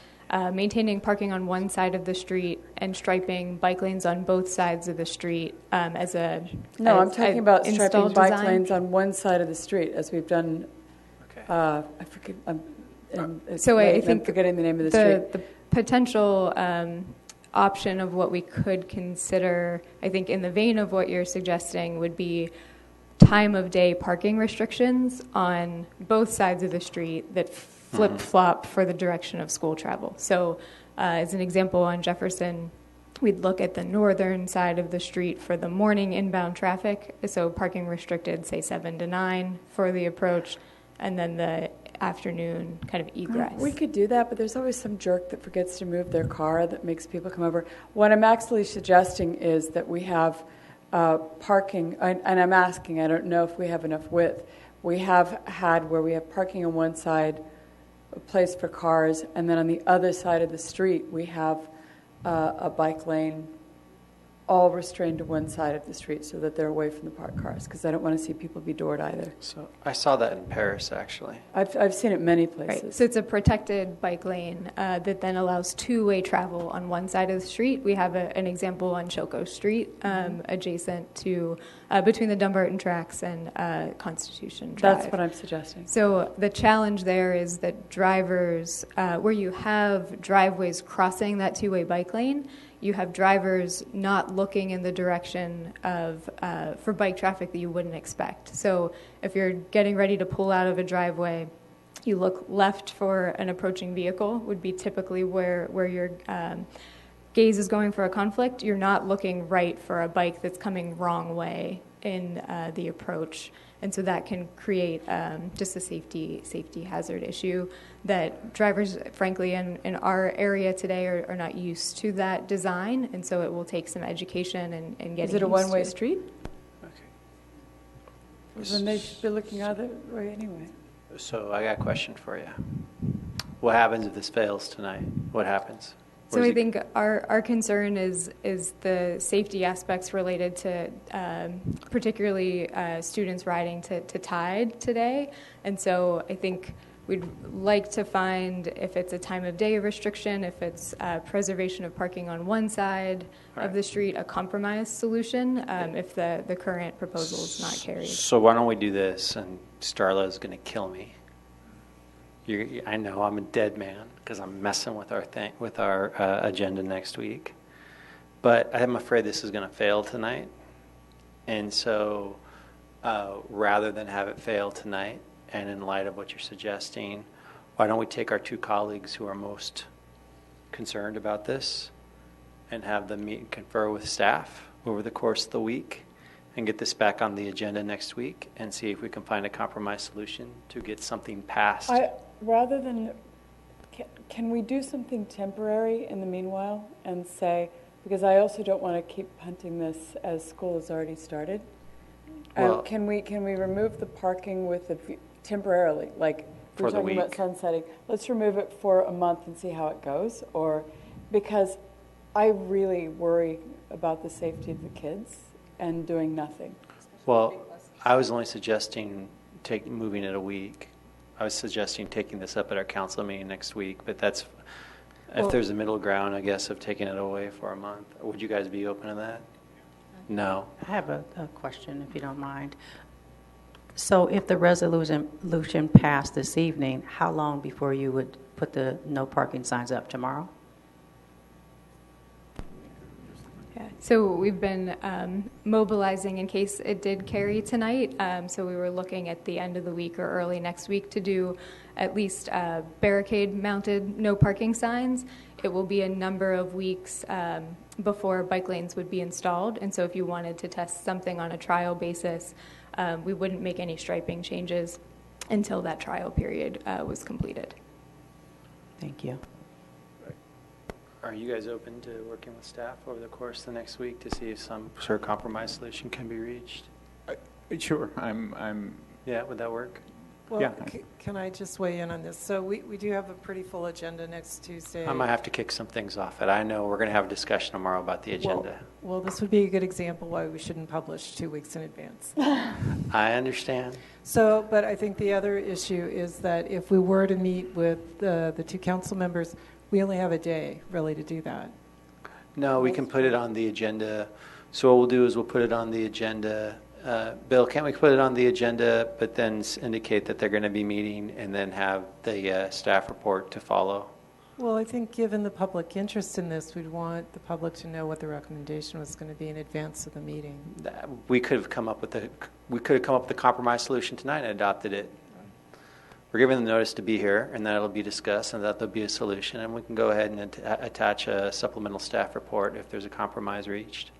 maintaining parking on one side of the street and striping bike lanes on both sides of the street as a I'm talking about striping bike design. lanes on one side of the street, as we've done. Okay. I forget. I think I'm forgetting the name of the street. The potential option of what we could consider, I think, in the vein of what you're suggesting, would be time of day parking restrictions on both sides of the street that flip-flop for the direction of school travel. So as an example, on Jefferson, we'd look at the northern side of the street for the morning inbound traffic, so parking restricted, say 7 to 9 for the approach, and then the afternoon kind of egress. We could do that, but there's always some jerk that forgets to move their car that makes people come over. What I'm actually suggesting is that we have parking, and I'm asking, I don't know if we have enough width. We have had where we have parking on one side, a place for cars, and then on the other side of the street we have a bike lane all restrained to one side of the street so that they're away from the parked cars, because I don't want to see people be doored either. So I saw that in Paris, actually. I've seen it many places. Right. So it's a protected bike lane that then allows two-way travel on one side of the street. We have an example on Chilco Street, adjacent to between the Dumbarton tracks and Constitution Drive. That's what I'm suggesting. So the challenge there is that drivers, where you have driveways crossing that two-way bike lane, you have drivers not looking in the direction of for bike traffic that you wouldn't expect. So if you're getting ready to pull out of a driveway, you look left for an approaching vehicle, would be typically where your gaze is going for a conflict. You're not looking right for a bike that's coming wrong way in the approach. And so that can create just a safety hazard issue that drivers, frankly, in our area today are not used to that design. And so it will take some education and getting Is it a used one-way to it. street? Then they should be looking other way anyway. So I got a question for you. What happens if this fails tonight? What happens? So I think our concern is the safety aspects related to particularly students riding to Tide today. And so I think we'd like to find, if it's a time of day restriction, if it's preservation of parking on one side of the street, a compromise solution if the current proposal is not carried. So why don't we do this? And Starla is going to kill me. I know I'm a dead man because I'm messing with our agenda next week. But I'm afraid this is going to fail tonight. And so rather than have it fail tonight, and in light of what you're suggesting, why don't we take our two colleagues who are most concerned about this and have them meet and confer with staff over the course of the week and get this back on the agenda next week and see if we can find a compromise solution to get something passed. Rather than, can we do something temporary in the meanwhile and say, because I also don't want to keep punting this as school has already started. Well, can we remove the parking with temporarily, like For we're the talking about week. sunsetting? Let's remove it for a month and see how it goes, or because I really worry about the safety of the kids and doing nothing. Well, I was only suggesting moving it a week. I was suggesting taking this up at our council meeting next week, but that's, if there's a middle ground, I guess, of taking it away for a month. Would you guys be open to that? No. I have a question, if you don't mind. So if the resolution passed this evening, how long before you would put the no parking signs up? Tomorrow? So we've been mobilizing in case it did carry tonight. So we were looking at the end of the week or early next week to do at least barricade-mounted no parking signs. It will be a number of weeks before bike lanes would be installed. And so if you wanted to test something on a trial basis, we wouldn't make any striping changes until that trial period was completed. Thank you. Are you guys open to working with staff over the course of the next week to see if some sort of compromise solution can be reached? Sure. I'm. Yeah, would that work? Well, Yeah. can I just weigh in on this? So we do have a pretty full agenda next Tuesday. I might have to kick some things off. I know we're going to have a discussion tomorrow about the agenda. Well, this would be a good example why we shouldn't publish 2 weeks in advance. I understand. So, but I think the other issue is that if we were to meet with the two council members, we only have a day, really, to do that. No, we can put it on the agenda. So what we'll do is we'll put it on the agenda. Bill, can't we put it on the agenda, but then indicate that they're going to be meeting and then have the staff report to follow? Well, I think given the public interest in this, we'd want the public to know what the recommendation was going to be in advance of the meeting. We could have come up with a compromise solution tonight and adopted it. We're given the notice to be here, and that'll be discussed, and that there'll be a solution, and we can go ahead and attach a supplemental staff report if there's a compromise reached.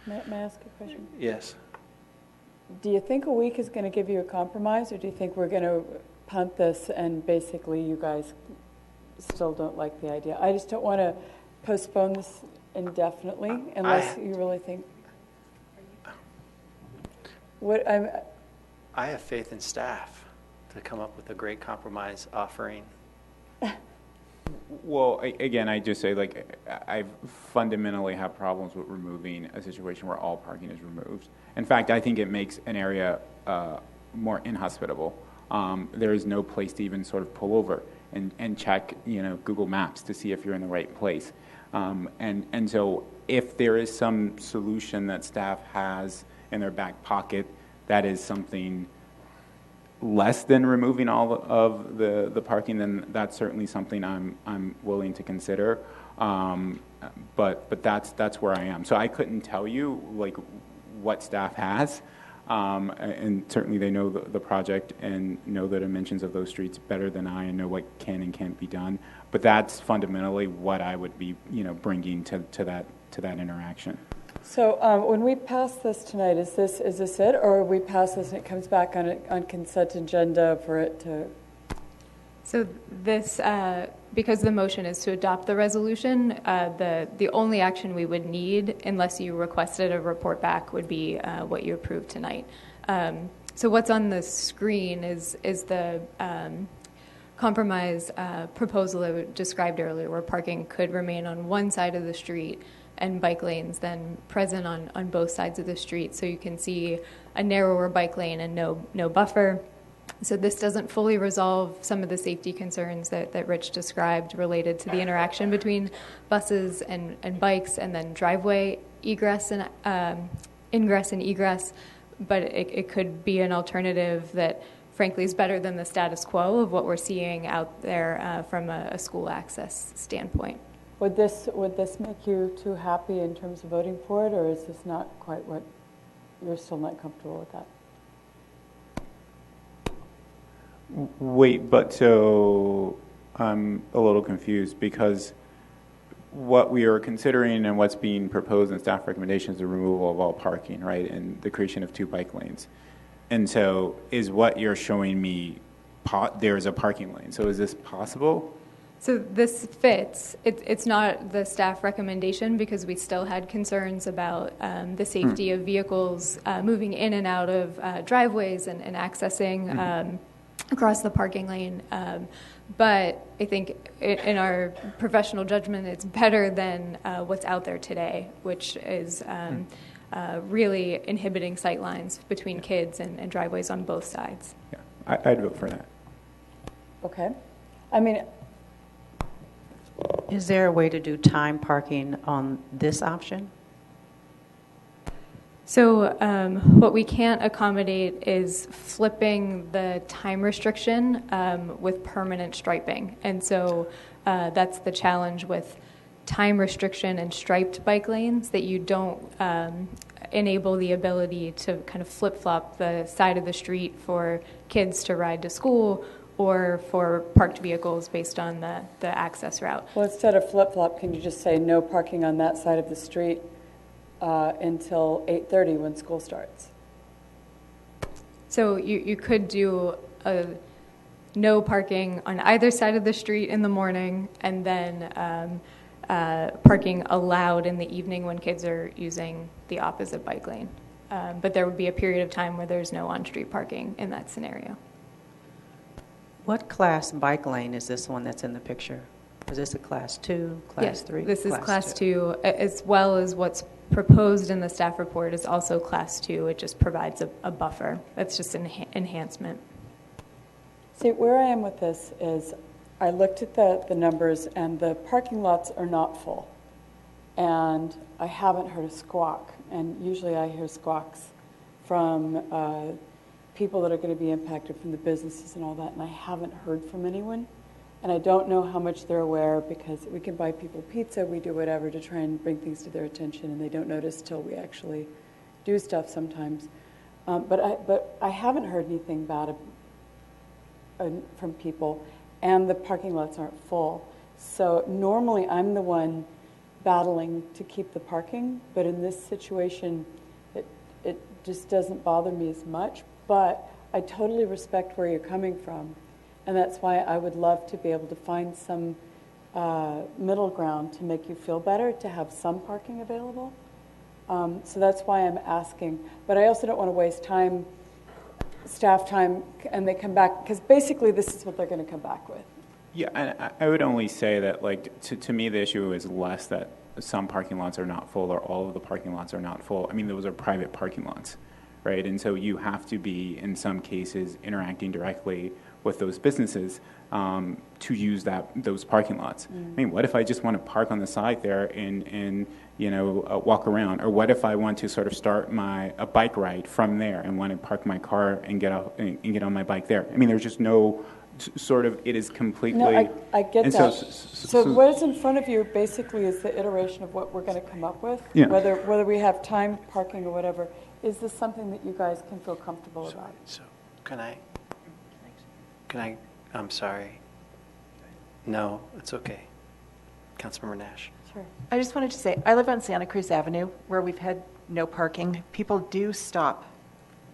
May I ask a question? Yes. Do you think a week is going to give you a compromise, or do you think we're going to punt this and basically you guys still don't like the idea? I just don't want to postpone this indefinitely unless you really think. I have faith in staff to come up with a great compromise offering. Well, again, I just say, like, I fundamentally have problems with removing a situation where all parking is removed. In fact, I think it makes an area more inhospitable. There is no place to even sort of pull over and check, Google Maps to see if you're in the right place. And so if there is some solution that staff has in their back pocket that is something less than removing all of the parking, then that's certainly something I'm willing to consider. But that's where I am. So I couldn't tell you like what staff has, and certainly they know the project and know the dimensions of those streets better than I, and know what can and can't be done. But that's fundamentally what I would be bringing to that interaction. So when we pass this tonight, is this it, or we pass this and it comes back on consent agenda for it to? So this, because the motion is to adopt the resolution, the only action we would need, unless you requested a report back, would be what you approved tonight. So what's on the screen is the compromise proposal that we described earlier, where parking could remain on one side of the street and bike lanes then present on both sides of the street. So you can see a narrower bike lane and no buffer. So this doesn't fully resolve some of the safety concerns that Rich described related to the interaction between buses and bikes, and then driveway egress and ingress and egress. But it could be an alternative that, frankly, is better than the status quo of what we're seeing out there from a school access standpoint. Would this make you too happy in terms of voting for it, or is this not quite what you're still not comfortable with that? Wait, but so I'm a little confused, because what we are considering and what's being proposed in staff recommendations is the removal of all parking, right, and the creation of 2 bike lanes. And so is what you're showing me, there's a parking lane. So is this possible? So this fits. It's not the staff recommendation, because we still had concerns about the safety of vehicles moving in and out of driveways and accessing across the parking lane. But I think in our professional judgment, it's better than what's out there today, which is really inhibiting sight lines between kids and driveways on both sides. Yeah, I'd vote for that. Okay. I mean, is there a way to do time parking on this option? So what we can't accommodate is flipping the time restriction with permanent striping. And so that's the challenge with time restriction and striped bike lanes, that you don't enable the ability to kind of flip-flop the side of the street for kids to ride to school or for parked vehicles based on the access route. Well, instead of flip-flop, can you just say no parking on that side of the street until 8:30 when school starts? So you could do no parking on either side of the street in the morning, and then parking allowed in the evening when kids are using the opposite bike lane. But there would be a period of time where there's no on-street parking in that scenario. What class bike lane is this one that's in the picture? Is this a class 2, class 3? This is class 2, as well as what's proposed in the staff report is also class 2. It just provides a buffer. That's just an enhancement. See, where I am with this is I looked at the numbers, and the parking lots are not full. And I haven't heard a squawk. And usually I hear squawks from people that are going to be impacted from the businesses and all that, and I haven't heard from anyone. And I don't know how much they're aware, because we can buy people pizza, we do whatever to try and bring things to their attention, and they don't notice till we actually do stuff sometimes. But I haven't heard anything bad from people, and the parking lots aren't full. So normally I'm the one battling to keep the parking, but in this situation, it just doesn't bother me as much. But I totally respect where you're coming from. And that's why I would love to be able to find some middle ground to make you feel better, to have some parking available. So that's why I'm asking. But I also don't want to waste time, staff time, and they come back, because basically this is what they're going to come back with. Yeah, and I would only say that, like, to me, the issue is less that some parking lots are not full or all of the parking lots are not full. I mean, those are private parking lots, right? And so you have to be, in some cases, interacting directly with those businesses to use those parking lots. I mean, what if I just want to park on the side there and walk around? Or what if I want to sort of start a bike ride from there and want to park my car and get on my bike there? I mean, there's just no sort of, it is completely... No, I get that. So what is in front of you basically is the iteration of what we're going to come up with, whether we have time, parking, or whatever. Is this something that you guys can feel comfortable about? So can I, I'm sorry. No, it's okay. Councilmember Nash. Sure. I just wanted to say, I live on Santa Cruz Avenue, where we've had no parking. People do stop,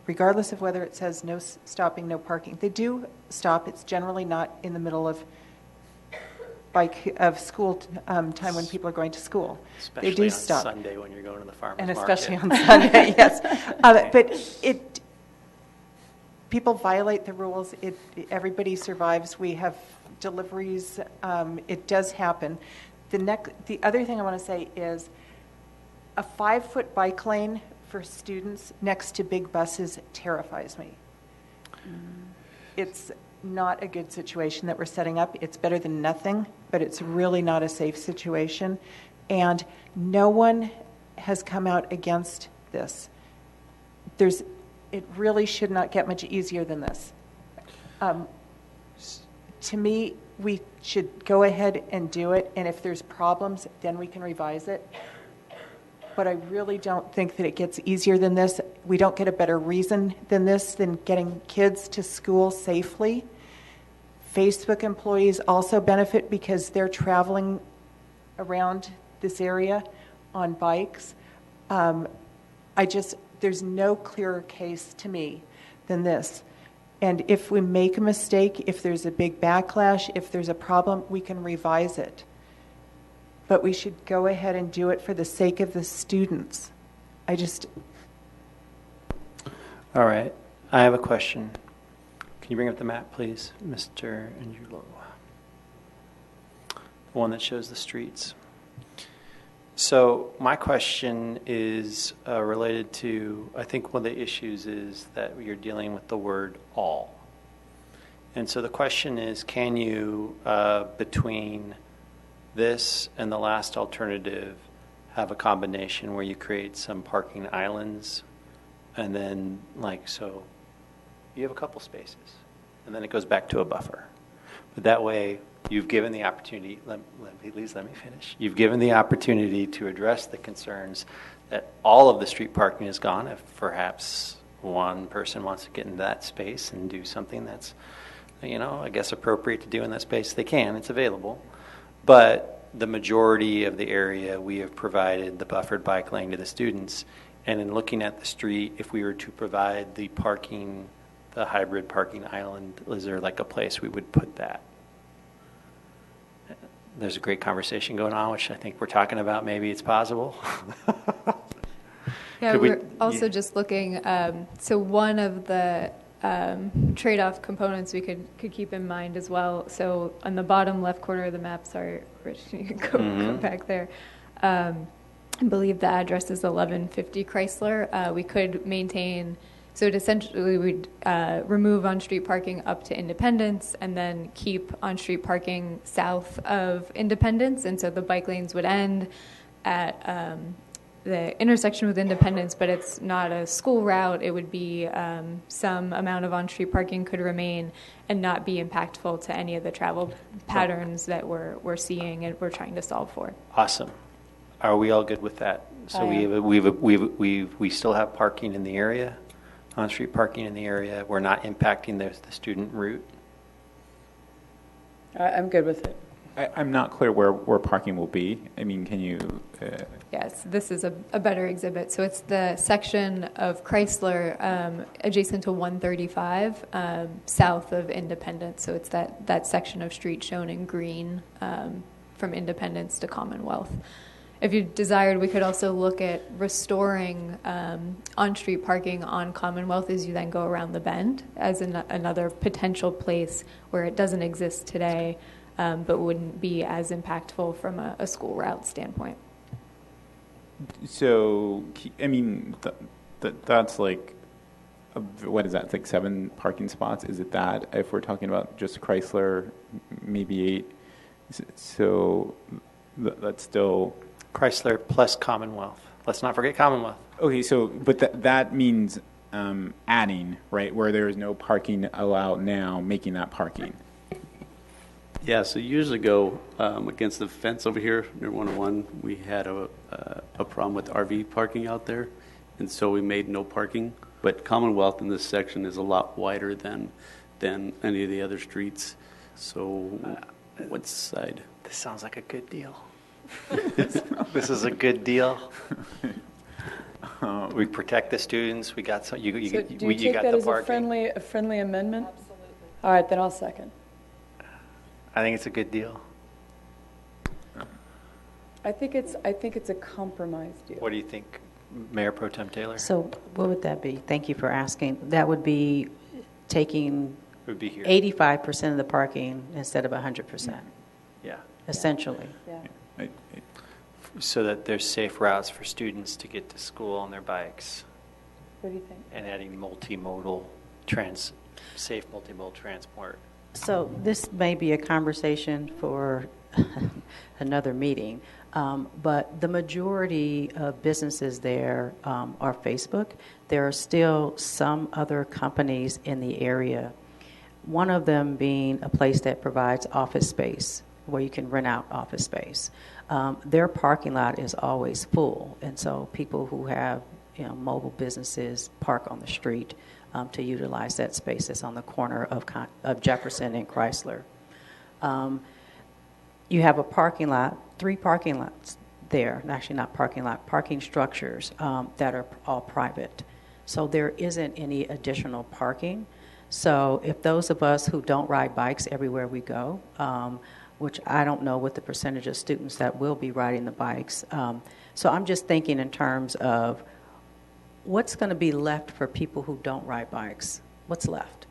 regardless of whether it says no stopping, no parking. They do stop. It's generally not in the middle of school time when people are going to school. Especially they do on stop. Sunday when you're going to the farmer's and market. especially on Sunday, yes. But people violate the rules. Everybody survives. We have deliveries. It does happen. The other thing I want to say is a 5-foot bike lane for students next to big buses terrifies me. It's not a good situation that we're setting up. It's better than nothing, but it's really not a safe situation. And no one has come out against this. It really should not get much easier than this. To me, we should go ahead and do it, and if there's problems, then we can revise it. But I really don't think that it gets easier than this. We don't get a better reason than this, than getting kids to school safely. Facebook employees also benefit because they're traveling around this area on bikes. There's no clearer case to me than this. And if we make a mistake, if there's a big backlash, if there's a problem, we can revise it. But we should go ahead and do it for the sake of the students. All right. I have a question. Can you bring up the map, please, Mr. Angulo? The one that shows the streets. So my question is related to, I think one of the issues is that you're dealing with the word all. And so the question is, can you, between this and the last alternative, have a combination where you create some parking islands and then so you have a couple spaces and then it goes back to a buffer. But that way you've given the opportunity, please let me finish. You've given the opportunity to address the concerns that all of the street parking is gone. If perhaps one person wants to get into that space and do something that's, I guess appropriate to do in that space, they can, it's available. But the majority of the area, we have provided the buffered bike lane to the students. And in looking at the street, if we were to provide the parking, the hybrid parking island, is there like a place we would put that? There's a great conversation going on, which I think we're talking about. Maybe it's possible. Yeah, we're also just looking. So one of the trade-off components we could keep in mind as well. So on the bottom left corner of the map, sorry, Rich, you can go back there. I believe the address is 1150 Chrysler. We could maintain, so it essentially we'd remove on-street parking up to Independence and then keep on-street parking south of Independence. And so the bike lanes would end at the intersection with Independence, but it's not a school route. It would be some amount of on-street parking could remain and not be impactful to any of the travel patterns that we're seeing and we're trying to solve for. Awesome. Are we all good with that? So we still have parking in the area, on-street parking in the area. We're not impacting the student route. I'm good with it. I'm not clear where parking will be. I mean, can you? Yes, this is a better exhibit. So it's the section of Chrysler adjacent to 135 south of Independence. So it's that section of street shown in green from Independence to Commonwealth. If you desired, we could also look at restoring on-street parking on Commonwealth as you then go around the bend as another potential place where it doesn't exist today, but wouldn't be as impactful from a school route standpoint. So, I mean, that's like, what is that, like 7 parking spots? Is it that? If we're talking about just Chrysler, maybe 8. So that's still... Chrysler plus Commonwealth. Let's not forget Commonwealth. Okay, so, but that means adding, right, where there is no parking allowed now, making that parking. Yeah, so years ago, against the fence over here near 101, we had a problem with RV parking out there, and so we made no parking. But Commonwealth in this section is a lot wider than any of the other streets. So what side? This sounds like a good deal. This is a good deal. We protect the students. We got some. So do you you take got that the as parking. a friendly amendment? Absolutely. All right, then I'll second. I think it's a good deal. I think it's a compromise deal. What do you think, Mayor Pro Tem Taylor? So what would that be? Thank you for asking. That would be taking Would be here. 85% of the parking instead of 100%, Yeah. essentially. Yeah. So that there's safe routes for students to get to school on their bikes, What do you think? and adding safe multimodal transport. So this may be a conversation for another meeting, but the majority of businesses there are Facebook. There are still some other companies in the area, one of them being a place that provides office space where you can rent out office space. Their parking lot is always full, and so people who have mobile businesses park on the street to utilize that space that's on the corner of Jefferson and Chrysler. You have a parking lot, 3 parking lots there, actually not parking lot, parking structures that are all private. So there isn't any additional parking. So if those of us who don't ride bikes everywhere we go, which I don't know what the percentage of students that will be riding the bikes. So I'm just thinking in terms of what's going to be left for people who don't ride bikes? What's left?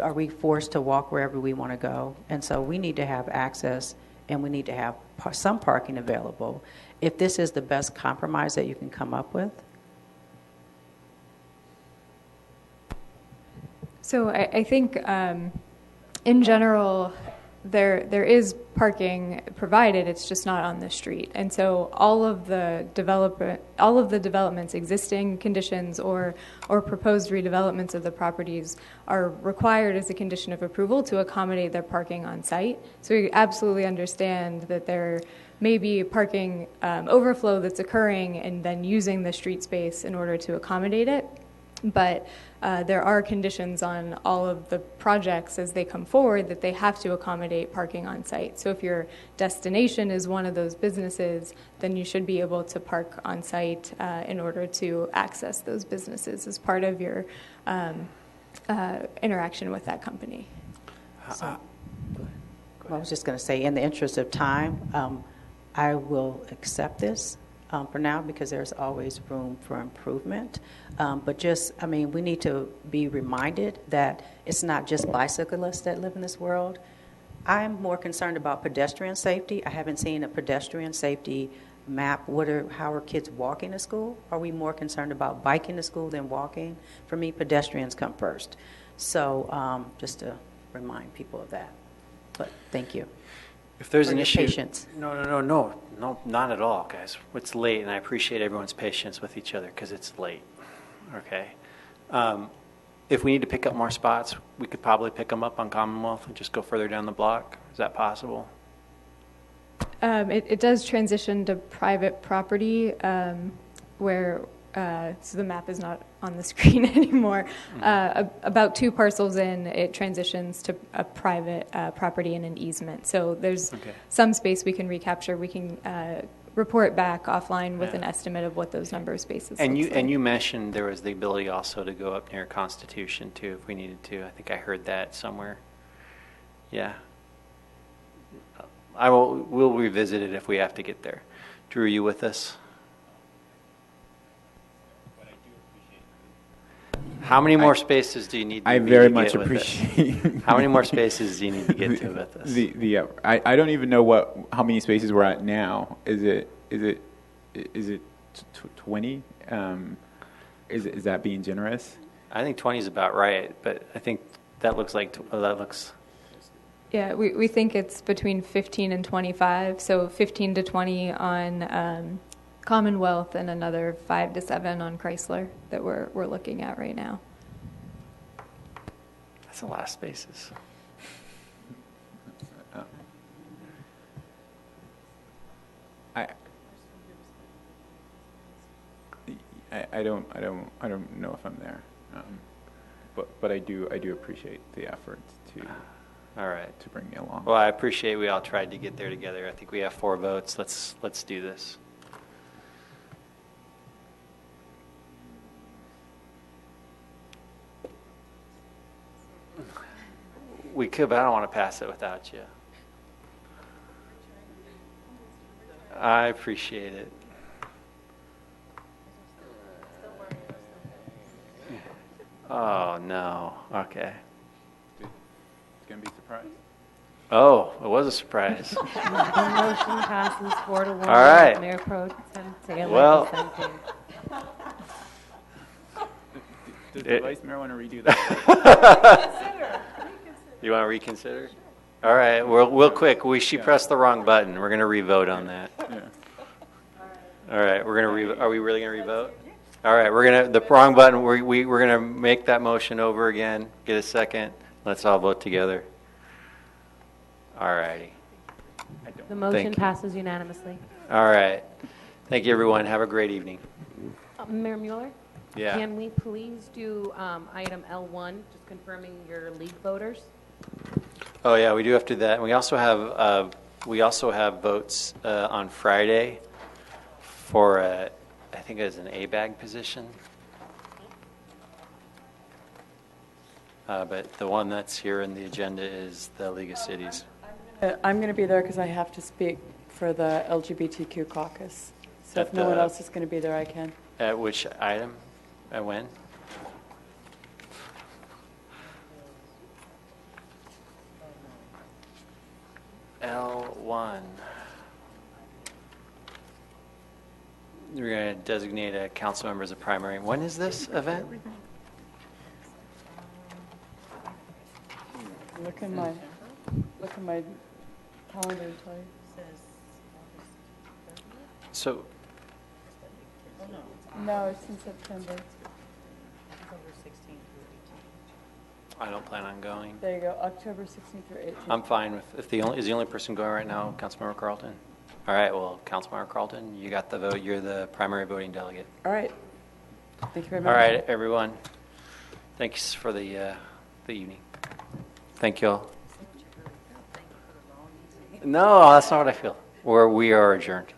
Are we forced to walk wherever we want to go? And so we need to have access, and we need to have some parking available. If this is the best compromise that you can come up with. So I think in general, there is parking provided. It's just not on the street, and so all of the developments, existing conditions or proposed redevelopments of the properties are required as a condition of approval to accommodate their parking on site. So we absolutely understand that there may be parking overflow that's occurring, and then using the street space in order to accommodate it. But there are conditions on all of the projects as they come forward that they have to accommodate parking on site. So if your destination is one of those businesses, then you should be able to park on site in order to access those businesses as part of your interaction with that company. Well, I was just going to say, in the interest of time, I will accept this for now, because there's always room for improvement. But we need to be reminded that it's not just bicyclists that live in this world. I'm more concerned about pedestrian safety. I haven't seen a pedestrian safety map. How are kids walking to school? Are we more concerned about biking to school than walking? For me, pedestrians come first. So just to remind people of that. But thank you. If there's for an your issue, patience. No, not at all, guys. It's late, and I appreciate everyone's patience with each other because it's late. Okay. If we need to pick up more spots, we could probably pick them up on Commonwealth and just go further down the block. Is that possible? It does transition to private property where, so the map is not on the screen anymore. About 2 parcels in, it transitions to a private property and an easement. So there's some space we can recapture. We can report back offline with an estimate of what those number of spaces And looks like. and you mentioned there was the ability also to go up near Constitution too, if we needed to. I think I heard that somewhere. Yeah. We'll revisit it if we have to get there. Drew, are you with us? How many more spaces do you need to I be very to much get with appreciate. us? How many more spaces do you need to get to with us? I don't even know how many spaces we're at now. Is it 20? Is that being generous? I think 20 is about right, but I think that looks. Yeah, we think it's between 15 and 25, so 15 to 20 on Commonwealth and another 5 to 7 on Chrysler that we're looking at right now. That's a lot of spaces. I don't know if I'm there, but I do appreciate the efforts to. All right. to bring me along. Well, I appreciate we all tried to get there together. I think we have 4 votes. Let's do this. We could, but I don't want to pass it without you. I appreciate it. Oh, no. Okay. It's going to be a surprise. Oh, it was a surprise. The motion passes 4-1. All right. Mayor Pro Tem Taylor Well- dissenting. Does the vice mayor want to redo that? You want to reconsider? All right, we'll quick. She pressed the wrong button. We're going to revote on that. Yeah. All right, we're going to are we really going to revote? All right, we're going to the wrong button. We're going to make that motion over again. Get a second. Let's all vote together. All righty. The motion Thank you. passes unanimously. All right. Thank you, everyone. Have a great evening. Mayor Mueller? Yeah. Can we please do item L1, just confirming your league voters? Oh yeah, we do have to do that. And we also have votes on Friday for I think it's an ABAG position. But the one that's here in the agenda is the League of Cities. I'm going to be there because I have to speak for the LGBTQ caucus. So if At no one the- else is going to be there, I can. At which item? At when? L1. We're going to designate a council member as a primary. When is this event? Look in my calendar and tell you. So, No, it's in September. I don't plan on going. There you go, October 16th through 18th. I'm fine with, is the only person going right now, Councilmember Carlton? All right, well, Councilmember Carlton, you got the vote. You're the primary voting delegate. All right. Thank you very much. All right, everyone. Thanks for the evening. Thank you all. No, that's not what I feel. We are adjourned.